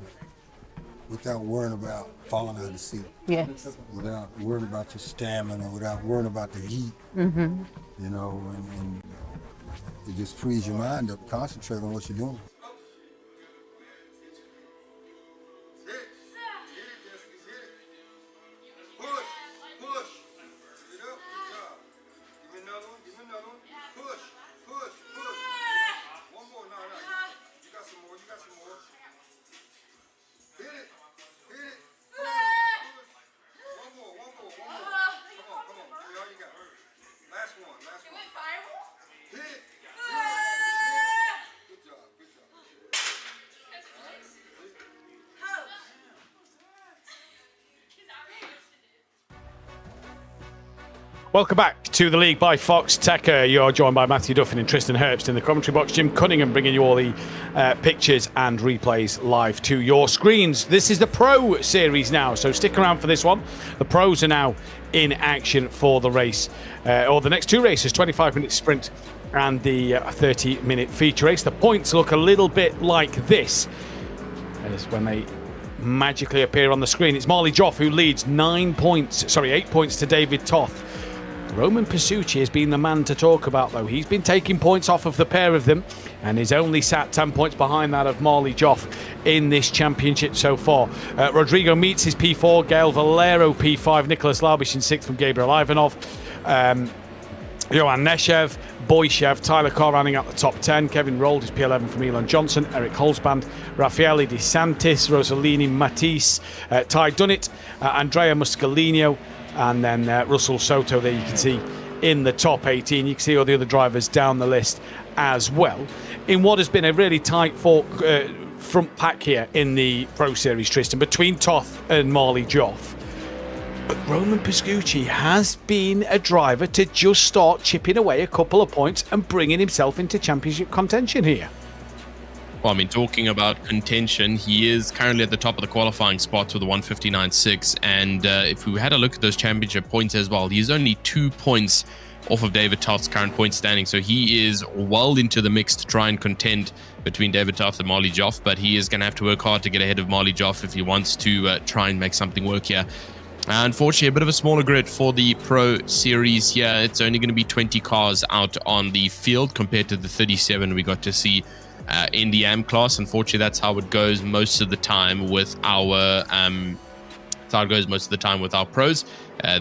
without worrying about falling out of the seat. Yes. Without worrying about your stamina, without worrying about the heat. Mm-hmm. You know, and it just frees your mind up, concentrate on what you're doing. Welcome back to the League by Foxxtecca. You're joined by Matthew Duffin and Tristan Herbst in the commentary box. Jim Cunningham bringing you all the pictures and replays live to your screens. This is the Pro Series now, so stick around for this one. The pros are now in action for the race, or the next two races, 25-minute sprint and the 30-minute feature race. The points look a little bit like this, as when they magically appear on the screen. It's Marley Joff who leads 8 points to David Toth. Roman Pasucci has been the man to talk about, though. He's been taking points off of the pair of them and is only sat 10 points behind that of Marley Joff in this championship so far. Rodrigo Meets his P4, Gael Valero P5, Nicholas Laubish in 6th from Gabriel Ivanov, Johan Neshev, Boyshev, Tyler Carr running out the top 10, Kevin Rold is P11 from Elon Johnson, Eric Holzband, Raffaele De Santis, Rossellini Matisse, Ty Dunnett, Andrea Muscolino, and then Russell Soto there you can see in the top 18. You can see all the other drivers down the list as well. In what has been a really tight front pack here in the Pro Series, Tristan, between Toth and Marley Joff. But Roman Pasucci has been a driver to just start chipping away a couple of points and bringing himself into championship contention here. Well, I mean, talking about contention, he is currently at the top of the qualifying spots with a 159.6. And if we had a look at those championship points as well, he's only 2 points off of David Toth's current point standing. So he is well into the mix to try and contend between David Toth and Marley Joff. But he is going to have to work hard to get ahead of Marley Joff if he wants to try and make something work here. Unfortunately, a bit of a smaller grid for the Pro Series here. It's only going to be 20 cars out on the field compared to the 37 we got to see in the AM class. Unfortunately, that's how it goes most of the time with our pros.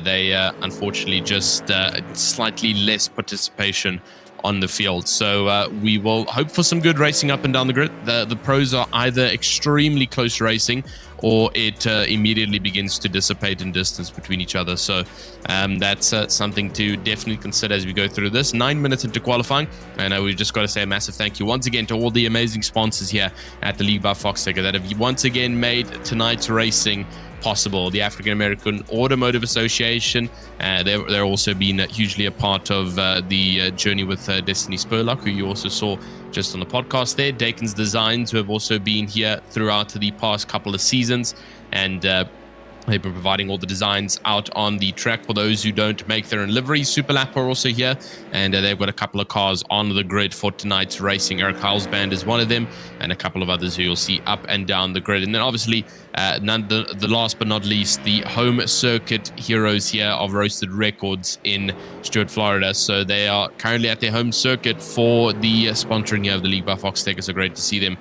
They unfortunately just slightly less participation on the field. So we will hope for some good racing up and down the grid. The pros are either extremely close racing or it immediately begins to dissipate in distance between each other. So that's something to definitely consider as we go through this. 9 minutes into qualifying, and we've just got to say a massive thank you once again to all the amazing sponsors here at the League by Foxxtecca that have once again made tonight's racing possible. The African American Automotive Association, they're also been hugely a part of the journey with Destiny Spurlock, who you also saw just on the podcast there. Dakins Design, who have also been here throughout the past couple of seasons, and they've been providing all the designs out on the track for those who don't make their own livery. Superlap are also here, and they've got a couple of cars on the grid for tonight's racing. Eric Halsband is one of them, and a couple of others who you'll see up and down the grid. And then obviously, the last but not least, the home circuit heroes here of Roasted Records in Stuart, Florida. So they are currently at their home circuit for the sponsoring here of the League by Foxxtecca. So great to see them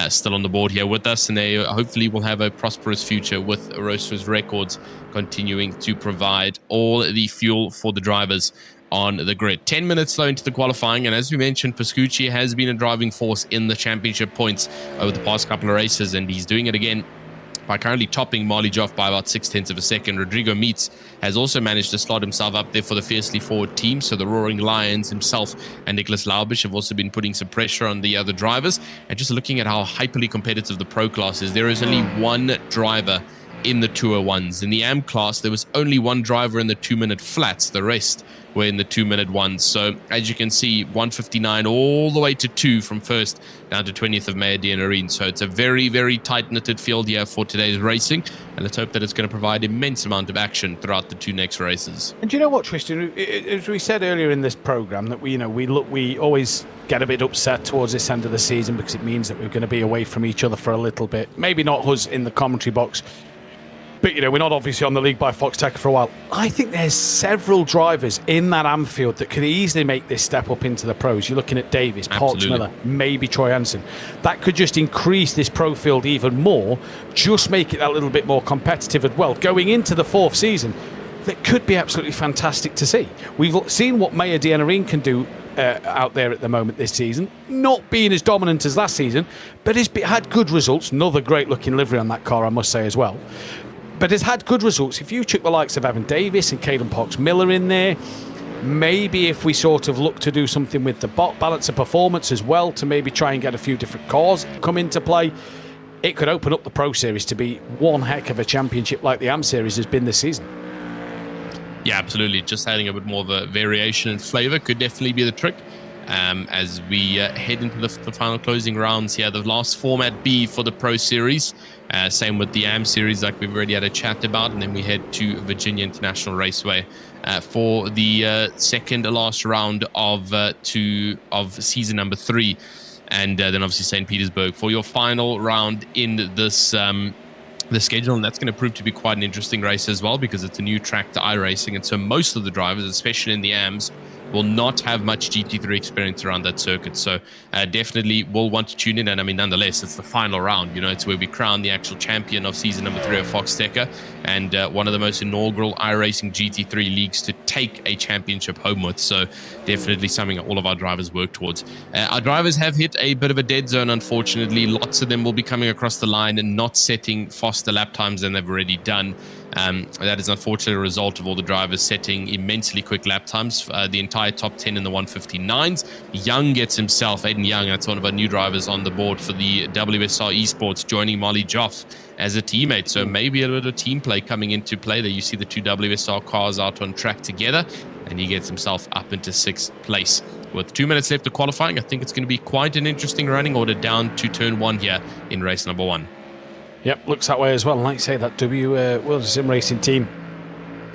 still on the board here with us, and they hopefully will have a prosperous future with Roasters Records continuing to provide all the fuel for the drivers on the grid. 10 minutes though into the qualifying, and as we mentioned, Pasucci has been a driving force in the championship points over the past couple of races, and he's doing it again by currently topping Marley Joff by about 0.6 of a second. Rodrigo Meets has also managed to slot himself up there for the Fiercely Forward team. So the Roaring Lions himself and Nicholas Laubish have also been putting some pressure on the other drivers. And just looking at how hyperly competitive the pro class is, there is only one driver in the 201s. In the AM class, there was only one driver in the 2-minute flats. The rest were in the 2-minute ones. So as you can see, 159 all the way to 2 from first down to 20th of Mayor Dianarine. So it's a very, very tight-knitted field here for today's racing. And let's hope that it's going to provide immense amount of action throughout the two next races. And do you know what, Tristan? As we said earlier in this program, that we always get a bit upset towards this end of the season because it means that we're going to be away from each other for a little bit. Maybe not us in the commentary box, but we're not obviously on the League by Foxxtecca for a while. I think there's several drivers in that AM field that could easily make this step up into the pros. You're looking at Davis, Parks Miller, maybe Troy Hansen. That could just increase this pro field even more, just make it a little bit more competitive as well. Going into the 4th season, that could be absolutely fantastic to see. We've seen what Mayor Dianarine can do out there at the moment this season, not being as dominant as last season, but has had good results. Another great looking livery on that car, I must say, as well. But has had good results. If you took the likes of Evan Davis and Caden Parks Miller in there, maybe if we sort of look to do something with the balance of performance as well, to maybe try and get a few different cars come into play, it could open up the Pro Series to be one heck of a championship like the AM Series has been this season. Yeah, absolutely. Just adding a bit more of a variation and flavor could definitely be the trick. As we head into the final closing rounds here, the last Format B for the Pro Series. Same with the AM Series, like we've already had a chat about, and then we head to Virginia International Raceway for the second last round of season number 3, and then obviously St. Petersburg for your final round in this the schedule. And that's going to prove to be quite an interesting race as well, because it's a new track to iRacing, and so most of the drivers, especially in the AMs, will not have much GT3 experience around that circuit. So definitely will want to tune in. And I mean, nonetheless, it's the final round. You know, it's where we crown the actual champion of season number 3 of Foxxtecca, and one of the most inaugural iRacing GT3 leagues to take a championship home with. So definitely something that all of our drivers work towards. Our drivers have hit a bit of a dead zone, unfortunately. Lots of them will be coming across the line and not setting faster lap times than they've already done. That is unfortunately a result of all the drivers setting immensely quick lap times. The entire top 10 in the 159s. Young gets himself, Aiden Young, that's one of our new drivers on the board for the WSR Esports, joining Molly Joff as a teammate. So maybe a little team play coming into play there. You see the two WSR cars out on track together, and he gets himself up into 6th place. With 2 minutes left of qualifying, I think it's going to be quite an interesting running order down to turn 1 here in race number 1. Yep, looks that way as well. And like I say, that World Sim Racing team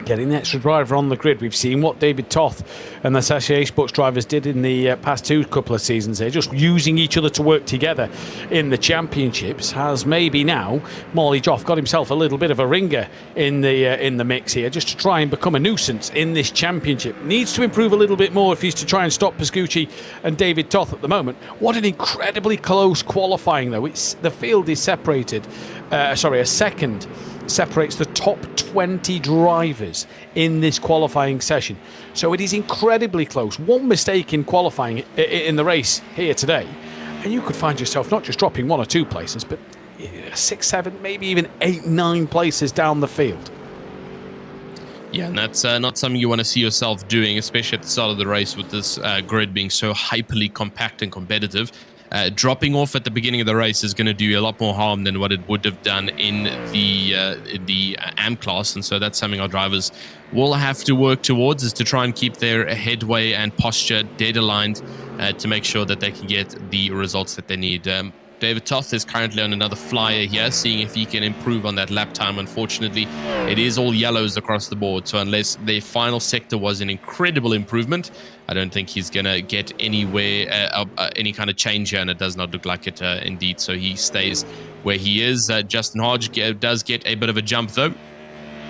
getting the extra driver on the grid. We've seen what David Toth and the Sachet Sports drivers did in the past couple of seasons. They're just using each other to work together in the championships. Has maybe now Morley Joff got himself a little bit of a ringer in the mix here, just to try and become a nuisance in this championship. Needs to improve a little bit more if he's to try and stop Pascucci and David Toth at the moment. What an incredibly close qualifying, though. The field is separated. A second separates the top 20 drivers in this qualifying session. So it is incredibly close. One mistake in qualifying in the race here today, and you could find yourself not just dropping 1 or 2 places, but 6, 7, maybe even 8, 9 places down the field. Yeah, and that's not something you want to see yourself doing, especially at the start of the race with this grid being so hyperly compact and competitive. Dropping off at the beginning of the race is going to do you a lot more harm than what it would have done in the AM class, and so that's something our drivers will have to work towards, is to try and keep their headway and posture dead aligned to make sure that they can get the results that they need. David Toth is currently on another flyer here, seeing if he can improve on that lap time. Unfortunately, it is all yellows across the board, so unless the final sector was an incredible improvement, I don't think he's going to get anywhere, any kind of change here, and it does not look like it indeed, so he stays where he is. Justin Hodge does get a bit of a jump, though,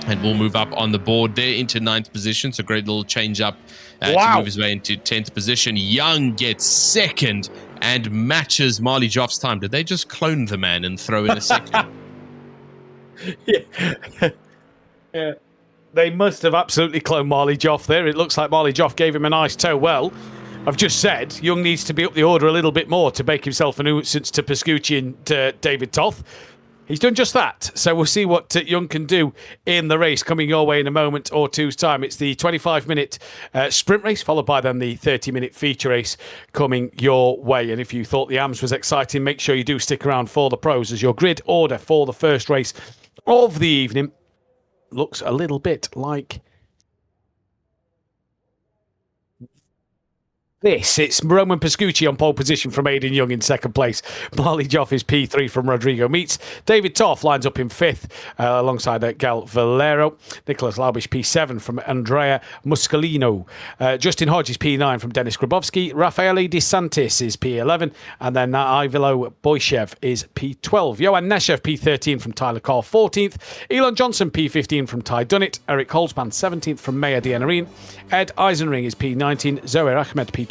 and will move up on the board there into 9th position, so great little change up to move his way into 10th position. Young gets 2nd and matches Marley Joff's time. Did they just clone the man and throw in a 2nd? Yeah. They must have absolutely cloned Marley Joff there. It looks like Marley Joff gave him a nice tow. Well, I've just said Young needs to be up the order a little bit more to make himself a nuisance to Pascucci and David Toth. He's done just that. So we'll see what Young can do in the race coming your way in a moment or two's time. It's the 25-minute sprint race, followed by then the 30-minute feature race coming your way. And if you thought the AMS was exciting, make sure you do stick around for the pros, as your grid order for the first race of the evening looks a little bit like this. It's Roman Pascucci on pole position from Aiden Young in 2nd place. Marley Joff is P3 from Rodrigo Meets. David Toth lines up in 5th alongside Gal Valero. Nicholas Laubish P7 from Andrea Muscolino. Justin Hodge is P9 from Denis Grabowski. Raffaele De Santis is P11. And then Ivilo Boyshev is P12. Johan Neshev P13 from Tyler Carr 14th. Elon Johnson P15 from Ty Dunnett. Eric Holzman 17th from Maya Dianarin. Ed Eisenring is P19. Zoher Ahmed P20.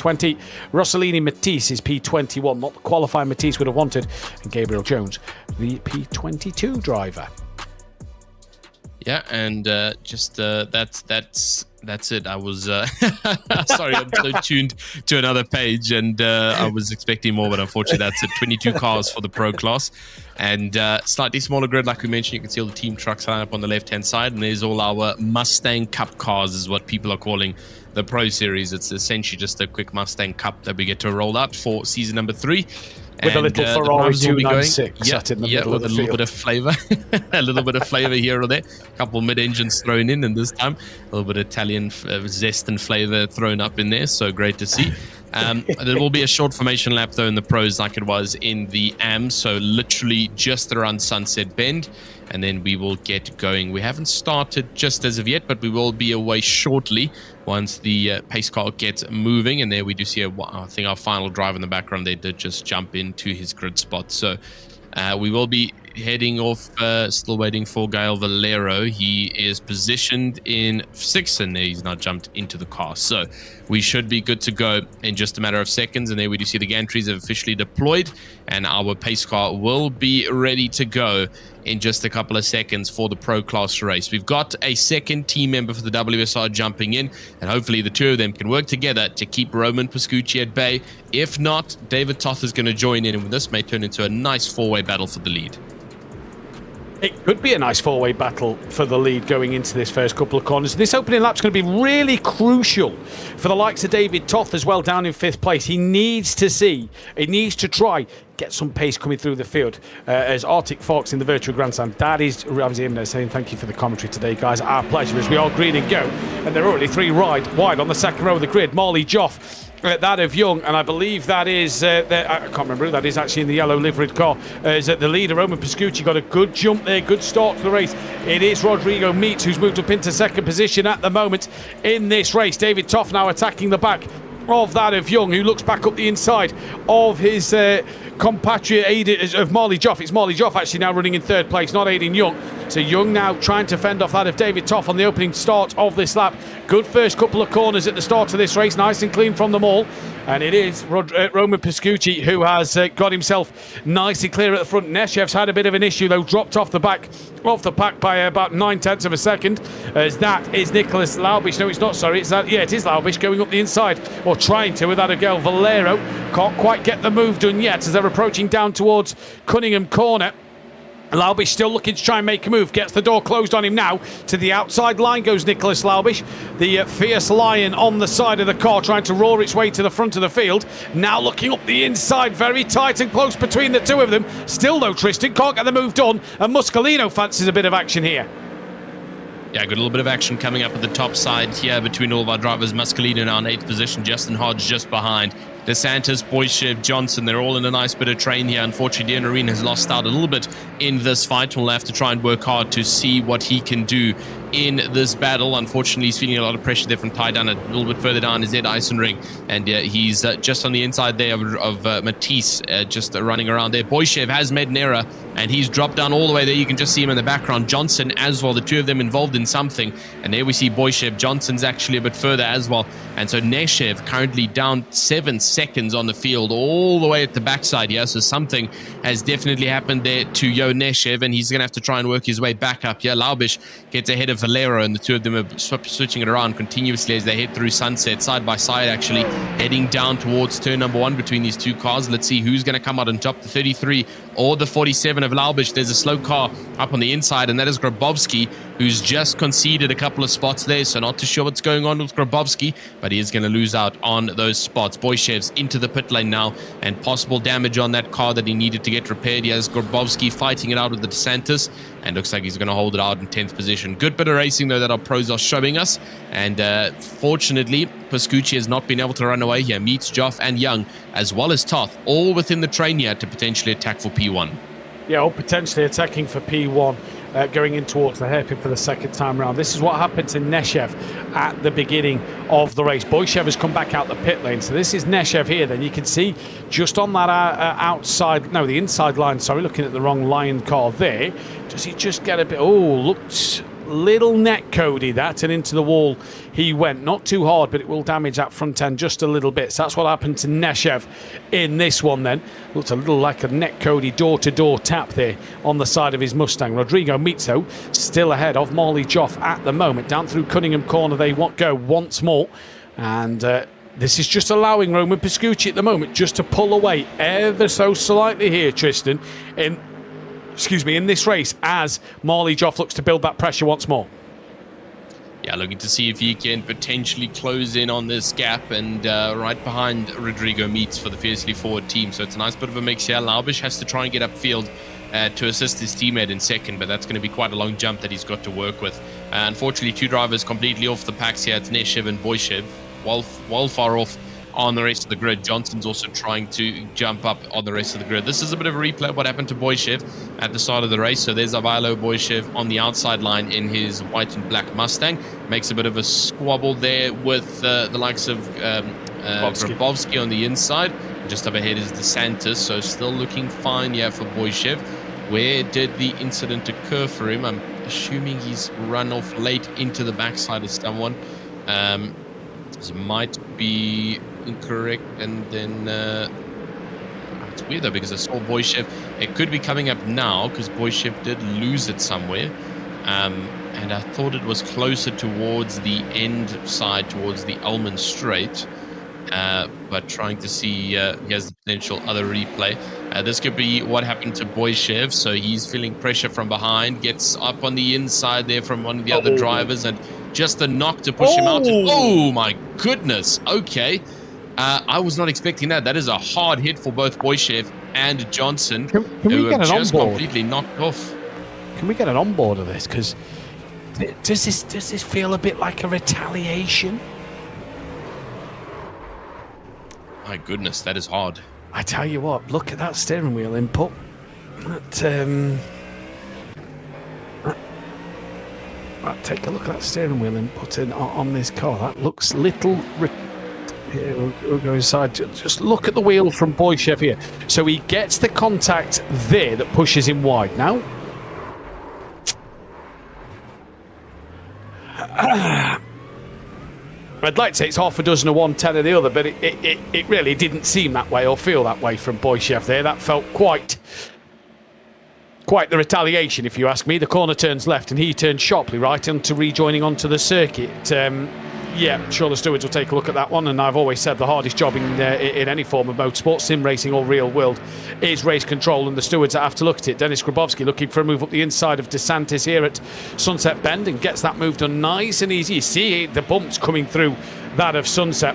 Rossellini Matisse is P21, not the qualifying Matisse would have wanted, and Gabriel Jones, the P22 driver. Yeah, and that's it. I was sorry, I'm so tuned to another page, and I was expecting more, but unfortunately that's it. 22 cars for the pro class, and slightly smaller grid, like we mentioned. You can see all the team trucks line up on the left-hand side, and there's all our Mustang Cup cars, is what people are calling the Pro Series. It's essentially just a quick Mustang Cup that we get to roll out for season number 3. With a little Ferrari 296 yeah, sat in the yeah, middle with of a the little field. bit of flavor, a little bit of flavor here or there. A couple mid-engines thrown in, and this time a little bit of Italian zest and flavor thrown up in there. So great to see. There will be a short formation lap though in the pros, like it was in the AM. So literally just around Sunset Bend, and then we will get going. We haven't started just as of yet, but we will be away shortly once the pace car gets moving. And there we do see I think our final driver in the background, they did just jump into his grid spot. So we will be heading off, still waiting for Gael Valero. He is positioned in 6th, and he's now jumped into the car. So we should be good to go in just a matter of seconds. And there we do see the gantries have officially deployed, and our pace car will be ready to go in just a couple of seconds for the pro class race. We've got a second team member for the WSR jumping in, and hopefully the two of them can work together to keep Roman Pascucci at bay. If not, David Toth is going to join in, and this may turn into a nice four-way battle for the lead. It could be a nice four-way battle for the lead going into this first couple of corners. This opening lap's going to be really crucial for the likes of David Toth as well, down in 5th place. He needs to try get some pace coming through the field as Arctic Fox in the virtual grandstand. That is Ramsey Imner saying thank you for the commentary today, guys. Our pleasure as we are green and go. And they're already 3 wide on the second row of the grid. Marley Joff, that of Young, and I believe that is, I can't remember who that is actually in the yellow liveried car, is the leader. Roman Pascucci got a good jump there, good start to the race. It is Rodrigo Meats who's moved up into 2nd position at the moment in this race. David Toff now attacking the back of that of Young, who looks back up the inside of his compatriot of Marley Joff. It's Marley Joff actually now running in 3rd place, not Aidan Young. So Young now trying to fend off that of David Toff on the opening start of this lap. Good first couple of corners at the start of this race, nice and clean from them all. And it is Roman Pascucci who has got himself nicely clear at the front. Neshev's had a bit of an issue though, dropped off the pack by about 9/10 of a second. As that is Nicholas Laubish. No, it's not, sorry. It is Laubish going up the inside, or trying to, with Adagel Valero. Can't quite get the move done yet as they're approaching down towards Cunningham Corner. Laubish still looking to try and make a move. Gets the door closed on him now. To the outside line goes Nicholas Laubish. The fierce lion on the side of the car trying to roar its way to the front of the field. Now looking up the inside. Very tight and close between the two of them. Still though, Tristan can't get the move done. And Muscolino fancies a bit of action here. Yeah, got a little bit of action coming up at the top side here between all of our drivers. Muscolino now in 8th position. Justin Hodge just behind. DeSantis, Boyshev, Johnson, they're all in a nice bit of train here. Unfortunately, Dean Arena has lost out a little bit in this fight. We'll have to try and work hard to see what he can do in this battle. Unfortunately, he's feeling a lot of pressure there from Ty down a little bit further down is Ed Eisenring. And he's just on the inside there of Matisse, just running around there. Boyshev has made an error, and he's dropped down all the way there. You can just see him in the background. Johnson as well, the two of them involved in something. And there we see Boyshev. Johnson's actually a bit further as well. And so Neshev currently down 7 seconds on the field, all the way at the backside here. So something has definitely happened there to Yo Neshev, and he's going to have to try and work his way back up here. Laubish gets ahead of Valero, and the two of them are switching it around continuously as they head through Sunset, side by side actually, heading down towards turn number 1 between these two cars. Let's see who's going to come out on top, the 33 or the 47 of Laubish. There's a slow car up on the inside, and that is Grabowski, who's just conceded a couple of spots there, so not too sure what's going on with Grabowski, but he is going to lose out on those spots. Boyshev's into the pit lane now, and possible damage on that car that he needed to get repaired. He has Grabowski fighting it out with the DeSantis, and looks like he's going to hold it out in 10th position. Good bit of racing though that our pros are showing us, and fortunately Pascucci has not been able to run away here. Meets Joff and Young as well as Toth, all within the train here to potentially attack for P1. Yeah, or potentially attacking for P1. Going in towards the hairpin for the second time round. This is what happened to Neshev at the beginning of the race. Boyshev has come back out the pit lane, so this is Neshev here. Then you can see just on that the inside line, sorry, looking at the wrong Lion car there. Does he just get a bit, looked little net Cody that, and into the wall he went. Not too hard, but it will damage that front end just a little bit. So that's what happened to Neshev in this one then. Looked a little like a net Cody door-to-door tap there on the side of his Mustang. Rodrigo Mizzo still ahead of Marley Joff at the moment. Down through Cunningham Corner they go once more, and this is just allowing Roman Pascucci at the moment just to pull away ever so slightly here, Tristan, in this race as Marley Joff looks to build that pressure once more. yeah, looking to see if he can potentially close in on this gap, and right behind Rodrigo meets for the fiercely forward team. So it's a nice bit of a mix here. Laubish has to try and get upfield to assist his teammate in second, but that's going to be quite a long jump that he's got to work with. Unfortunately, two drivers completely off the packs here. It's Neshev and Boyshev, well far off on the rest of the grid. Johnson's also trying to jump up on the rest of the grid. This is a bit of a replay of what happened to Boyshev at the start of the race. So there's Avilo Boyshev on the outside line in his white and black Mustang. Makes a bit of a squabble there with the likes of Grabowski on the inside. Just up ahead is DeSantis, so still looking fine here for Boyshev. Where did the incident occur for him? I'm assuming he's run off late into the backside of someone. This might be incorrect, and then it's weird though, because I saw Boyshev. It could be coming up now because Boyshev did lose it somewhere, and I thought it was closer towards the end side, towards the Ullman Strait. But trying to see he has the potential other replay. This could be what happened to Boyshev. So he's feeling pressure from behind, gets up on the inside there from one of the other drivers, and just a knock to push him out. Oh my goodness. Okay. I was not expecting that. That is a hard hit for both Boyshev and Johnson, who have just completely knocked off. Can we get an onboard of this? Because does this feel a bit like a retaliation? My goodness, that is hard. I tell you what, look at that steering wheel input. Take a look at that steering wheel input on this car. That looks little... Here, we'll go inside. Just look at the wheel from Boyshev here. So he gets the contact there that pushes him wide. Now... I'd like to say it's half a dozen of one, 10 of the other, but it really didn't seem that way or feel that way from Boyshev there. That felt quite the retaliation, if you ask me. The corner turns left and he turns sharply right into rejoining onto the circuit. Yeah, I'm sure the stewards will take a look at that one, and I've always said the hardest job in any form of motorsport, sim racing or real world, is race control, and the stewards that have to look at it. Denis Grabowski looking for a move up the inside of DeSantis here at Sunset Bend and gets that move done nice and easy. You see the bumps coming through that of Sunset.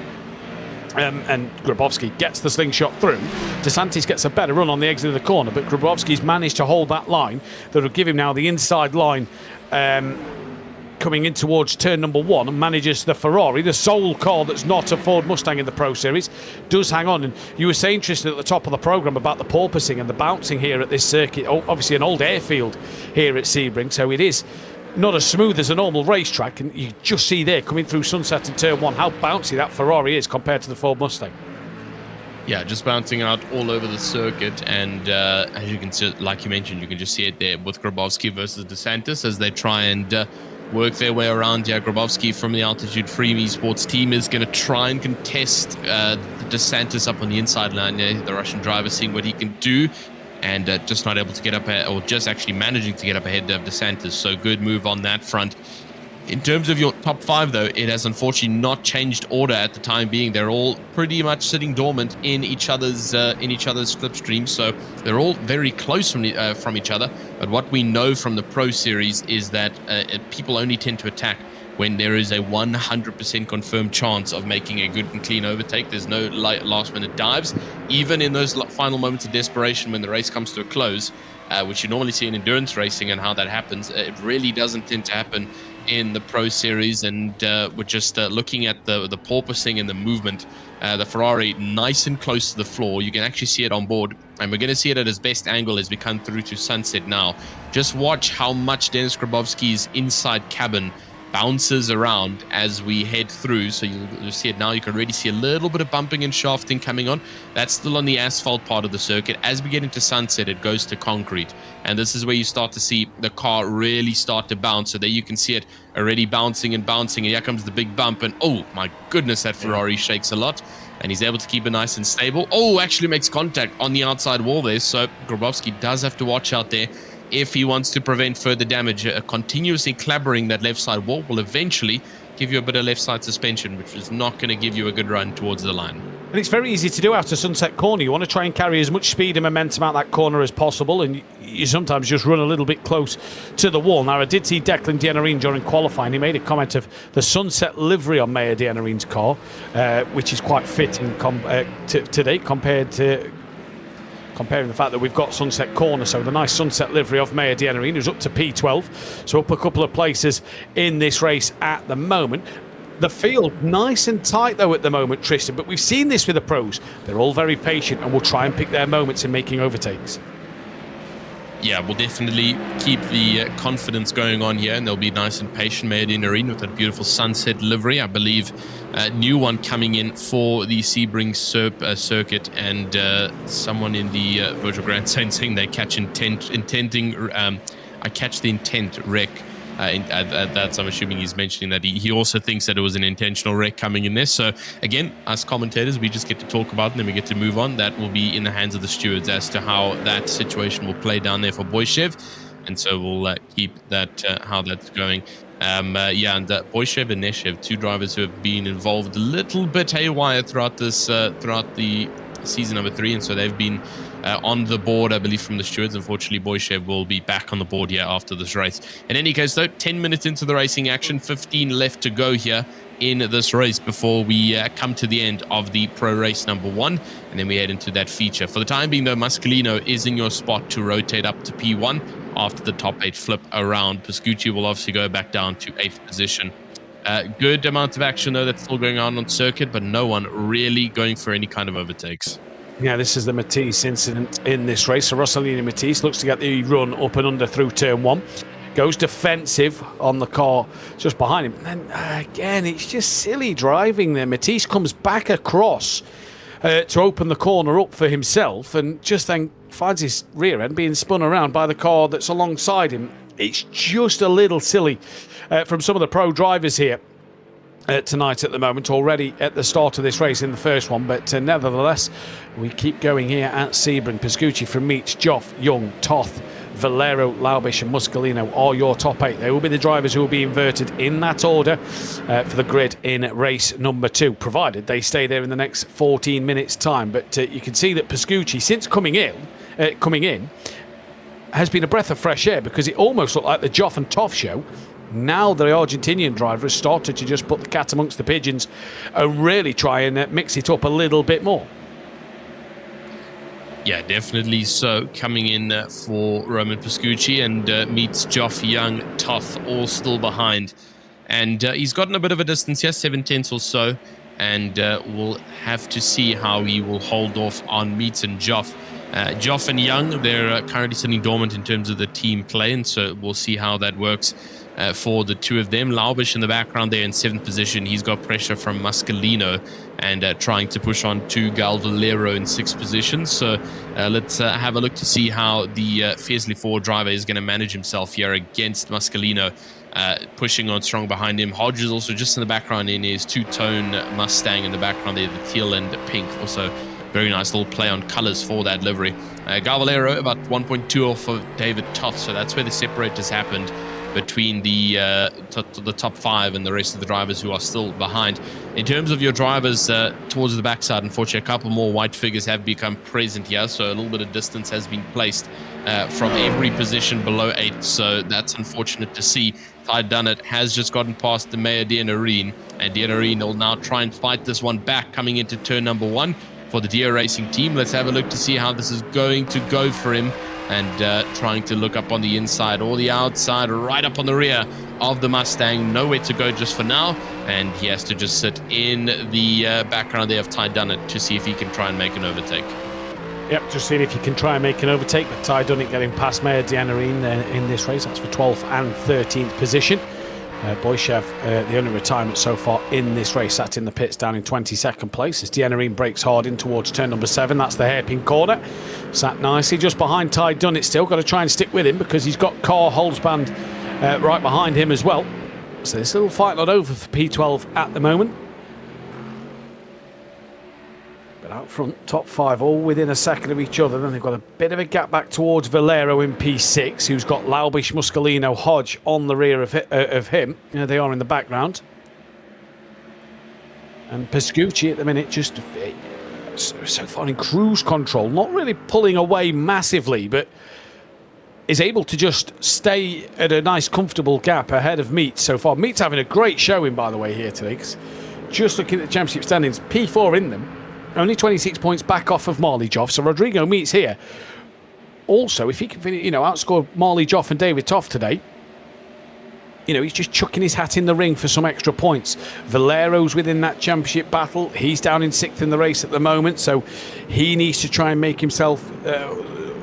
And Grabowski gets the slingshot through. DeSantis gets a better run on the exit of the corner, but Grabowski's managed to hold that line that will give him now the inside line coming in towards turn number 1, and manages the Ferrari, the sole car that's not a Ford Mustang in the Pro Series, does hang on. And you were saying, Tristan, at the top of the programme about the porpoising and the bouncing here at this circuit. Obviously an old airfield here at Sebring, so it is not as smooth as a normal racetrack, and you just see there coming through Sunset and turn 1 how bouncy that Ferrari is compared to the Ford Mustang. Yeah, just bouncing out all over the circuit, and as you can see, like you mentioned, you can just see it there with Grabowski versus DeSantis as they try and work their way around. Yeah, Grabowski from the Altitude Freem Esports team is going to try and contest DeSantis up on the inside line. Yeah, the Russian driver seeing what he can do, and just not able to get up ahead, or just actually managing to get up ahead of DeSantis. So good move on that front. In terms of your top 5, though, it has unfortunately not changed order at the time being. They're all pretty much sitting dormant in each other's slipstream, so they're all very close from each other. But what we know from the Pro Series is that people only tend to attack when there is a 100% confirmed chance of making a good and clean overtake. There's no last-minute dives. Even in those final moments of desperation when the race comes to a close, which you normally see in endurance racing and how that happens, it really doesn't tend to happen in the Pro Series. And we're just looking at the porpoising and the movement. The Ferrari nice and close to the floor. You can actually see it on board, and we're going to see it at its best angle as we come through to Sunset now. Just watch how much Denis Grabowski's inside cabin bounces around as we head through. So you'll see it now. You can already see a little bit of bumping and shafting coming on. That's still on the asphalt part of the circuit. As we get into Sunset, it goes to concrete, and this is where you start to see the car really start to bounce. So there you can see it already bouncing and bouncing, and here comes the big bump, and oh my goodness, that Ferrari shakes a lot, and he's able to keep it nice and stable. Oh, actually makes contact on the outside wall there, so Grabowski does have to watch out there. if he wants to prevent further damage. Continuously clabbering that left side wall will eventually give you a bit of left side suspension, which is not going to give you a good run towards the line. And it's very easy to do after Sunset Corner. You want to try and carry as much speed and momentum out that corner as possible, and you sometimes just run a little bit close to the wall. Now, I did see Declan Dianarine during qualifying. He made a comment of the Sunset livery on Maya Dianarine's car, which is quite fitting today comparing the fact that we've got Sunset Corner. So the nice Sunset livery of Maya Dianarine, who's up to P12, so up a couple of places in this race at the moment. The field nice and tight though at the moment, Tristan, but we've seen this with the pros. They're all very patient and will try and pick their moments in making overtakes. Yeah, we'll definitely keep the confidence going on here, and they'll be nice and patient. Maya Dianarine with that beautiful Sunset livery, I believe. New one coming in for the Sebring circuit, and someone in the virtual Grand saying they catch I catch the intent wreck. That's, I'm assuming he's mentioning that he also thinks that it was an intentional wreck coming in there. So again, us commentators, we just get to talk about it and then we get to move on. That will be in the hands of the stewards as to how that situation will play down there for Boyshev. And so we'll keep that how that's going. And Boyshev and Neshev, two drivers who have been involved a little bit haywire throughout this throughout the season number 3, and so they've been on the board, I believe, from the stewards. Unfortunately, Boyshev will be back on the board here after this race. In any case, though, 10 minutes into the racing action, 15 left to go here in this race before we come to the end of the pro race number 1, and then we head into that feature. For the time being, though, Mascalino is in your spot to rotate up to P1 after the top 8 flip around. Pascucci will obviously go back down to 8th position. Good amount of action, though, that's still going on circuit, but no one really going for any kind of overtakes. Yeah, this is the Matisse incident in this race. So Rossalini Matisse looks to get the run up and under through turn 1. Goes defensive on the car just behind him. And then, again, it's just silly driving there. Matisse comes back across to open the corner up for himself and just then finds his rear end being spun around by the car that's alongside him. It's just a little silly from some of the pro drivers here tonight at the moment, already at the start of this race in the first one, but nevertheless we keep going here at Sebring. Pascucci from Meets, Joff, Young, Toth, Valero, Laubish and Muscalino are your top 8. They will be the drivers who will be inverted in that order for the grid in race number 2, provided they stay there in the next 14 minutes time. But you can see that Pascucci, since coming in, has been a breath of fresh air, because it almost looked like the Joff and Toff show. Now the Argentinian driver has started to just put the cat amongst the pigeons and really try and mix it up a little bit more. Yeah, definitely so. Coming in for Roman Pascucci, and Meets, Joff, Young, Toth, all still behind. And he's gotten a bit of a distance here, 7/10 or so. And we'll have to see how he will hold off on Meets and Joff. Joff and Young, they're currently sitting dormant in terms of the team play, and so we'll see how that works for the two of them. Laubish in the background there in 7th position. He's got pressure from Mascalino and trying to push on to Gal Valero in 6th position. So let's have a look to see how the fiercely forward driver is going to manage himself here against Mascalino. Pushing on strong behind him. Hodge is also just in the background in his two-tone Mustang in the background there, the teal and pink. Also very nice little play on colors for that livery. Gal Valero about 1.2 off of David Toth, so that's where the separators happened between the top 5 and the rest of the drivers who are still behind. In terms of your drivers towards the backside, unfortunately, a couple more white figures have become present here, so a little bit of distance has been placed from every position below 8, so that's unfortunate to see. Ty Dunnett has just gotten past the Maya Dianarine, and Dianarine will now try and fight this one back coming into turn number 1 for the Dia Racing team. Let's have a look to see how this is going to go for him, and trying to look up on the inside or the outside, right up on the rear of the Mustang. Nowhere to go just for now, and he has to just sit in the background there of Ty Dunnett to see if he can try and make an overtake. Yep, just seeing if you can try and make an overtake, but Ty Dunnett getting past Maya Dianarine in this race. That's for 12th and 13th position. Boyshev, the only retirement so far in this race, sat in the pits down in 22nd place as Dianarine breaks hard in towards turn number 7. That's the hairpin corner. Sat nicely just behind Ty Dunnett still. Got to try and stick with him because he's got Carl Holzband right behind him as well. So this little fight not over for P12 at the moment. But But out front, top 5, all within a second of each other. Then they've got a bit of a gap back towards Valero in P6, who's got Laubish, Muscolino, Hodge on the rear of him. They are in the background. And Pescucci at the minute just so far in cruise control, not really pulling away massively, but is able to just stay at a nice comfortable gap ahead of Meats so far. Meats having a great showing, by the way, here today, because just looking at the championship standings, P4 in them, only 26 points back off of Marley Joff. So Rodrigo Meats here. Also, if he can outscore Marley Joff and David Toff today, he's just chucking his hat in the ring for some extra points. Valero's within that championship battle. He's down in 6th in the race at the moment, so he needs to try and make himself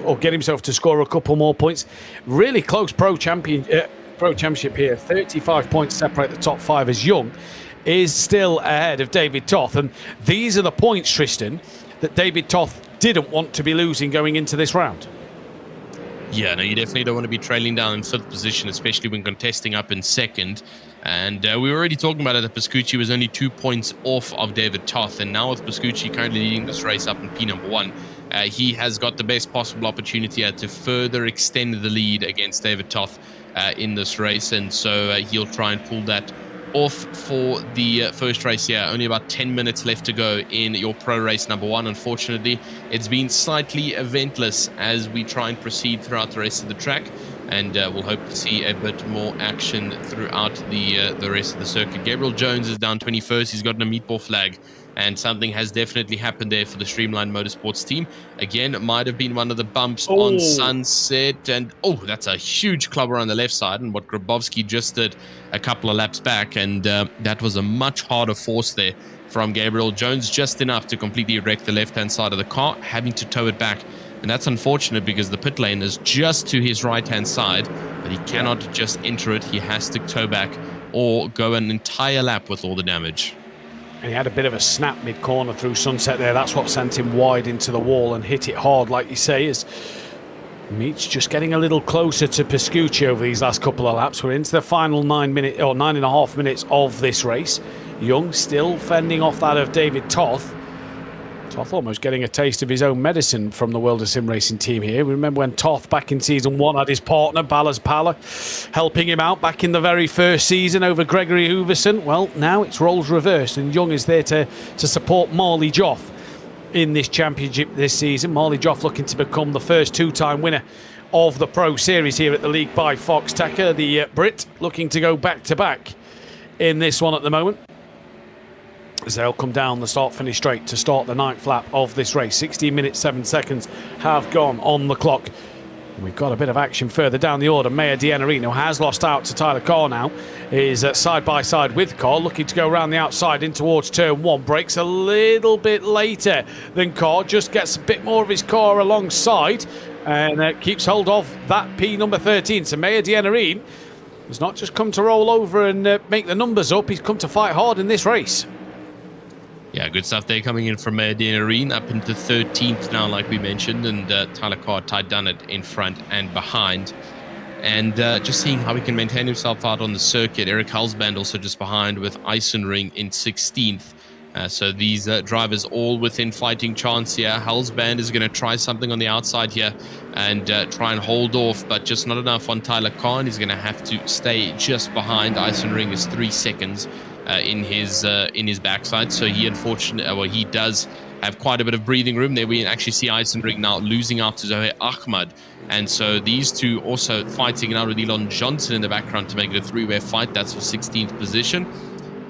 or get himself to score a couple more points. Really close pro championship here. 35 points separate the top 5 as Young is still ahead of David Toth. And these are the points, Tristan, that David Toth didn't want to be losing going into this round. Yeah, no, you definitely don't want to be trailing down in 5th position, especially when contesting up in 2nd. And we were already talking about it, that Pescucci was only 2 points off of David Toth. And now with Pescucci currently leading this race up in P number 1, he has got the best possible opportunity to further extend the lead against David Toth in this race. And so he'll try and pull that off for the first race here. Only about 10 minutes left to go in your pro race number 1. Unfortunately, it's been slightly eventless as we try and proceed throughout the rest of the track, and we'll hope to see a bit more action throughout the rest of the circuit. Gabriel Jones is down 21st. He's got a meatball flag, and something has definitely happened there for the Streamline Motorsports team. Again, it might have been one of the bumps on Sunset, and that's a huge clubber on the left side, and what Grabowski just did a couple of laps back, and that was a much harder force there from Gabriel Jones, just enough to completely wreck the left-hand side of the car, having to tow it back. And that's unfortunate because the pit lane is just to his right-hand side, but he cannot just enter it. He has to tow back or go an entire lap with all the damage. And he had a bit of a snap mid-corner through Sunset there. That's what sent him wide into the wall and hit it hard, like you say, as Meats just getting a little closer to Pescucci over these last couple of laps. We're into the final 9.5 minutes of this race. Young still fending off that of David Toth. Toth almost getting a taste of his own medicine from the World of Sim Racing team here. We remember when Toth back in season 1 had his partner Ballas Pala helping him out back in the very first season over Gregory Hooverson. Well, now it's roles reversed, and Young is there to support Marley Joff in this championship this season. Marley Joff looking to become the first 2-time winner of the Pro Series here at the league by Foxxtecca. The Brit looking to go back-to-back in this one at the moment, as they'll come down the start-finish straight to start the 9th lap of this race. 16 minutes 7 seconds have gone on the clock. We've got a bit of action further down the order. Maya Dianarino has lost out to Tyler Carr now. Is side by side with Carr, looking to go around the outside in towards turn 1. Breaks a little bit later than Carr, just gets a bit more of his car alongside and keeps hold of that P number 13. So Maya Dianarino has not just come to roll over and make the numbers up, he's come to fight hard in this race. Yeah, good stuff there coming in from Dianarino up into 13th now, like we mentioned, and Tyler Carr tied down it in front and behind. And just seeing how he can maintain himself out on the circuit. Eric Halsband also just behind with Eisenring in 16th. So these drivers all within fighting chance here. Halsband is going to try something on the outside here and try and hold off, but just not enough on Tyler Carr. He's going to have to stay just behind. Eisenring is 3 seconds in his backside, so he does have quite a bit of breathing room there. We actually see Eisenring now losing out to Zohair Ahmad, and so these two also fighting out with Elon Johnson in the background to make it a 3-way fight. That's for 16th position,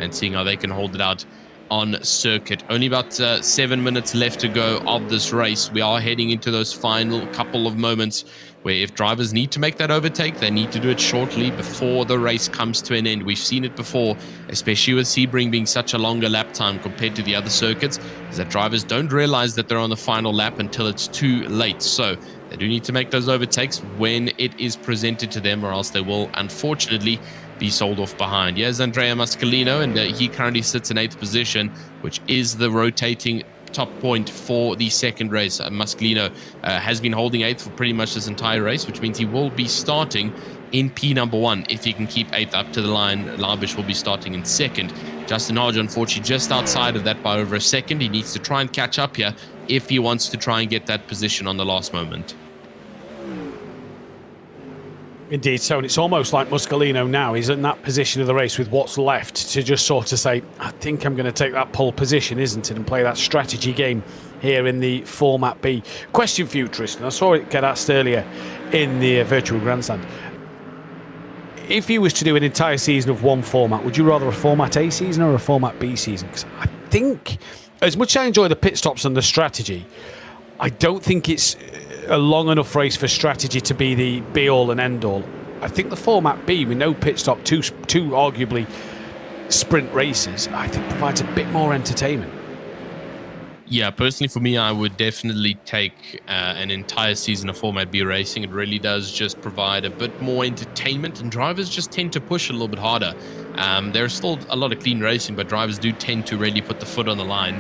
and seeing how they can hold it out on circuit. Only about 7 minutes left to go of this race. We are heading into those final couple of moments where if drivers need to make that overtake, they need to do it shortly before the race comes to an end. We've seen it before, especially with Sebring being such a longer lap time compared to the other circuits, is that drivers don't realize that they're on the final lap until it's too late. So they do need to make those overtakes when it is presented to them, or else they will unfortunately be sold off behind. Here's Andrea Mascalino, and he currently sits in 8th position, which is the rotating top point for the second race. Mascalino has been holding 8th for pretty much this entire race, which means he will be starting in P number 1. If he can keep 8th up to the line, Labish will be starting in 2nd. Justin Hodge, unfortunately, just outside of that by over a second. He needs to try and catch up here if he wants to try and get that position on the last moment. Indeed, so and it's almost like Muscolino now is in that position of the race with what's left to just sort of say, I think I'm going to take that pole position, isn't it, and play that strategy game here in the Format B. Question for you, Tristan. I saw it get asked earlier in the virtual grandstand. If you was to do an entire season of one format, would you rather a Format A season or a Format B season? Because I think, as much as I enjoy the pit stops and the strategy, I don't think it's a long enough race for strategy to be the be-all and end-all. I think the Format B, with no pit stop, two arguably sprint races, I think provides a bit more entertainment. Yeah, personally for me, I would definitely take an entire season of Format B racing. It really does just provide a bit more entertainment, and drivers just tend to push a little bit harder. There's still a lot of clean racing, but drivers do tend to really put the foot on the line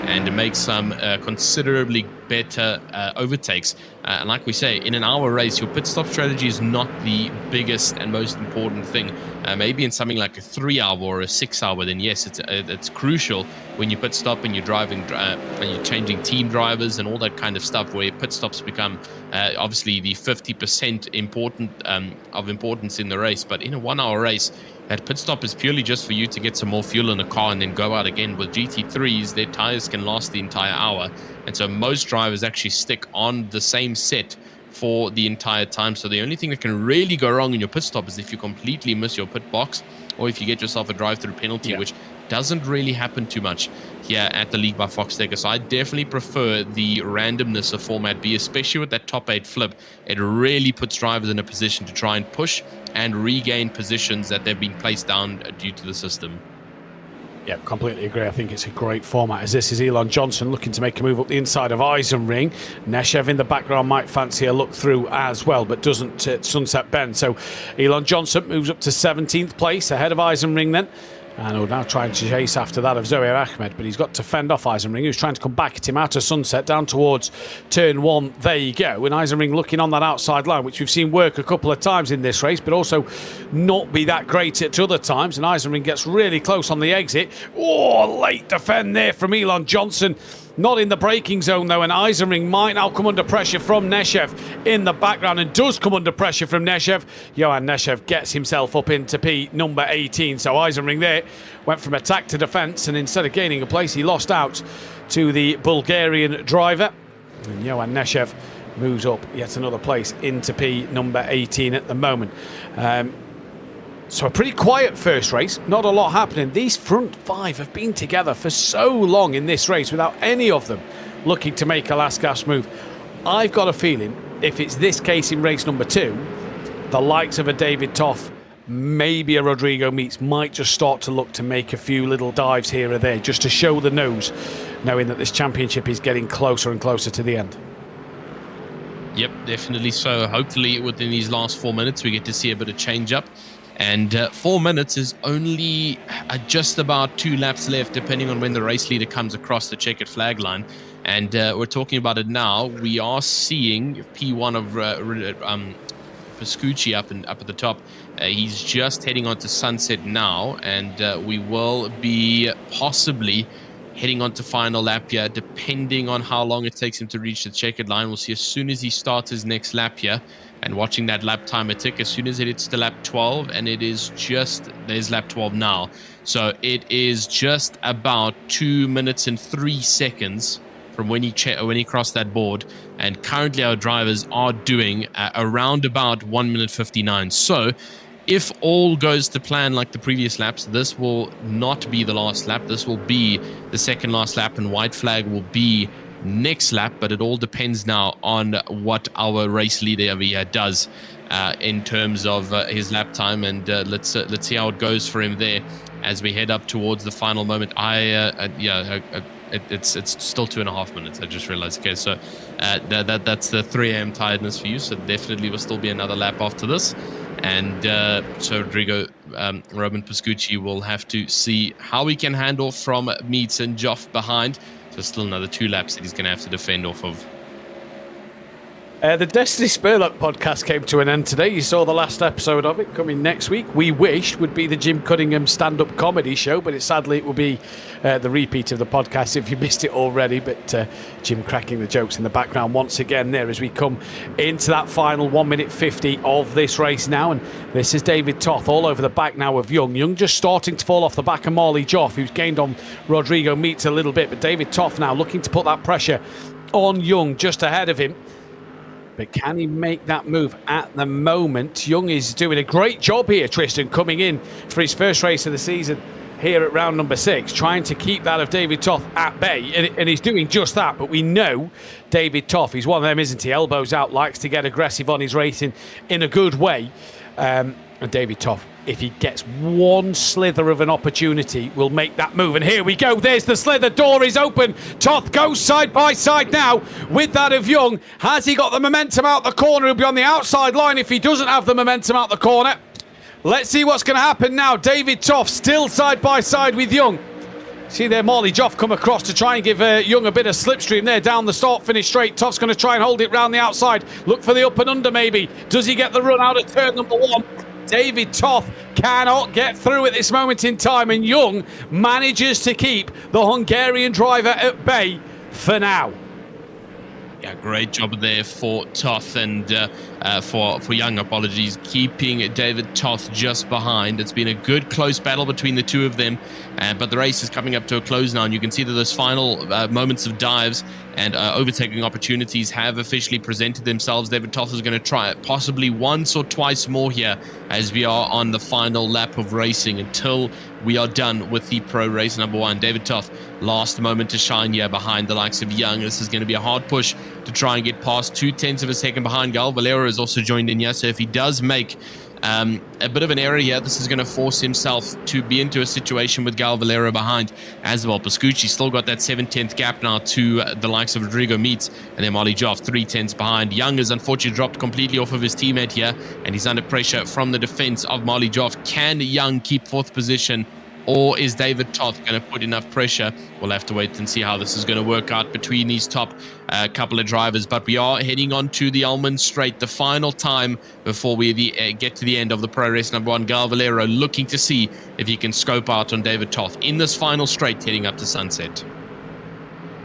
and make some considerably better overtakes. And like we say, in an hour race, your pit stop strategy is not the biggest and most important thing. Maybe in something like a 3-hour or a 6-hour, then yes, it's crucial when you pit stop and you're driving and you're changing team drivers and all that kind of stuff, where pit stops become obviously the 50% of importance in the race. But in a 1-hour race, that pit stop is purely just for you to get some more fuel in the car and then go out again. With GT3s, their tires can last the entire hour. And so most drivers actually stick on the same set for the entire time. So the only thing that can really go wrong in your pit stop is if you completely miss your pit box, or if you get yourself a drive-through penalty, which doesn't really happen too much here at the league by Foxxtecca. So I definitely prefer the randomness of Format B, especially with that top 8 flip. It really puts drivers in a position to try and push and regain positions that they've been placed down due to the system. Yeah, completely agree. I think it's a great format, as this is Elon Johnson looking to make a move up the inside of Eisenring. Neshev in the background might fancy a look through as well, but doesn't Sunset Bend. So Elon Johnson moves up to 17th place ahead of Eisenring then. And will now try and chase after that of Zohair Ahmed, but he's got to fend off Eisenring, who's trying to come back at him out of Sunset down towards turn 1. There you go. And Eisenring looking on that outside line, which we've seen work a couple of times in this race, but also not be that great at other times. And Eisenring gets really close on the exit. Oh, late defend there from Elon Johnson. Not in the braking zone, though, and Eisenring might now come under pressure from Neshev in the background, and does come under pressure from Neshev. Johan Neshev gets himself up into P number 18. So Eisenring there went from attack to defence, and instead of gaining a place, he lost out to the Bulgarian driver. And Johan Neshev moves up yet another place into P number 18 at the moment. So a pretty quiet first race, not a lot happening. These front 5 have been together for so long in this race without any of them looking to make a last gasp move. I've got a feeling, if it's this case in race number 2, the likes of a David Toff, maybe a Rodrigo Meets, might just start to look to make a few little dives here or there, just to show the nose, knowing that this championship is getting closer and closer to the end. Yep, definitely so. Hopefully within these last 4 minutes, we get to see a bit of change up. And 4 minutes is only just about 2 laps left, depending on when the race leader comes across the checkered flag line. And we're talking about it now. We are seeing P1 of Pascucci up at the top. He's just heading onto Sunset now, and we will be possibly heading on to final lap here, depending on how long it takes him to reach the checkered line. We'll see as soon as he starts his next lap here. And watching that lap timer tick, as soon as it hits to lap 12, and it is just, there's lap 12 now. So it is just about 2 minutes and 3 seconds from when he crossed that board. And currently our drivers are doing around about 1 minute 59. So if all goes to plan like the previous laps, this will not be the last lap. This will be the second last lap, and white flag will be next lap. But it all depends now on what our race leader over here does in terms of his lap time, and let's see how it goes for him there as we head up towards the final moment. It's still 2.5 minutes. I just realized. Okay, so that's the 3 a.m. tiredness for you. So definitely will still be another lap after this, and so Rodrigo Roman Pascucci will have to see how he can handle from Meets and Joff behind. So still another 2 laps that he's going to have to defend off of. The Destiny Spurlock podcast came to an end today. You saw the last episode of it coming next week. We wished would be the Jim Cunningham stand-up comedy show, but sadly it will be the repeat of the podcast if you missed it already. But Jim cracking the jokes in the background once again there as we come into that final 1 minute 50 of this race now. And this is David Toth all over the back now of Young. Young just starting to fall off the back of Marley Joff, who's gained on Rodrigo Meets a little bit. But David Toth now looking to put that pressure on Young just ahead of him. But can he make that move at the moment? Young is doing a great job here, Tristan, coming in for his first race of the season here at round number 6, trying to keep that of David Toth at bay. And he's doing just that. But we know David Toth, he's one of them, isn't he? Elbows out, likes to get aggressive on his racing in a good way. And David Toth, if he gets one slither of an opportunity, will make that move. And here we go. There's the slither. Door is open. Toth goes side by side now with that of Young. Has he got the momentum out the corner? He'll be on the outside line if he doesn't have the momentum out the corner. Let's see what's going to happen now. David Toth still side by side with Young. See there, Marley Joff come across to try and give Young a bit of slipstream there down the start, finish straight. Toff's going to try and hold it round the outside. Look for the up and under maybe. Does he get the run out of turn number 1? David Toth cannot get through at this moment in time, and Young manages to keep the Hungarian driver at bay for now. Yeah, great job there for Toth and for Young, apologies, keeping David Toth just behind. It's been a good close battle between the two of them, but the race is coming up to a close now, and you can see that those final moments of dives and overtaking opportunities have officially presented themselves. David Toth is going to try it possibly once or twice more here as we are on the final lap of racing until we are done with the pro race number 1. David Toth, last moment to shine here behind the likes of Young. This is going to be a hard push to try and get past 0.2 of a second behind. Gal Valero has also joined in here, so if he does make a bit of an error here, this is going to force himself to be into a situation with Gal Valero behind as well. Pascucci still got that 7/10 gap now to the likes of Rodrigo Meets, and then Marley Joff 3/10 behind. Young has unfortunately dropped completely off of his teammate here, and he's under pressure from the defense of Marley Joff. Can Young keep 4th position, or is David Toth going to put enough pressure? We'll have to wait and see how this is going to work out between these top couple of drivers. But we are heading on to the Almond Straight, the final time before we get to the end of the pro race number 1. Gal Valero looking to see if he can scope out on David Toth in this final straight heading up to Sunset.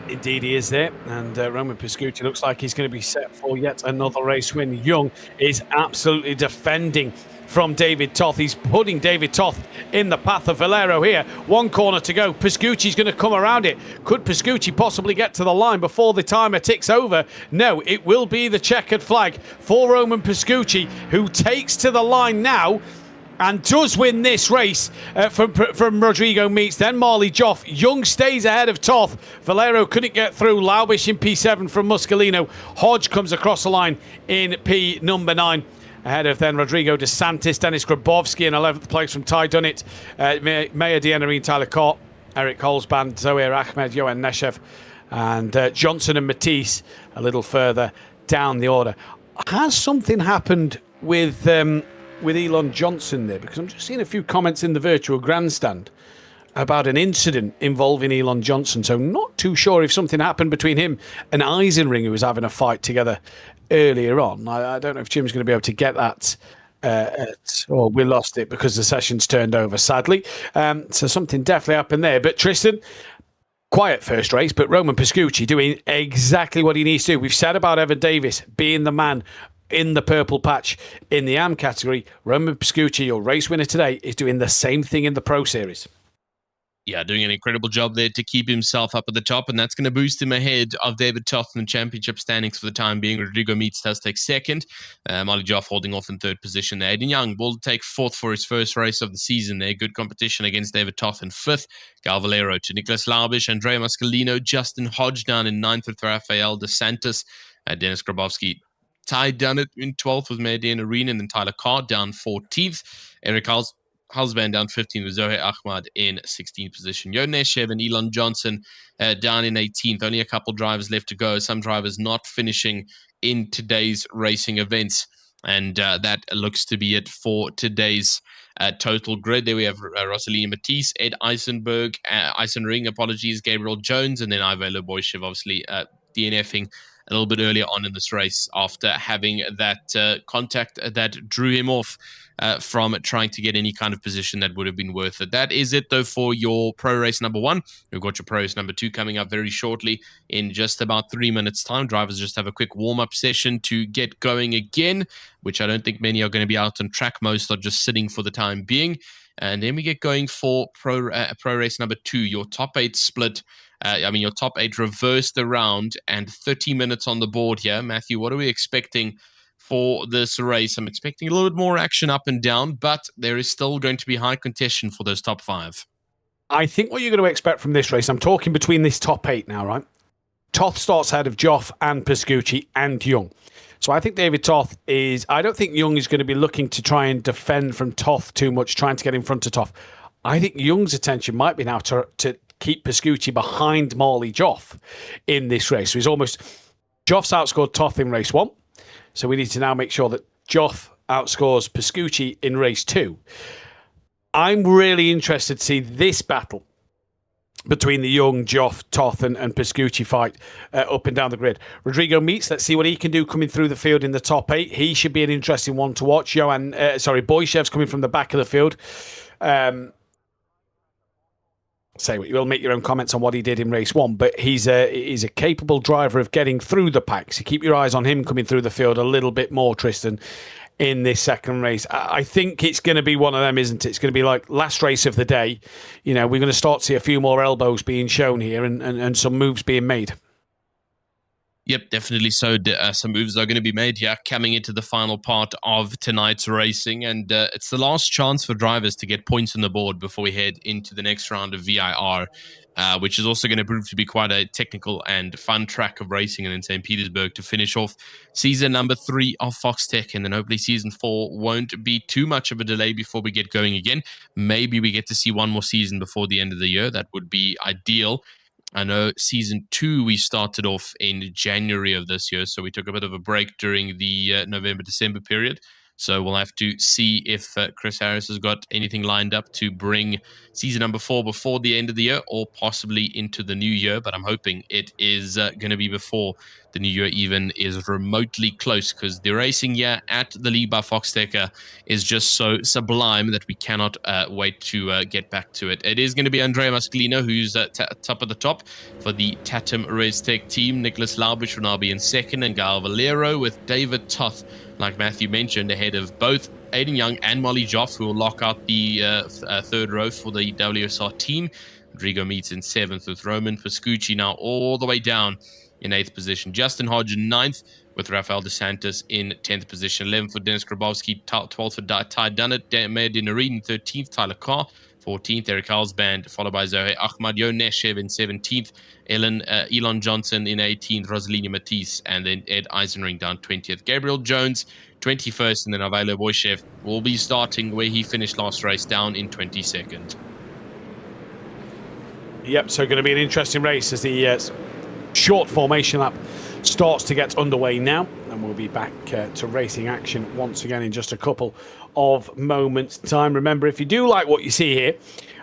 Indeed he is there, and Roman Pascucci looks like he's going to be set for yet another race win. Young is absolutely defending from David Toth. He's putting David Toth in the path of Valero here. 1 corner to go. Pascucci's going to come around it. Could Pascucci possibly get to the line before the timer ticks over? No, it will be the checkered flag for Roman Pascucci, who takes to the line now and does win this race from Rodrigo Meets. Then Marley Joff. Young stays ahead of Toth. Valero couldn't get through. Laubish in P7 from Muscolino. Hodge comes across the line in P number 9. Ahead of then Rodrigo DeSantis, Dennis Grabowski in 11th place from Ty Dunnett, Maya Dianarine, Tyler Cott, Eric Holzband, Zohair Ahmed, Johan Neshev, and Johnson and Matisse a little further down the order. Has something happened with Elon Johnson there? Because I'm just seeing a few comments in the virtual grandstand about an incident involving Elon Johnson. So not too sure if something happened between him and Eisenring, who was having a fight together earlier on. I don't know if Jim's going to be able to get that. We lost it because the session's turned over, sadly. So something definitely happened there. But Tristan, quiet first race, but Roman Pascucci doing exactly what he needs to do. We've said about Evan Davis being the man in the purple patch in the AM category. Roman Pascucci, your race winner today, is doing the same thing in the Pro Series. Yeah, doing an incredible job there to keep himself up at the top, and that's going to boost him ahead of David Toth in the championship standings for the time being. Rodrigo Meets does take 2nd. Marley Joff holding off in 3rd position there. Aiden Young will take 4th for his first race of the season there. Good competition against David Toth in 5th. Gal Valero to Nicholas Laubish, Andrea Muscolino, Justin Hodge down in 9th with Rafael DeSantis. Dennis Grabowski, Ty Dunnett in 12th with Mehdi Arena, and then Tyler Carr down 14th. Eric Halsband down 15th with Zohair Ahmad in 16th position. Yoneshev and Elon Johnson down in 18th. Only a couple drivers left to go. Some drivers not finishing in today's racing events. And that looks to be it for today's total grid. There we have Rosalina Matisse, Ed Eisenring, apologies, Gabriel Jones, and then Ivo Loboyshev, obviously DNFing a little bit earlier on in this race after having that contact that drew him off from trying to get any kind of position that would have been worth it. That is it, though, for your pro race number 1. We've got your pro race number 2 coming up very shortly in just about 3 minutes' time. Drivers just have a quick warm-up session to get going again, which I don't think many are going to be out on track. Most are just sitting for the time being. And then we get going for pro race number 2, your top 8 split. Your top 8 reversed around and 30 minutes on the board here. Matthew, what are we expecting for this race? I'm expecting a little bit more action up and down, but there is still going to be high contention for those top 5. I think what you're going to expect from this race, I'm talking between this top 8 now, right? Toth starts ahead of Joff and Pascucci and Young. So I think David Toth I don't think Young is going to be looking to try and defend from Toth too much, trying to get in front of Toth. I think Young's attention might be now to keep Pascucci behind Marley Joff in this race. So Joff's outscored Toth in race 1. So we need to now make sure that Joff outscores Pascucci in race 2. I'm really interested to see this battle between the Young, Joff, Toth and Pascucci fight up and down the grid. Rodrigo Meets, let's see what he can do coming through the field in the top 8. He should be an interesting one to watch. Boychev's coming from the back of the field. Say what you will, make your own comments on what he did in race 1, but he's a capable driver of getting through the pack. So keep your eyes on him coming through the field a little bit more, Tristan, in this second race. I think it's going to be one of them, isn't it? It's going to be like last race of the day. We're going to start to see a few more elbows being shown here and some moves being made. Yep, definitely so. Some moves are going to be made here coming into the final part of tonight's racing. And it's the last chance for drivers to get points on the board before we head into the next round of VIR, which is also going to prove to be quite a technical and fun track of racing in St. Petersburg to finish off season number 3 of Foxxtecca. And then hopefully season 4 won't be too much of a delay before we get going again. Maybe we get to see one more season before the end of the year. That would be ideal. I know season 2 we started off in January of this year, so we took a bit of a break during the November-December period. So we'll have to see if Chris Harris has got anything lined up to bring season number 4 before the end of the year or possibly into the new year. But I'm hoping it is going to be before the new year even is remotely close, because the racing here at the league by Foxxtecca is just so sublime that we cannot wait to get back to it. It is going to be Andrea Mascolino who's top of the top for the Tatum ResTech team. Nicholas Laubish will now be in second, and Gael Valero with David Toth, like Matthew mentioned, ahead of both Aiden Young and Molly Joff, who will lock out the third row for the WSR team. Rodrigo Meets in 7th with Roman Pascucci now all the way down in 8th position. Justin Hodge in 9th with Rafael DeSantis in 10th position. 11th for Dennis Grabowski, 12th for Ty Dunnett, Mayor Dinarine in 13th, Tyler Carr 14th, Eric Halsband, followed by Zoe Ahmad Yoneshev in 17th, Elon Johnson in 18th, Rosalina Matisse, and then Ed Eisenring down 20th. Gabriel Jones 21st, and then Avilo Boyshev will be starting where he finished last race, down in 22nd. Yep, so going to be an interesting race as the short formation lap starts to get underway now, and we'll be back to racing action once again in just a couple of moments' time. Remember, if you do like what you see here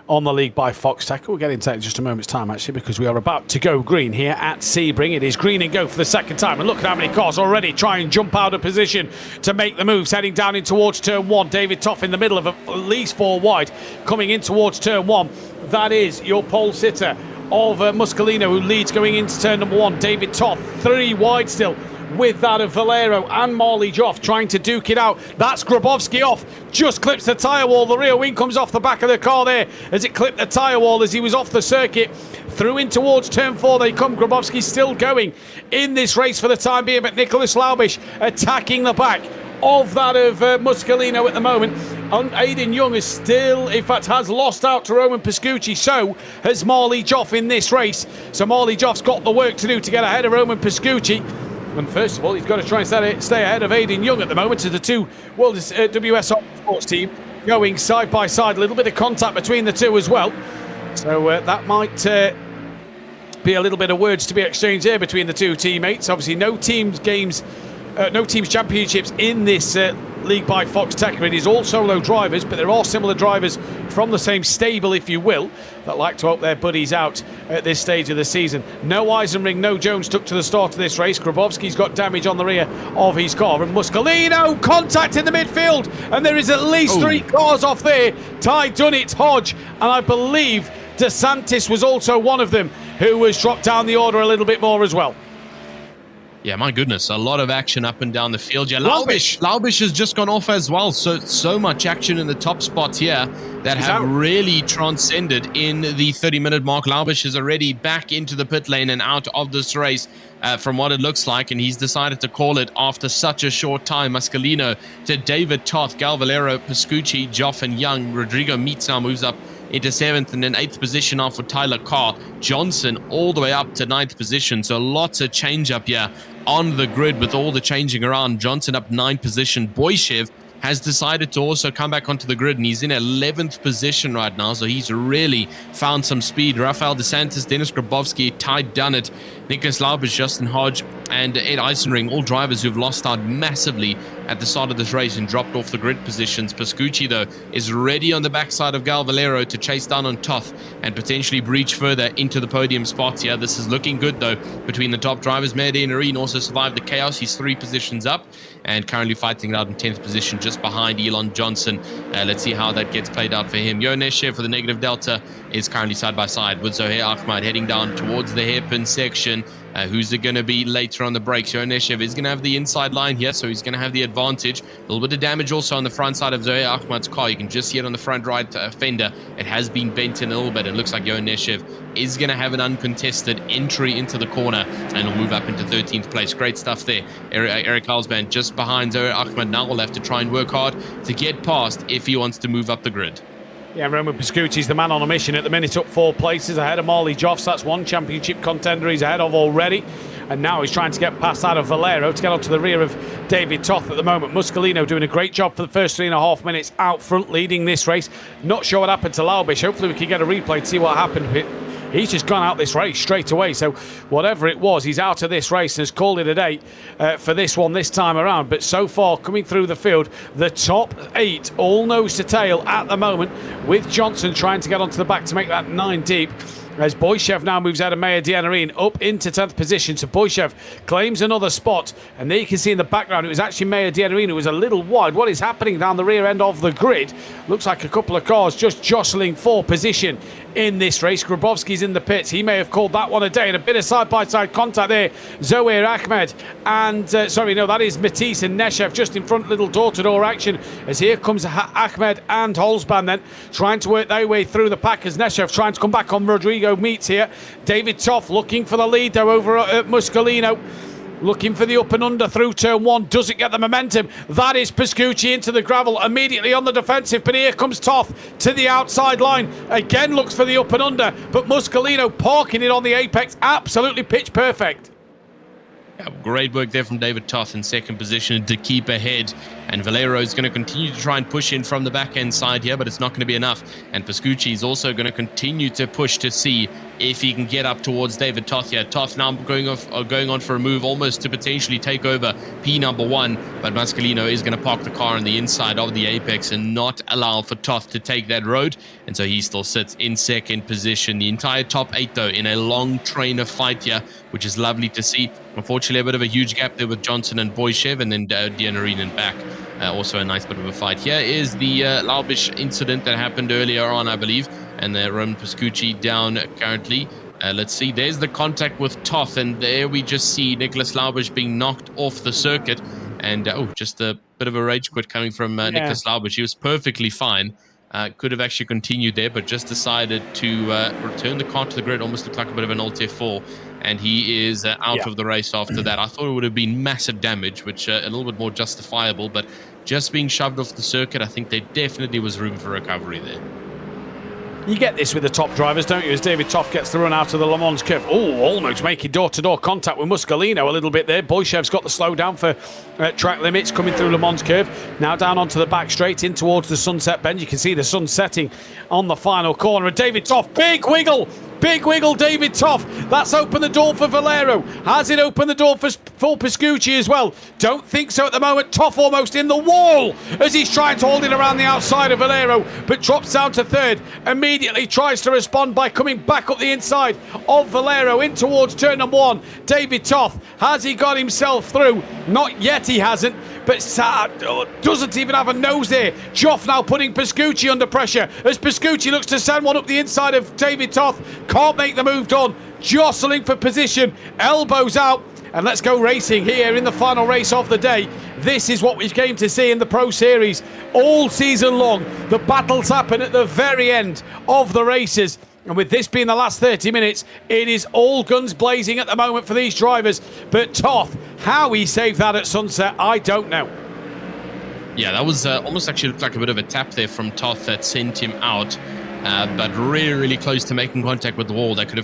on the League by Foxxtecca, we'll get into that in just a moment's time, actually, because we are about to go green here at Sebring. It is green and go for the second time, and look at how many cars already try and jump out of position to make the moves, heading down in towards turn 1. David Toff in the middle of at least 4 wide, coming in towards turn 1. That is your pole sitter of Muscolino, who leads going into turn number 1. David Toth 3 wide still, with that of Valero and Marley Joff trying to duke it out. That's Grabowski off, just clips the tyre wall. The rear wing comes off the back of the car there as it clipped the tyre wall as he was off the circuit. Through in towards turn 4 they come. Grabowski still going in this race for the time being, but Nicholas Laubish attacking the back of that of Muscolino at the moment. And Aiden Young is still, in fact, has lost out to Roman Pascucci. So has Marley Joff in this race. So Marley Joff's got the work to do to get ahead of Roman Pascucci. And first of all, he's got to try and stay ahead of Aiden Young at the moment, as the two World WSR Sports team going side by side. A little bit of contact between the two as well. So that might be a little bit of words to be exchanged here between the two teammates. Obviously, no teams championships in this league by Foxxtecca. It is all solo drivers, but there are similar drivers from the same stable, if you will, that like to help their buddies out at this stage of the season. No Eisenring, no Jones took to the start of this race. Grabowski's got damage on the rear of his car, and Muscolino contact in the midfield, and there is at least 3 cars off there. Ty Dunnett, Hodge, and I believe DeSantis was also one of them who was dropped down the order a little bit more as well. Yeah, my goodness, a lot of action up and down the field. Yeah, Laubish has just gone off as well. So much action in the top spots here that have really transcended in the 30-minute mark. Laubish is already back into the pit lane and out of this race from what it looks like, and he's decided to call it after such a short time. Muscolino to David Toth, Gal Valero, Pascucci, Joff and Young. Rodrigo Meets now moves up into 7th, and then 8th position now for Tyler Carr. Johnson all the way up to 9th position, so lots of change up here on the grid with all the changing around. Johnson up 9th position. Boyshev has decided to also come back onto the grid, and he's in 11th position right now, so he's really found some speed. Rafael DeSantis, Dennis Grabowski, Ty Dunnett, Nicholas Laubish, Justin Hodge, and Ed Eisenring, all drivers who've lost out massively at the start of this race and dropped off the grid positions. Pascucci, though, is ready on the backside of Gal Valero to chase down on Toth and potentially breach further into the podium spots here. This is looking good, though, between the top drivers. Mehdi Nareen also survived the chaos. He's 3 positions up and currently fighting it out in 10th position, just behind Elon Johnson. Let's see how that gets played out for him. Yoneshev for the negative delta is currently side by side with Zohair Ahmad heading down towards the hairpin section. Who's it going to be later on the brakes? Yoneshev is going to have the inside line here, so he's going to have the advantage. A little bit of damage also on the front side of Zohair Ahmad's car. You can just see it on the front right fender. It has been bent in a little bit. It looks like Yoneshev is going to have an uncontested entry into the corner and will move up into 13th place. Great stuff there. Eric Halsband just behind Zohair Ahmad now will have to try and work hard to get past if he wants to move up the grid. Yeah, Roman Pascucci's the man on a mission at the minute, up 4 places ahead of Marley Joffs. That's one championship contender he's ahead of already. And now he's trying to get past that of Valero to get onto the rear of David Toth at the moment. Muscolino doing a great job for the first 3.5 minutes out front, leading this race. Not sure what happened to Laubish. Hopefully we can get a replay to see what happened. He's just gone out this race straight away. So whatever it was, he's out of this race and has called it a day for this one this time around. But so far, coming through the field, the top 8 all nose to tail at the moment, with Johnson trying to get onto the back to make that 9 deep. As Boyshev now moves out of Meyer Dianarine up into 10th position. So Boyshev claims another spot. And there you can see in the background, it was actually Meyer Dianarine who was a little wide. What is happening down the rear end of the grid? Looks like a couple of cars just jostling for position in this race. Grabowski's in the pits. He may have called that one a day. And a bit of side-by-side contact there. Zohair Ahmed and, that is Matisse and Neshev just in front, little door-to-door action. As here comes Ahmed and Holzband then trying to work their way through the pack as Neshev trying to come back on Rodrigo Meets here. David Toth looking for the lead though over at Muscolino. Looking for the up and under through turn 1. Doesn't get the momentum. That is Pascucci into the gravel. Immediately on the defensive. But here comes Toth to the outside line. Again looks for the up and under. But Muscolino parking it on the apex. Absolutely pitch perfect. Yeah, great work there from David Toth in 2nd position to keep ahead. And Valero is going to continue to try and push in from the back end side here, but it's not going to be enough. And Pascucci is also going to continue to push to see if he can get up towards David Toth here. Toth now going on for a move almost to potentially take over P1, but Muscolino is going to park the car on the inside of the apex and not allow for Toth to take that road. And so he still sits in 2nd position. The entire top 8 though in a long train of fight here, which is lovely to see. Unfortunately, a bit of a huge gap there with Johnson and Boyshev, and then Dianarine back. Also a nice bit of a fight. Here is the Laubish incident that happened earlier on, I believe, and Roman Pascucci down currently. Let's see, there's the contact with Toth, and there we just see Nicholas Laubish being knocked off the circuit. And just a bit of a rage quit coming from Nicholas Laubish. He was perfectly fine. Could have actually continued there, but just decided to return the car to the grid. Almost looked like a bit of an Alt F4. And he is out of the race after that. I thought it would have been massive damage, which a little bit more justifiable, but just being shoved off the circuit, I think there definitely was room for recovery there. You get this with the top drivers, don't you? As David Toth gets the run out of the Le Mans curve. Oh, almost making door-to-door contact with Muscolino a little bit there. Boyshev's got the slowdown for track limits coming through Le Mans curve. Now down onto the back straight in towards the sunset bend. You can see the sun setting on the final corner. And David Toth, big wiggle Big wiggle, David Toff. That's opened the door for Valero. Has it opened the door for Pascucci as well? Don't think so at the moment. Toff almost in the wall as he's trying to hold it around the outside of Valero, but drops down to third. Immediately tries to respond by coming back up the inside of Valero in towards turn number 1. David Toff, has he got himself through? Not yet, he hasn't, but doesn't even have a nose there. Joff now putting Pascucci under pressure as Pascucci looks to send one up the inside of David Toff. Can't make the move done. Jostling for position. Elbows out. And let's go racing here in the final race of the day. This is what we came to see in the Pro Series all season long. The battles happen at the very end of the races. And with this being the last 30 minutes, it is all guns blazing at the moment for these drivers. But Toth, how he saved that at sunset, I don't know. Yeah, that was almost actually looked like a bit of a tap there from Toth that sent him out. But really, really close to making contact with the wall. That could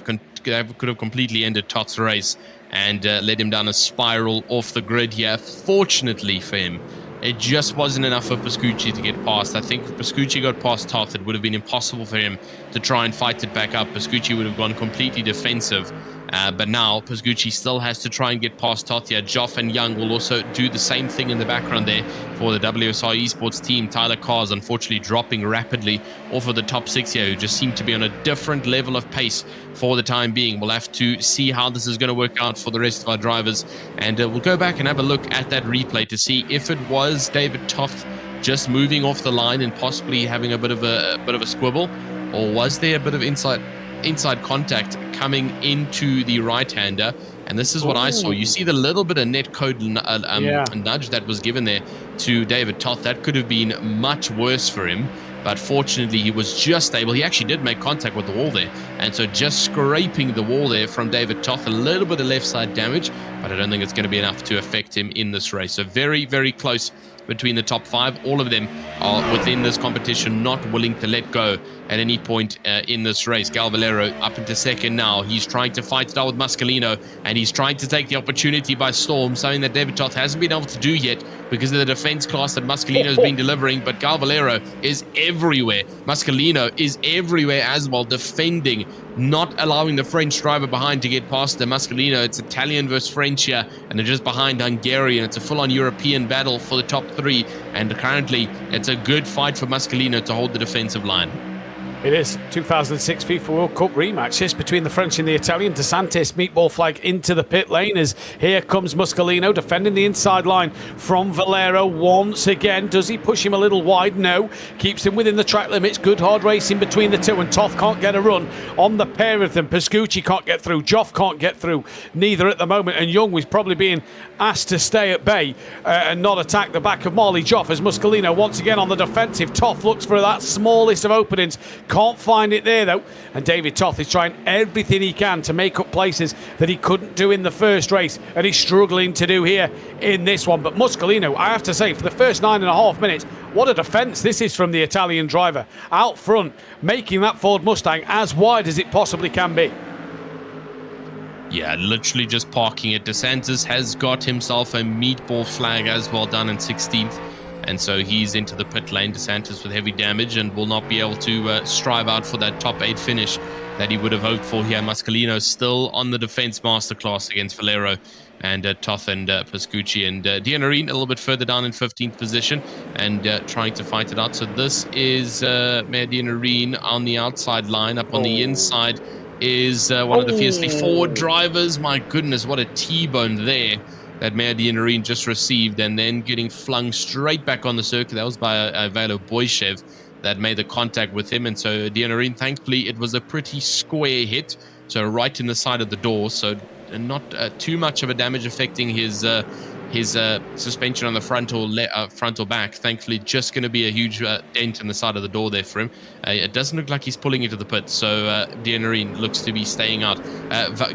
have completely ended Toth's race and led him down a spiral off the grid here. Fortunately for him, it just wasn't enough for Pascucci to get past. I think if Pascucci got past Toth, it would have been impossible for him to try and fight it back up. Pascucci would have gone completely defensive. But now Pascucci still has to try and get past Toth here. Joff and Young will also do the same thing in the background there for the WSR Esports team. Tyler Carr's unfortunately dropping rapidly off of the top 6 here, who just seem to be on a different level of pace for the time being. We'll have to see how this is going to work out for the rest of our drivers. And we'll go back and have a look at that replay to see if it was David Toth just moving off the line and possibly having a bit of a squibble, or was there a bit of inside contact coming into the right-hander. And this is what I saw. You see the little bit of net code nudge that was given there to David Toth. That could have been much worse for him, but fortunately he was just stable. He actually did make contact with the wall there, and so just scraping the wall there from David Toth, a little bit of left side damage, but I don't think it's going to be enough to affect him in this race. So very, very close between the top 5. All of them are within this competition, not willing to let go at any point in this race. Gal Valero up into second now. He's trying to fight it out with Muscolino, and he's trying to take the opportunity by storm, something that David Toth hasn't been able to do yet because of the defense class that Muscolino has been delivering. But Gal Valero is everywhere. Muscolino is everywhere as well, defending, not allowing the French driver behind to get past the Muscolino. It's Italian versus French here, and they're just behind Hungarian. It's a full-on European battle for the top 3, and currently it's a good fight for Muscolino to hold the defensive line. It is 2006 FIFA World Cup rematch. This between the French and the Italian. DeSantis meatball flag into the pit lane as here comes Muscolino defending the inside line from Valero once again. Does he push him a little wide? No. Keeps him within the track limits. Good hard racing between the two, and Toth can't get a run on the pair of them. Pascucci can't get through. Joff can't get through. Neither at the moment, and Young was probably being asked to stay at bay and not attack the back of Marley Joff as Muscolino once again on the defensive. Toth looks for that smallest of openings. Can't find it there though, and David Toth is trying everything he can to make up places that he couldn't do in the first race, and he's struggling to do here in this one. But Muscolino, I have to say, for the first 9.5 minutes, what a defence this is from the Italian driver out front, making that Ford Mustang as wide as it possibly can be. Yeah, literally just parking it. DeSantis has got himself a meatball flag as well, done in 16th. And so he's into the pit lane, DeSantis, with heavy damage, and will not be able to strive out for that top 8 finish that he would have hoped for here. Muscolino still on the defense masterclass against Valero and Toth and Pascucci, and Dianarine a little bit further down in 15th position and trying to fight it out. So this is Mayor Dianarine on the outside line. Up on the inside is one of the fiercely forward drivers. My goodness, what a T-bone there that Mayor Dianarine just received, and then getting flung straight back on the circuit. That was by Valo Boyshev that made the contact with him. And so Dianarine, thankfully, it was a pretty square hit, so right in the side of the door, so not too much of a damage affecting his suspension on the front or back. Thankfully, just going to be a huge dent in the side of the door there for him. It doesn't look like he's pulling into the pit, so Dianarine looks to be staying out.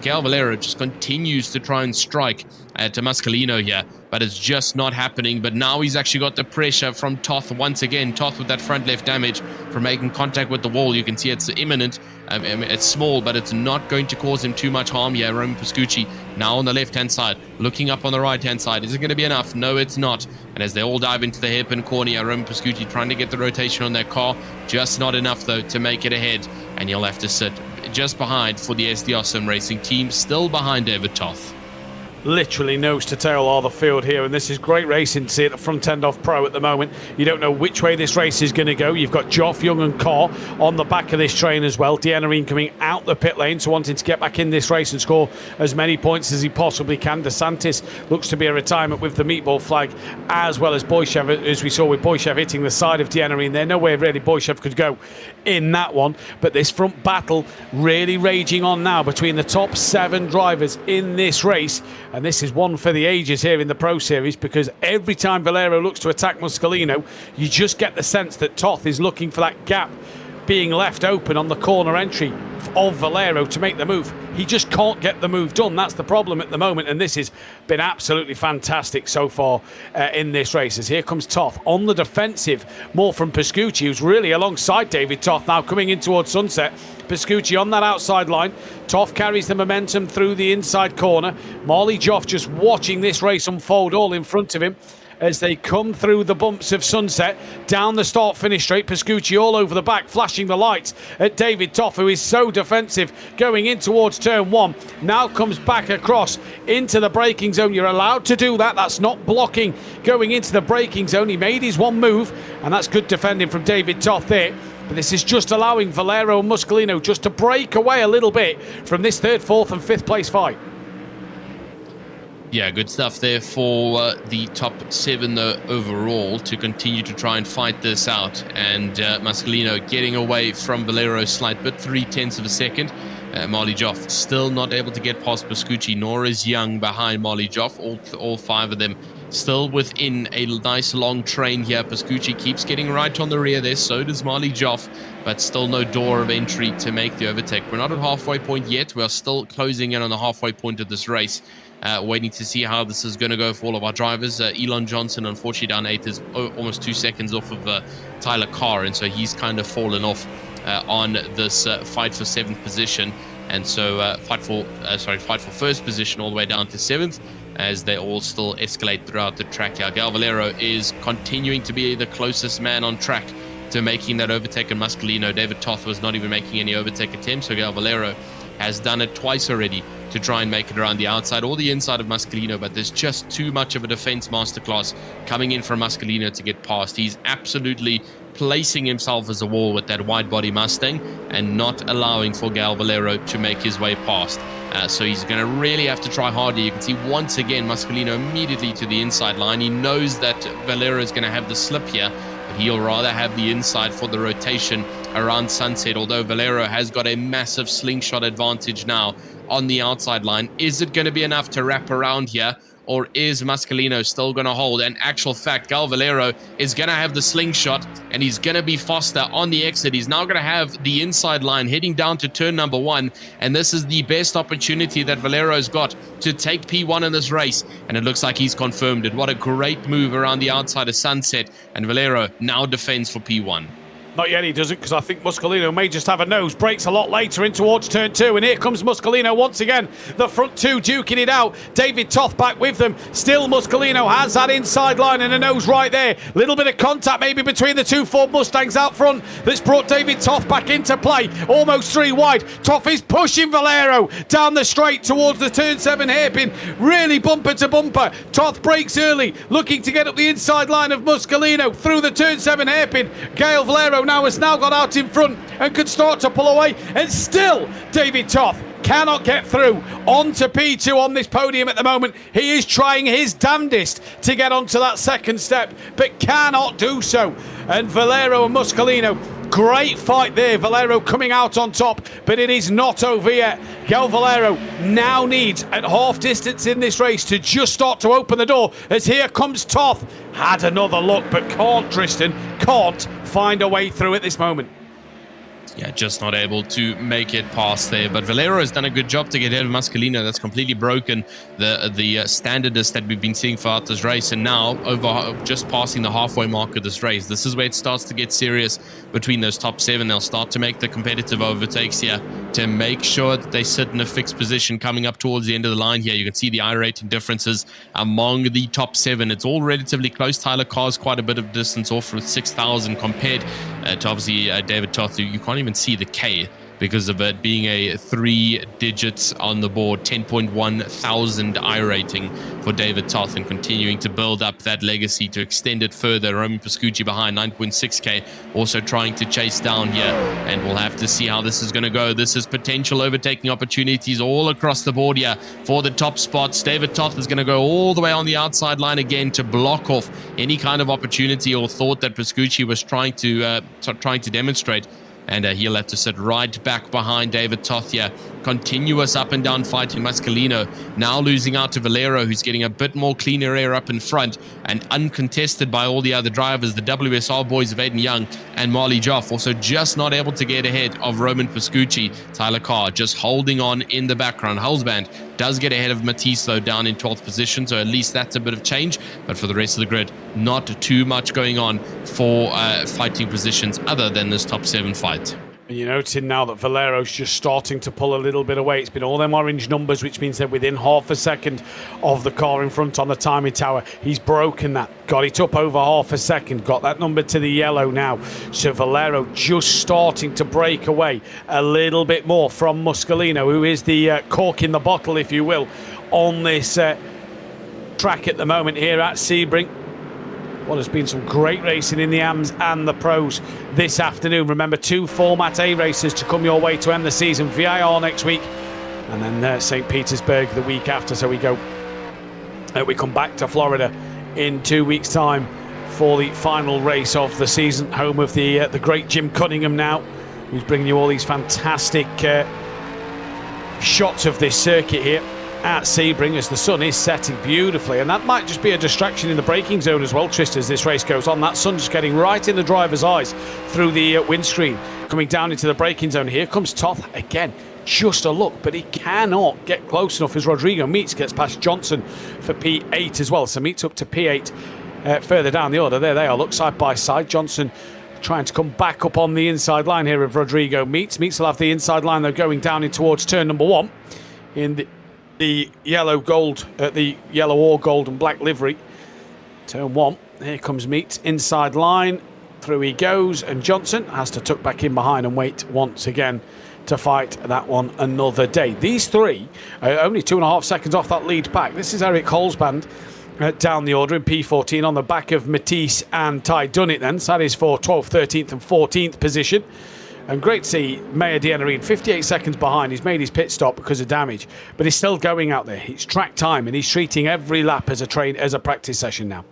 Gal Valero just continues to try and strike to Muscolino here, but it's just not happening. But now he's actually got the pressure from Toth once again. Toth with that front left damage from making contact with the wall. You can see it's imminent. It's small, but it's not going to cause him too much harm here. Roman Pascucci now on the left-hand side, looking up on the right-hand side. Is it going to be enough? No, it's not. And as they all dive into the hairpin corner here, Roman Pascucci trying to get the rotation on their car. Just not enough, though, to make it ahead. And he'll have to sit just behind for the SDR Sim Racing team, still behind David Toth. Literally nose to tail all the field here, and this is great racing to see at the front end of Pro at the moment. You don't know which way this race is going to go. You've got Joff, Young and Carr on the back of this train as well. Deanarine coming out the pit lane, so wanting to get back in this race and score as many points as he possibly can. DeSantis looks to be a retirement with the meatball flag, as well as Boyshev, as we saw with Boyshev hitting the side of Deanarine there. No way really Boyshev could go in that one, but this front battle really raging on now between the top 7 drivers in this race. And this is one for the ages here in the Pro Series, because every time Valero looks to attack Muscolino, you just get the sense that Toth is looking for that gap being left open on the corner entry of Valero to make the move. He just can't get the move done. That's the problem at the moment, and this has been absolutely fantastic so far in this race. As here comes Toth on the defensive, more from Pascucci, who's really alongside David Toth now coming in towards Sunset. Pascucci on that outside line. Toth carries the momentum through the inside corner. Marley Joff just watching this race unfold all in front of him as they come through the bumps of Sunset, down the start-finish straight. Pascucci all over the back, flashing the lights at David Toth, who is so defensive going in towards turn 1. Now comes back across into the braking zone. You're allowed to do that. That's not blocking going into the braking zone. He made his one move, and that's good defending from David Toth there. But this is just allowing Valero and Muscolino just to break away a little bit from this 3rd, 4th and 5th place fight. Yeah, good stuff there for the top 7 though, overall, to continue to try and fight this out. And Muscolino getting away from Valero's slight bit, 0.3 of a second. Marley Joff still not able to get past Pascucci, nor is Young behind Marley Joff. All 5 of them still within a nice long train here. Pascucci keeps getting right on the rear there, so does Marley Joff, but still no door of entry to make the overtake. We're not at halfway point yet. We are still closing in on the halfway point of this race. Waiting to see how this is going to go for all of our drivers. Elon Johnson, unfortunately, down 8 is almost 2 seconds off of Tyler Carr, and so he's kind of fallen off on this fight for 7th position. And so fight for 1st position all the way down to 7th, as they all still escalate throughout the track here. Gal Valero is continuing to be the closest man on track to making that overtake in Muscolino. David Toth was not even making any overtake attempts, so Gal Valero has done it twice already to try and make it around the outside or the inside of Muscolino, but there's just too much of a defense masterclass coming in from Muscolino to get past. He's absolutely placing himself as a wall with that wide body Mustang and not allowing for Gal Valero to make his way past. So he's going to really have to try harder. You can see once again Muscolino immediately to the inside line. He knows that Valero is going to have the slip here, but he'll rather have the inside for the rotation around Sunset, although Valero has got a massive slingshot advantage now on the outside line. Is it going to be enough to wrap around here, or is Muscolino still going to hold? And actual fact, Gal Valero is going to have the slingshot, and he's going to be faster on the exit. He's now going to have the inside line heading down to turn number 1, and this is the best opportunity that Valero's got to take P1 in this race, and it looks like he's confirmed it. What a great move around the outside of Sunset, and Valero now defends for P1. Not yet, he doesn't, because I think Muscolino may just have a nose. Breaks a lot later in towards turn 2, and here comes Muscolino once again. The front 2 duking it out. David Toth back with them. Still Muscolino has that inside line and a nose right there. Little bit of contact maybe between the 2 Ford Mustangs out front that's brought David Toth back into play. Almost 3 wide. Toth is pushing Valero down the straight towards the turn 7 hairpin. Really bumper to bumper. Toth breaks early, looking to get up the inside line of Muscolino through the turn 7 hairpin. Gail Valero now has got out in front and could start to pull away, and still David Toth cannot get through onto P2 on this podium at the moment. He is trying his damnedest to get onto that second step, but cannot do so. And Valero and Muscolino, great fight there. Valero coming out on top, but it is not over yet. Gal Valero now needs, at half distance in this race, to just start to open the door, as here comes Toth. Had another look, but can't, Tristan, can't find a way through at this moment. Yeah, just not able to make it past there. But Valero has done a good job to get ahead of Muscolino. That's completely broken the standardist that we've been seeing throughout this race. And now, over just passing the halfway mark of this race, this is where it starts to get serious between those top 7. They'll start to make the competitive overtakes here to make sure that they sit in a fixed position coming up towards the end of the line here. You can see the I-rating differences among the top 7. It's all relatively close. Tyler Carr's quite a bit of distance off with 6,000 compared to obviously David Toth. You can't even see the K because of it being a 3 digits on the board, 10.1 thousand I rating for David Toth, and continuing to build up that legacy to extend it further. Roman Pascucci behind 9.6k, also trying to chase down here, and we'll have to see how this is going to go. This is potential overtaking opportunities all across the board here for the top spots. David Toth is going to go all the way on the outside line again to block off any kind of opportunity or thought that Pascucci was trying to demonstrate. And he'll have to sit right back behind David Toth here. Continuous up and down fighting. Mascalino now losing out to Valero, who's getting a bit more cleaner air up in front and uncontested by all the other drivers. The WSR boys of Aiden Young and Marley Joff also just not able to get ahead of Roman Pascucci. Tyler Carr just holding on in the background. Hulsband does get ahead of Matisse, though, down in 12th position, so at least that's a bit of change. But for the rest of the grid, not too much going on for fighting positions other than this top 7 fight. And you're noticing now that Valero's just starting to pull a little bit away. It's been all them orange numbers, which means they're within half a second of the car in front on the timing tower. He's broken that, got it up over half a second, got that number to the yellow now. So Valero just starting to break away a little bit more from Muscolino, who is the cork in the bottle, if you will, on this track at the moment here at Sebring. Well, there's been some great racing in the AMs and the pros this afternoon. Remember, 2 Format A races to come your way to end the season. VIR next week, and then St. Petersburg the week after. So we come back to Florida in 2 weeks' time for the final race of the season. Home of the great Jim Cunningham now, who's bringing you all these fantastic shots of this circuit here at Sebring as the sun is setting beautifully, and that might just be a distraction in the braking zone as well, Trist, as this race goes on. That sun just getting right in the driver's eyes through the windscreen, coming down into the braking zone. Here comes Toth again, just a look, but he cannot get close enough as Rodrigo Meets gets past Johnson for P8 as well. So Meets up to P8 further down the order. There they are, look side by side. Johnson trying to come back up on the inside line here of Rodrigo Meets. Meets will have the inside line though, going down in towards turn number 1 in the yellow or gold and black livery. Turn 1, here comes Meets, inside line, through he goes, and Johnson has to tuck back in behind and wait once again to fight that one another day. These three are only 2.5 seconds off that lead pack. This is Eric Holzband down the order in P14 on the back of Matisse and Ty Dunnett then. So that is for 12th, 13th and 14th position. And great to see Meyer Dianarin 58 seconds behind. He's made his pit stop because of damage, but he's still going out there. It's track time, and he's treating every lap as a practice session now.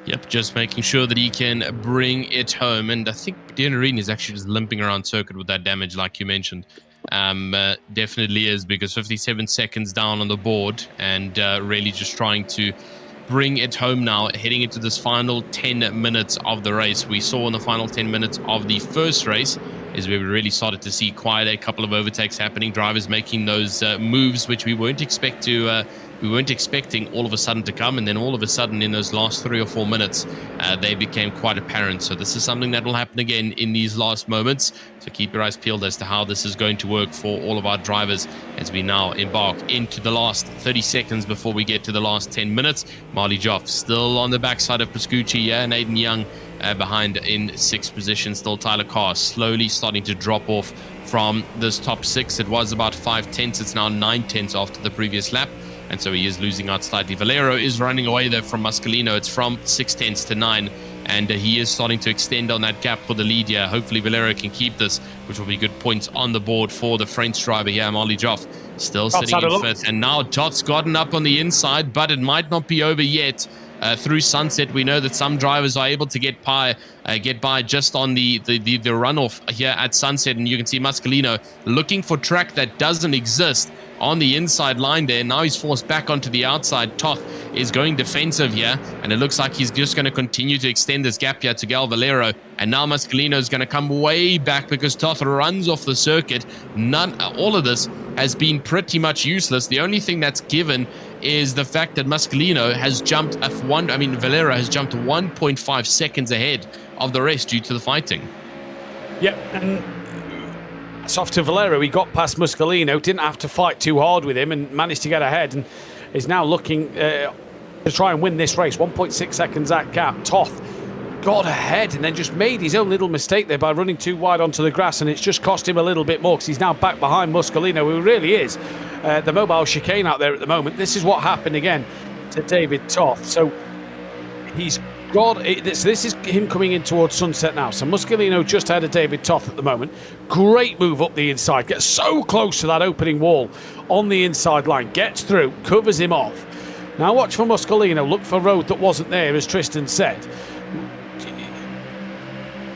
Yep, just making sure that he can bring it home. And I think Dianarin is actually just limping around circuit with that damage, like you mentioned. Definitely is, because 57 seconds down on the board, and really just trying to bring it home now, heading into this final 10 minutes of the race. We saw in the final 10 minutes of the first race is where we really started to see quite a couple of overtakes happening, drivers making those moves which we weren't expecting all of a sudden to come, and then all of a sudden in those last 3 or 4 minutes they became quite apparent. So this is something that will happen again in these last moments, so keep your eyes peeled as to how this is going to work for all of our drivers as we now embark into the last 30 seconds before we get to the last 10 minutes. Marley Joff still on the backside of Pascucci, and Aiden Young behind in 6th position. Still Tyler Carr slowly starting to drop off from this top 6. It was about 5 tenths, it's now 9 tenths after the previous lap, and so he is losing out slightly. Valero is running away there from Mascalino. It's from 6 tenths to 9, and he is starting to extend on that gap for the lead here. Hopefully Valero can keep this, which will be good points on the board for the French driver here. Marley Joff still sitting in 5th, and now Toth's gotten up on the inside, but it might not be over yet. Through Sunset, we know that some drivers are able to get by just on the runoff here at Sunset, and you can see Mascalino looking for track that doesn't exist on the inside line there. Now he's forced back onto the outside. Toth is going defensive here, and it looks like he's just going to continue to extend this gap here to Gal Valero, and now Mascalino is going to come way back because Toth runs off the circuit. All of this has been pretty much useless. The only thing that's given is the fact that Mascalino has jumped Valero has jumped 1.5 seconds ahead of the rest due to the fighting. Yep, and it's off to Valero. He got past Mascalino, didn't have to fight too hard with him, and managed to get ahead, and is now looking to try and win this race. 1.6 seconds at gap. Toth got ahead and then just made his own little mistake there by running too wide onto the grass, and it's just cost him a little bit more because he's now back behind Muscolino, who really is the mobile chicane out there at the moment. This is what happened again to David Toth. So he's got this is him coming in towards Sunset now. So Muscolino just ahead of David Toth at the moment. Great move up the inside, gets so close to that opening wall on the inside line, gets through, covers him off. Now watch for Muscolino, look for road that wasn't there, as Tristan said.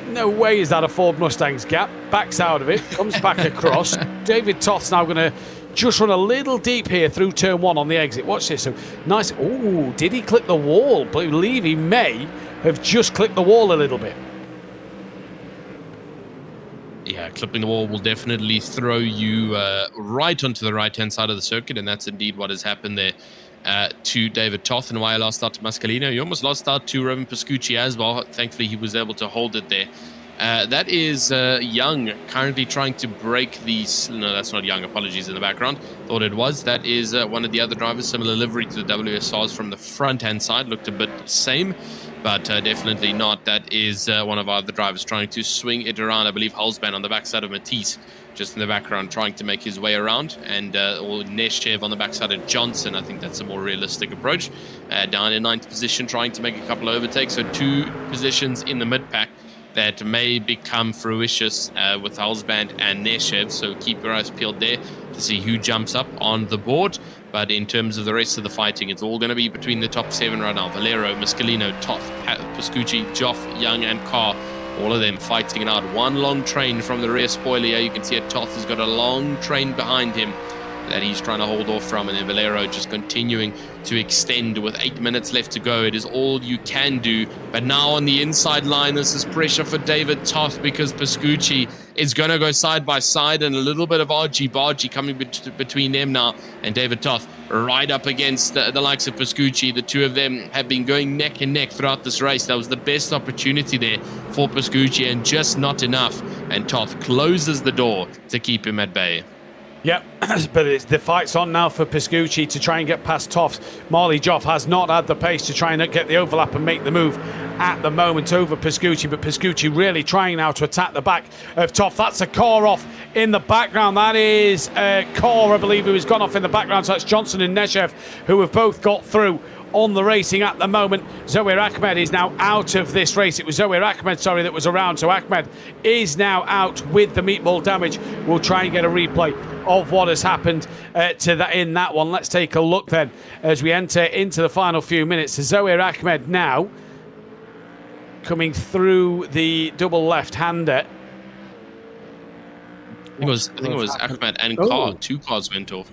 No way is that a Ford Mustang's gap. Backs out of it, comes back across. David Toth's now going to just run a little deep here through turn 1 on the exit. Watch this. So nice. Oh, did he clip the wall? I believe he may have just clipped the wall a little bit. Yeah, clipping the wall will definitely throw you right onto the right-hand side of the circuit, and that's indeed what has happened there to David Toth, and why I lost out to Muscolino. He almost lost out to Roman Pascucci as well. Thankfully, he was able to hold it there. That is Young currently trying to break these. No, that's not Young. Apologies in the background. Thought it was. That is one of the other drivers, similar livery to the WSRs from the front-hand side. Looked a bit same, but definitely not. That is one of our other drivers trying to swing it around. I believe Hulsban on the backside of Matisse, just in the background, trying to make his way around, and or Neshev on the backside of Johnson. I think that's a more realistic approach. Down in 9th position, trying to make a couple of overtakes. So 2 positions in the mid-pack that may become fruitious with Hulsban and Neshev. So keep your eyes peeled there to see who jumps up on the board. But in terms of the rest of the fighting, it's all going to be between the top 7 right now. Valero, Muscolino, Toth, Pascucci, Joff, Young, and Carr. All of them fighting it out. One long train from the rear spoiler. You can see it. Toth has got a long train behind him that he's trying to hold off from, and then Valero just continuing to extend with 8 minutes left to go. It is all you can do. But now on the inside line, this is pressure for David Toth, because Pascucci is going to go side by side, and a little bit of argy-bargy coming between them now, and David Toth right up against the likes of Pascucci. The two of them have been going neck and neck throughout this race. That was the best opportunity there for Pascucci, and just not enough, and Toth closes the door to keep him at bay. Yep, but the fight's on now for Pascucci to try and get past Toth. Marley Joff has not had the pace to try and get the overlap and make the move at the moment over Pascucci, but Pascucci really trying now to attack the back of Toth. That's a car off in the background. That is Car, I believe, who has gone off in the background. So that's Johnson and Neshev, who have both got through on the racing at the moment. Zohair Ahmed is now out of this race. It was Zohair Ahmed, sorry, that was around. So Ahmed is now out with the meatball damage. We'll try and get a replay of what has happened to that in that one. Let's take a look then as we enter into the final few minutes. Zohair Ahmed now coming through the double left-hander. I think it was Ahmed and Carr. 2 cars went off.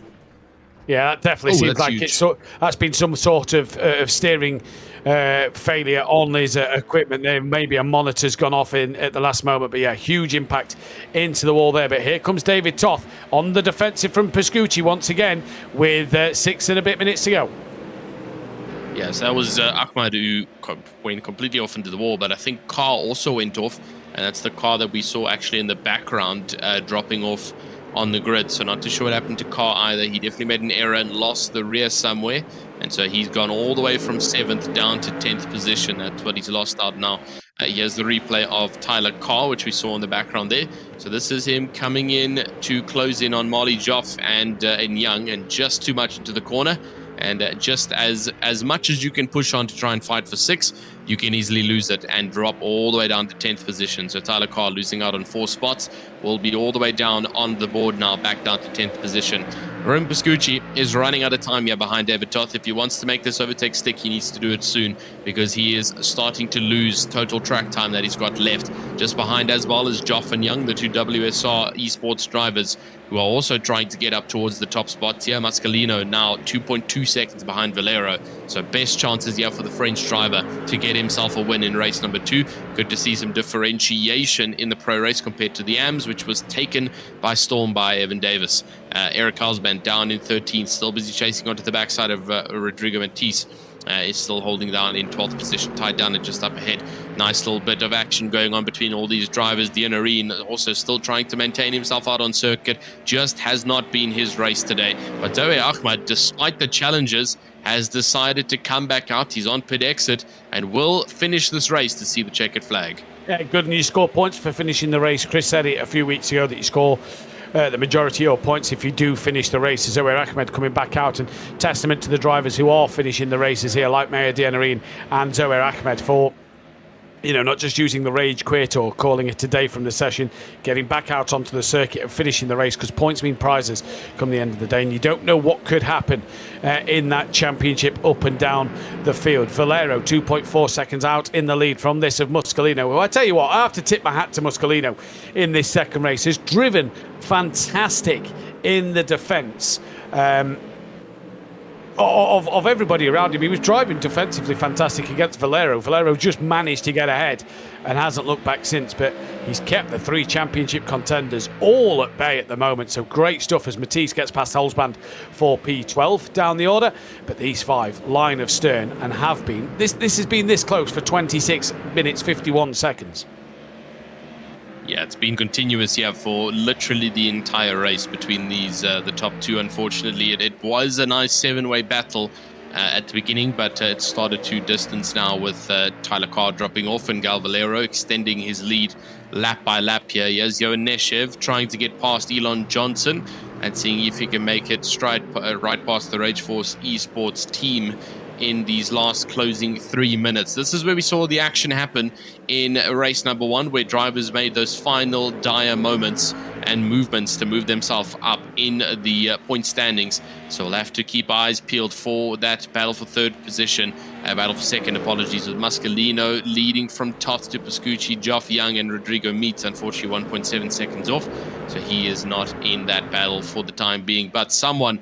Yeah, that definitely seems like huge. That's been some sort of steering failure on his equipment. There maybe a monitor's gone off at the last moment, but yeah, huge impact into the wall there. But here comes David Toth on the defensive from Pascucci once again with 6 and a bit minutes to go. Yes, that was Ahmed who went completely off into the wall, but I think Carr also went off, and that's the car that we saw actually in the background dropping off on the grid. So not too sure what happened to Carr either. He definitely made an error and lost the rear somewhere, and so he's gone all the way from 7th down to 10th position. That's what he's lost out now. Here's the replay of Tyler Carr, which we saw in the background there. So this is him coming in to close in on Marley Joff and Young, and just too much into the corner. And just as much as you can push on to try and fight for 6, you can easily lose it and drop all the way down to 10th position. So Tyler Carr losing out on 4 spots will be all the way down on the board now, back down to 10th position. Roman Pascucci is running out of time here behind David Toth. If he wants to make this overtake stick, he needs to do it soon, because he is starting to lose total track time that he's got left. Just behind as well as Joff and Young, the 2 WSR esports drivers, who are also trying to get up towards the top spots here. Muscolino now 2.2 seconds behind Valero. So best chances here for the French driver to get himself a win in race number 2. Good to see some differentiation in the pro race compared to the AMS, which was taken by storm by Evan Davis. Eric Hulsban down in 13th, still busy chasing onto the backside of Rodrigo Matisse. is still holding down in 12th position, tied down and just up ahead. Nice little bit of action going on between all these drivers. Dianarine also still trying to maintain himself out on circuit. Just has not been his race today. But Zoe Ahmed, despite the challenges, has decided to come back out. He's on pit exit and will finish this race to see the checkered flag. Yeah, good, and you score points for finishing the race. Chris said it a few weeks ago that you score the majority of your points if you do finish the race. Zoe Ahmed coming back out, and testament to the drivers who are finishing the races here, like Maya Dianarine and Zoe Ahmed, for not just using the rage quit or calling it a day from the session, getting back out onto the circuit and finishing the race, because points mean prizes come the end of the day, and you don't know what could happen in that championship up and down the field. Valero 2.4 seconds out in the lead from this of Muscolino, who I tell you what, I have to tip my hat to Muscolino in this second race. Has driven fantastic in the defence of everybody around him. He was driving defensively fantastic against Valero. Valero just managed to get ahead and hasn't looked back since, but he's kept the 3 championship contenders all at bay at the moment. So great stuff as Matisse gets past Holzband for P12 down the order. But these 5 line of stern and have been. This has been this close for 26 minutes 51 seconds. Yeah, it's been continuous here for literally the entire race between these, the top 2. Unfortunately, it was a nice 7-way battle at the beginning, but it started to distance now with Tyler Carr dropping off and Gal Valero extending his lead lap by lap here. Here's Johan Neshev trying to get past Elon Johnson and seeing if he can make it right past the Rage Force Esports team in these last closing 3 minutes. This is where we saw the action happen in race number 1, where drivers made those final dire moments and movements to move themselves up in the point standings. So we'll have to keep eyes peeled for that battle for 3rd position, battle for 2nd, apologies, with Muscolino leading from Toth to Pascucci, Geoff Young and Rodrigo Meets, unfortunately 1.7 seconds off, so he is not in that battle for the time being. But someone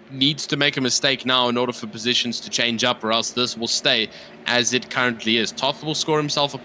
needs to make a mistake now in order for positions to change up, or else this will stay as it currently is. Toth will score himself a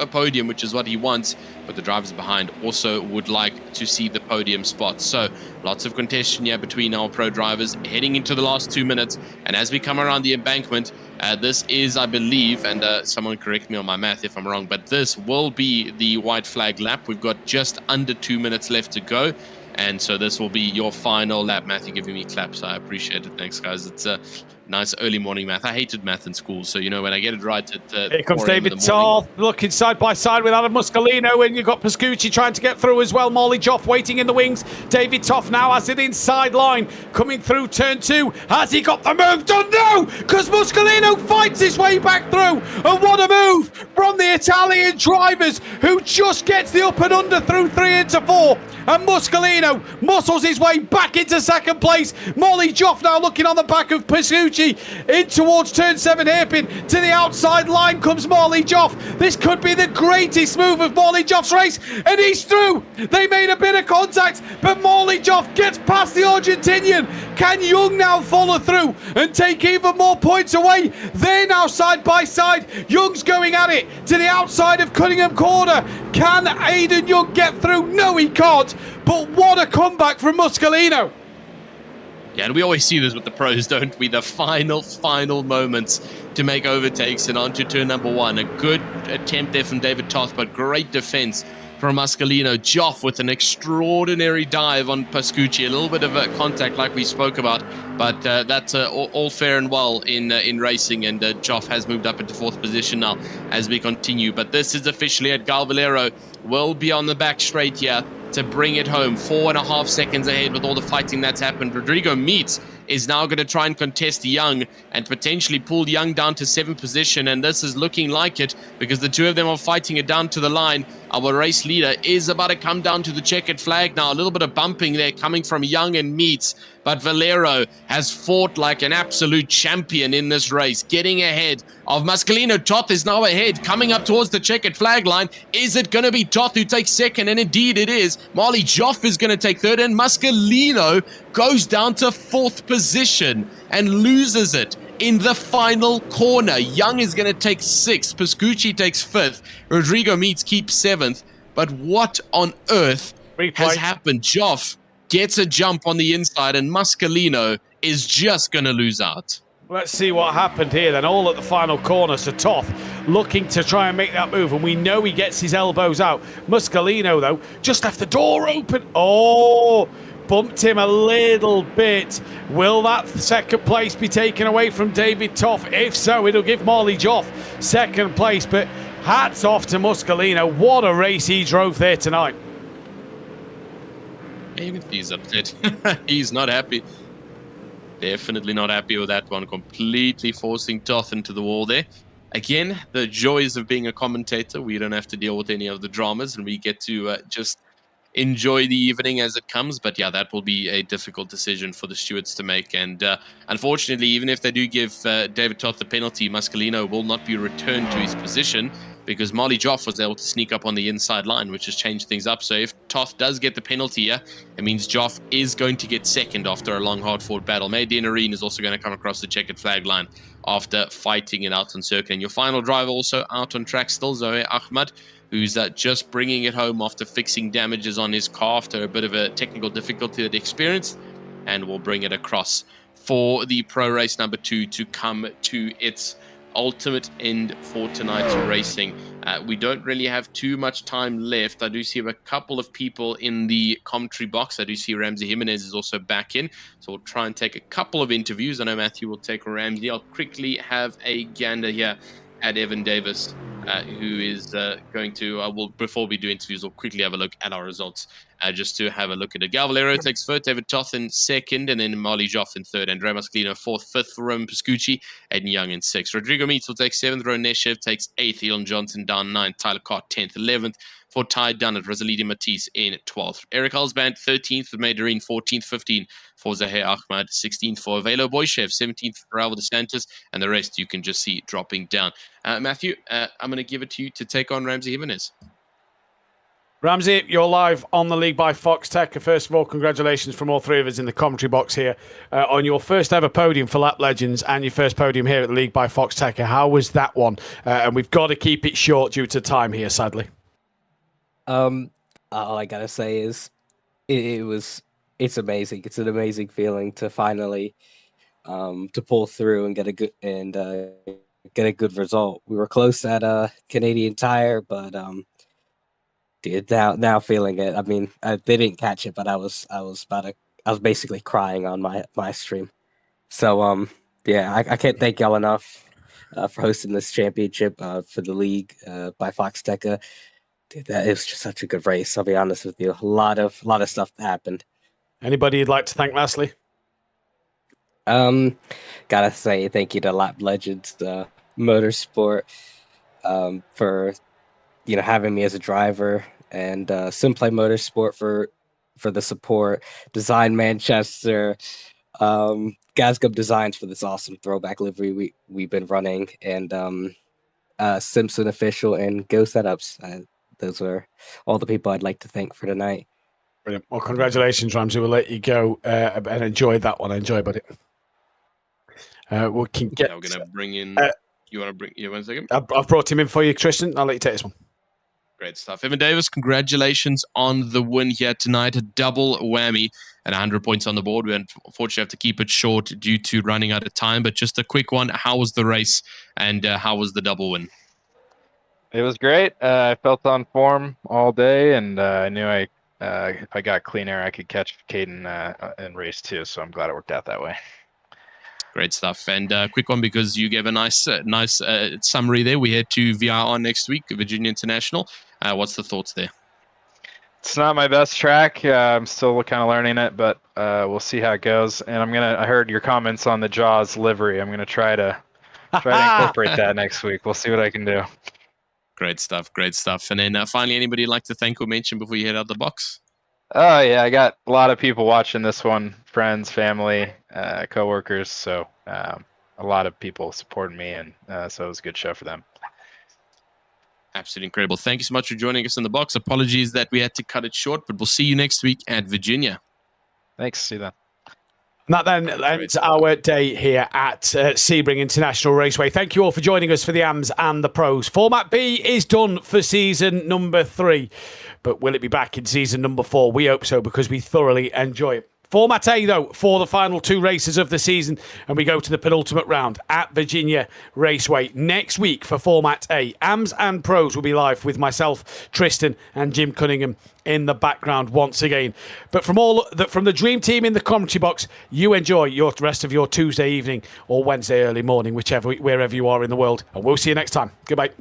podium, which is what he wants, but the drivers behind also would like to see the podium spot. So lots of contention here between our pro drivers heading into the last 2 minutes. And as we come around the embankment, this is, I believe, and someone correct me on my math if I'm wrong, but this will be the white flag lap. We've got just under 2 minutes left to go. And so this will be your final lap. Matthew giving me claps. I appreciate it. Thanks, guys. It's a nice early morning math. I hated math in school, so when I get it right at here comes David Toth looking side by side with Adam Muscolino, and you've got Pascucci trying to get through as well. Morley Joff waiting in the wings. David Toth now has it inside line, coming through turn 2. Has he got the move done? No, because Muscolino fights his way back through, and what a move from the Italian drivers, who just gets the up and under through 3 into 4, and Muscolino muscles his way back into 2nd place. Morley Joff now looking on the back of Pascucci in towards turn 7 hairpin. To the outside line comes Morley Joff. This could be the greatest move of Morley Joff's race, and he's through. They made a bit of contact, but Morley Joff gets past the Argentinian. Can Young now follow through and take even more points away? They're now side by side. Young's going at it to the outside of Cunningham Corner. Can Aidan Young get through? No, he can't. But what a comeback from Muscolino. Yeah, and we always see this with the pros, don't we? The final moments to make overtakes and onto turn number 1. A good attempt there from David Toth, but great defense from Muscolino. Joff with an extraordinary dive on Pascucci. A little bit of a contact like we spoke about, but that's all fair and well in racing, and Joff has moved up into 4th position now as we continue. But this is officially at Gal Valero. Will be on the back straight here to bring it home. 4.5 seconds ahead with all the fighting that's happened. Rodrigo Meets is now going to try and contest Young and potentially pull Young down to 7th position, and this is looking like it because the 2 of them are fighting it down to the line. Our race leader is about to come down to the checkered flag now. A little bit of bumping there coming from Young and Meets, but Valero has fought like an absolute champion in this race, getting ahead of Muscolino. Toth is now ahead, coming up towards the checkered flag line. Is it going to be Toth who takes 2nd? And indeed it is. Morley Joff is going to take 3rd, and Muscolino goes down to 4th position and loses it in the final corner. Young is going to take 6th. Pascucci takes 5th. Rodrigo Meets keeps 7th. But what on earth has happened? Joff gets a jump on the inside, and Muscolino is just going to lose out. Let's see what happened here then. All at the final corner. So Toth looking to try and make that move, and we know he gets his elbows out. Muscolino, though, just left the door open. Oh, bumped him a little bit. Will that second place be taken away from David Toth? If so, it'll give Marley Joff second place. But hats off to Muscolino. What a race he drove there tonight. Even he's upset. He's not happy. Definitely not happy with that one. Completely forcing Toth into the wall there. Again, the joys of being a commentator. We don't have to deal with any of the dramas, and we get to just enjoy the evening as it comes. But yeah, that will be a difficult decision for the stewards to make. And unfortunately, even if they do give David Toth the penalty, Muscolino will not be returned to his position, because Marley Joff was able to sneak up on the inside line, which has changed things up. So if Toth does get the penalty here, it means Joff is going to get second after a long, hard-fought battle. Maydeen Areen is also going to come across the checkered flag line after fighting it out on circuit. And your final driver also out on track still, Zoe Ahmad, who's just bringing it home after fixing damages on his car after a bit of a technical difficulty that he experienced, and will bring it across for the pro race number 2 to come to its ultimate end for tonight's racing. We don't really have too much time left. I do see a couple of people in the commentary box. I do see Ramsey Jimenez is also back in, so we'll try and take a couple of interviews. I know Matthew will take Ramsey. I'll quickly have a gander here at Evan Davis, who is going to, before we do interviews, we'll quickly have a look at our results, just to have a look at it. Galvalero takes third, David Toth in second, and then Marley Joff in third, Andrea Muscolino fourth, fifth for Roman Pascucci, Aiden Young in sixth. Rodrigo Meats will take seventh, Roneshev takes eighth, Elon Johnson down ninth, Tyler Cott 10th, 11th, for Ty Dunnett, Rosalidi Matisse in 12th. Eric Hulsband 13th, for Maydeen 14th, 15th for Zahir Ahmad, 16th for Velo Boyshev, 17th for Raul De Santos, and the rest you can just see dropping down. Matthew, I'm going to give it to you to take on Ramsey Jimenez. Ramsey, you're live on the League by Foxxtecca. First of all, congratulations from all three of us in the commentary box here on your first ever podium for Lap Legends and your first podium here at the League by Foxxtecca. How was that one? And we've got to keep it short due to time here, sadly. All I gotta say is it's amazing. It's an amazing feeling to finally to pull through and get a good result. We were close at Canadian Tire, but now feeling it. I mean, they didn't catch it, but I was basically crying on my stream. So yeah, I can't thank y'all enough for hosting this championship for the league by Foxxtecca. That it was just such a good race. I'll be honest with you. A lot of stuff happened. Anybody you'd like to thank lastly? Gotta say thank you to Lap Legends Motorsport for having me as a driver, and Simplay Motorsport for the support. Design Manchester, Gasgub Designs for this awesome throwback livery we've been running, and Simpson Official and Go Setups. Those are all the people I'd like to thank for tonight. Brilliant. Well, congratulations, Ramsey. We'll let you go and enjoy that one. Enjoy, buddy. We can get. We're going to bring in. You want to bring? You 1 second. I've brought him in for you, Tristan. I'll let you take this one. Great stuff. Evan Davis, congratulations on the win here tonight. A double whammy and 100 points on the board. We unfortunately have to keep it short due to running out of time, but just a quick one. How was the race, and how was the double win? It was great. I felt on form all day, and I knew if I got clean air, I could catch Caden in race 2, so I'm glad it worked out that way. Great stuff. And quick one, because you gave a nice summary there. We head to VIR next week, Virginia International. What's the thoughts there? It's not my best track. I'm still kind of learning it, but we'll see how it goes. And I heard your comments on the Jaws livery. I'm going to try to incorporate that next week. We'll see what I can do. Great stuff. Great stuff. And then finally, anybody you'd like to thank or mention before you head out the box? Oh, yeah. I got a lot of people watching this one, friends, family, coworkers. So a lot of people supporting me, and so it was a good show for them. Absolutely incredible. Thank you so much for joining us in the box. Apologies that we had to cut it short, but we'll see you next week at Virginia. Thanks. See you then. And that then ends our day here at Sebring International Raceway. Thank you all for joining us for the AMs and the pros. Format B is done for season number 3. But will it be back in season number 4? We hope so, because we thoroughly enjoy it. Format A, though, for the final 2 races of the season, and we go to the penultimate round at Virginia Raceway next week for Format A. AMs and Pros will be live with myself, Tristan, and Jim Cunningham in the background once again. But from the Dream Team in the commentary box, you enjoy your rest of your Tuesday evening or Wednesday early morning, wherever you are in the world, and we'll see you next time. Goodbye.